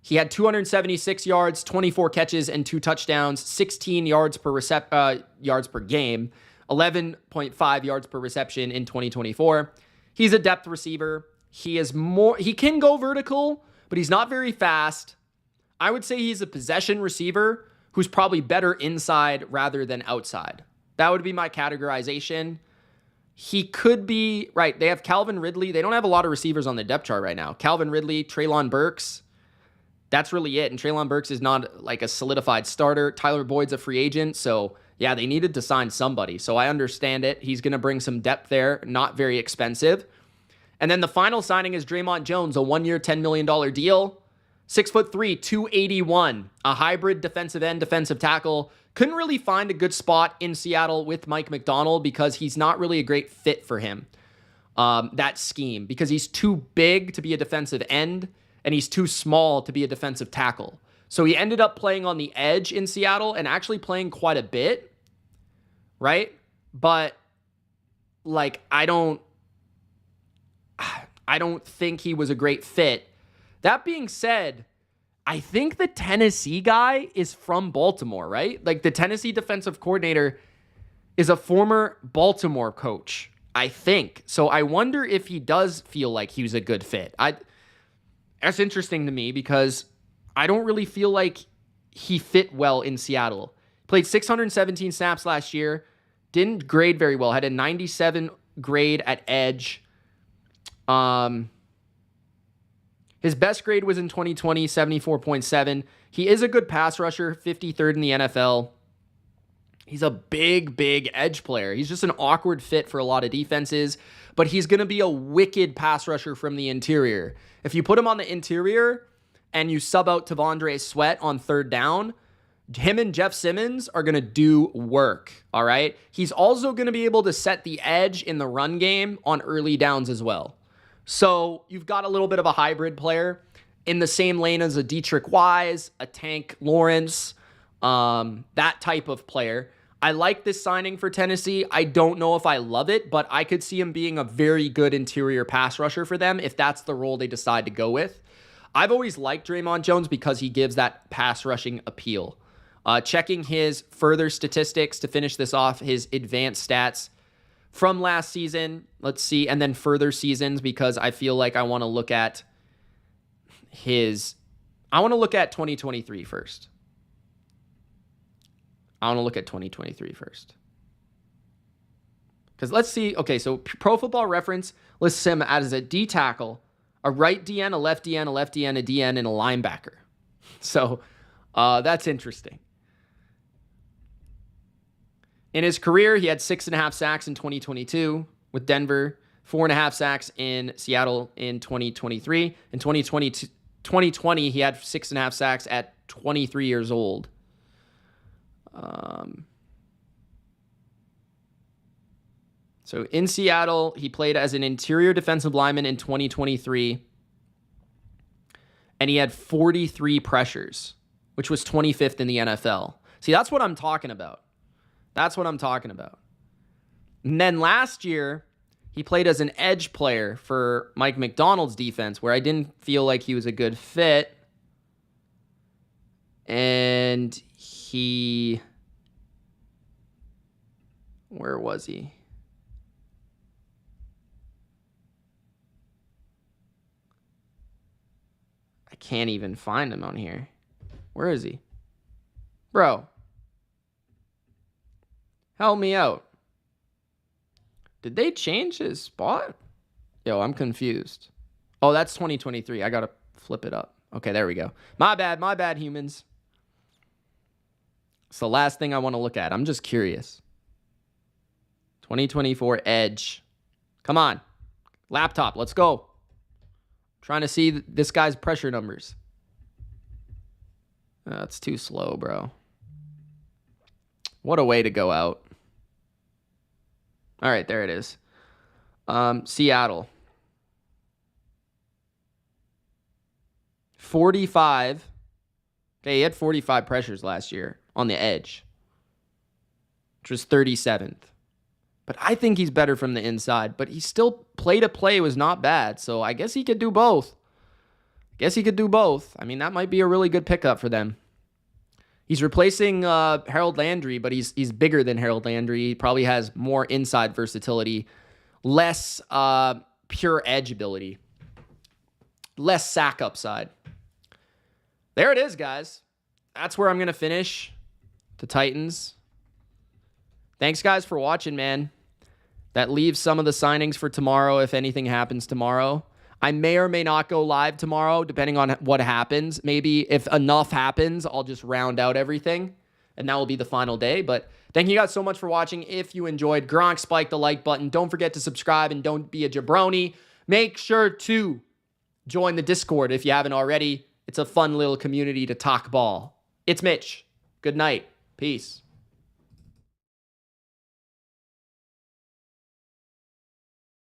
He had 276 yards, 24 catches, and 2 touchdowns, 16 yards per game, 11.5 yards per reception in 2024. He's a depth receiver. He can go vertical, but he's not very fast. I would say he's a possession receiver who's probably better inside rather than outside. That would be my categorization. He could be, right, they have Calvin Ridley. They don't have a lot of receivers on the depth chart right now. Calvin Ridley, Treylon Burks. That's really it. And Treylon Burks is not like a solidified starter. Tyler Boyd's a free agent. So, yeah, they needed to sign somebody. So I understand it. He's going to bring some depth there. Not very expensive. And then the final signing is Draymond Jones, a 1-year, $10 million deal. 6'3", 281, a hybrid defensive end, defensive tackle. Couldn't really find a good spot in Seattle with Mike Macdonald because he's not really a great fit for him, that scheme, because he's too big to be a defensive end and he's too small to be a defensive tackle. So he ended up playing on the edge in Seattle and actually playing quite a bit, right? But like, I don't think he was a great fit. That being said, I think the Tennessee guy is from Baltimore, right? Like, the Tennessee defensive coordinator is a former Baltimore coach, I think. So I wonder if he does feel like he was a good fit. That's interesting to me because I don't really feel like he fit well in Seattle. Played 617 snaps last year, didn't grade very well, had a 97 grade at edge. His best grade was in 2020, 74.7. He is a good pass rusher, 53rd in the NFL. He's a big edge player. He's just an awkward fit for a lot of defenses, but he's going to be a wicked pass rusher from the interior. If you put him on the interior and you sub out Tavondre Sweat on third down, him and Jeff Simmons are going to do work, all right? He's also going to be able to set the edge in the run game on early downs as well. So you've got a little bit of a hybrid player in the same lane as a Dietrich Wise, a Tank Lawrence, that type of player. I like this signing for Tennessee. I don't know if I love it, but I could see him being a very good interior pass rusher for them if that's the role they decide to go with. I've always liked Draymond Jones because he gives that pass rushing appeal. Checking his further statistics to finish this off, his advanced stats from last season, let's see, and then further seasons, because I feel like I want to look at 2023 first. Because let's see, okay, so Pro Football Reference lists him as a D tackle, a right DN, a left DN, a left DN, a DN, and a linebacker. So that's interesting. In his career, he had 6.5 sacks in 2022 with Denver, 4.5 sacks in Seattle in 2023. In 2020, he had 6.5 sacks at 23 years old. So in Seattle, he played as an interior defensive lineman in 2023, and he had 43 pressures, which was 25th in the NFL. See, that's what I'm talking about. And then last year, he played as an edge player for Mike Macdonald's defense, where I didn't feel like he was a good fit. And where was he? I can't even find him on here. Where is he? Bro. Help me out. Did they change his spot? Yo, I'm confused. Oh, that's 2023. I got to flip it up. Okay, there we go. My bad, humans. It's the last thing I want to look at. I'm just curious. 2024 Edge. Come on. Laptop, let's go. Trying to see this guy's pressure numbers. That's too slow, bro. What a way to go out. All right, there it is. Seattle. 45. Okay, he had 45 pressures last year on the edge, which was 37th. But I think he's better from the inside. But he still, play to play was not bad. So I guess he could do both. I mean, that might be a really good pickup for them. He's replacing Harold Landry, but he's bigger than Harold Landry. He probably has more inside versatility, less pure edge ability, less sack upside. There it is, guys. That's where I'm going to finish the Titans. Thanks, guys, for watching, man. That leaves some of the signings for tomorrow if anything happens tomorrow. I may or may not go live tomorrow, depending on what happens. Maybe if enough happens, I'll just round out everything, and that will be the final day. But thank you guys so much for watching. If you enjoyed, Gronk, spike the like button. Don't forget to subscribe, and don't be a jabroni. Make sure to join the Discord if you haven't already. It's a fun little community to talk ball. It's Mitch. Good night. Peace.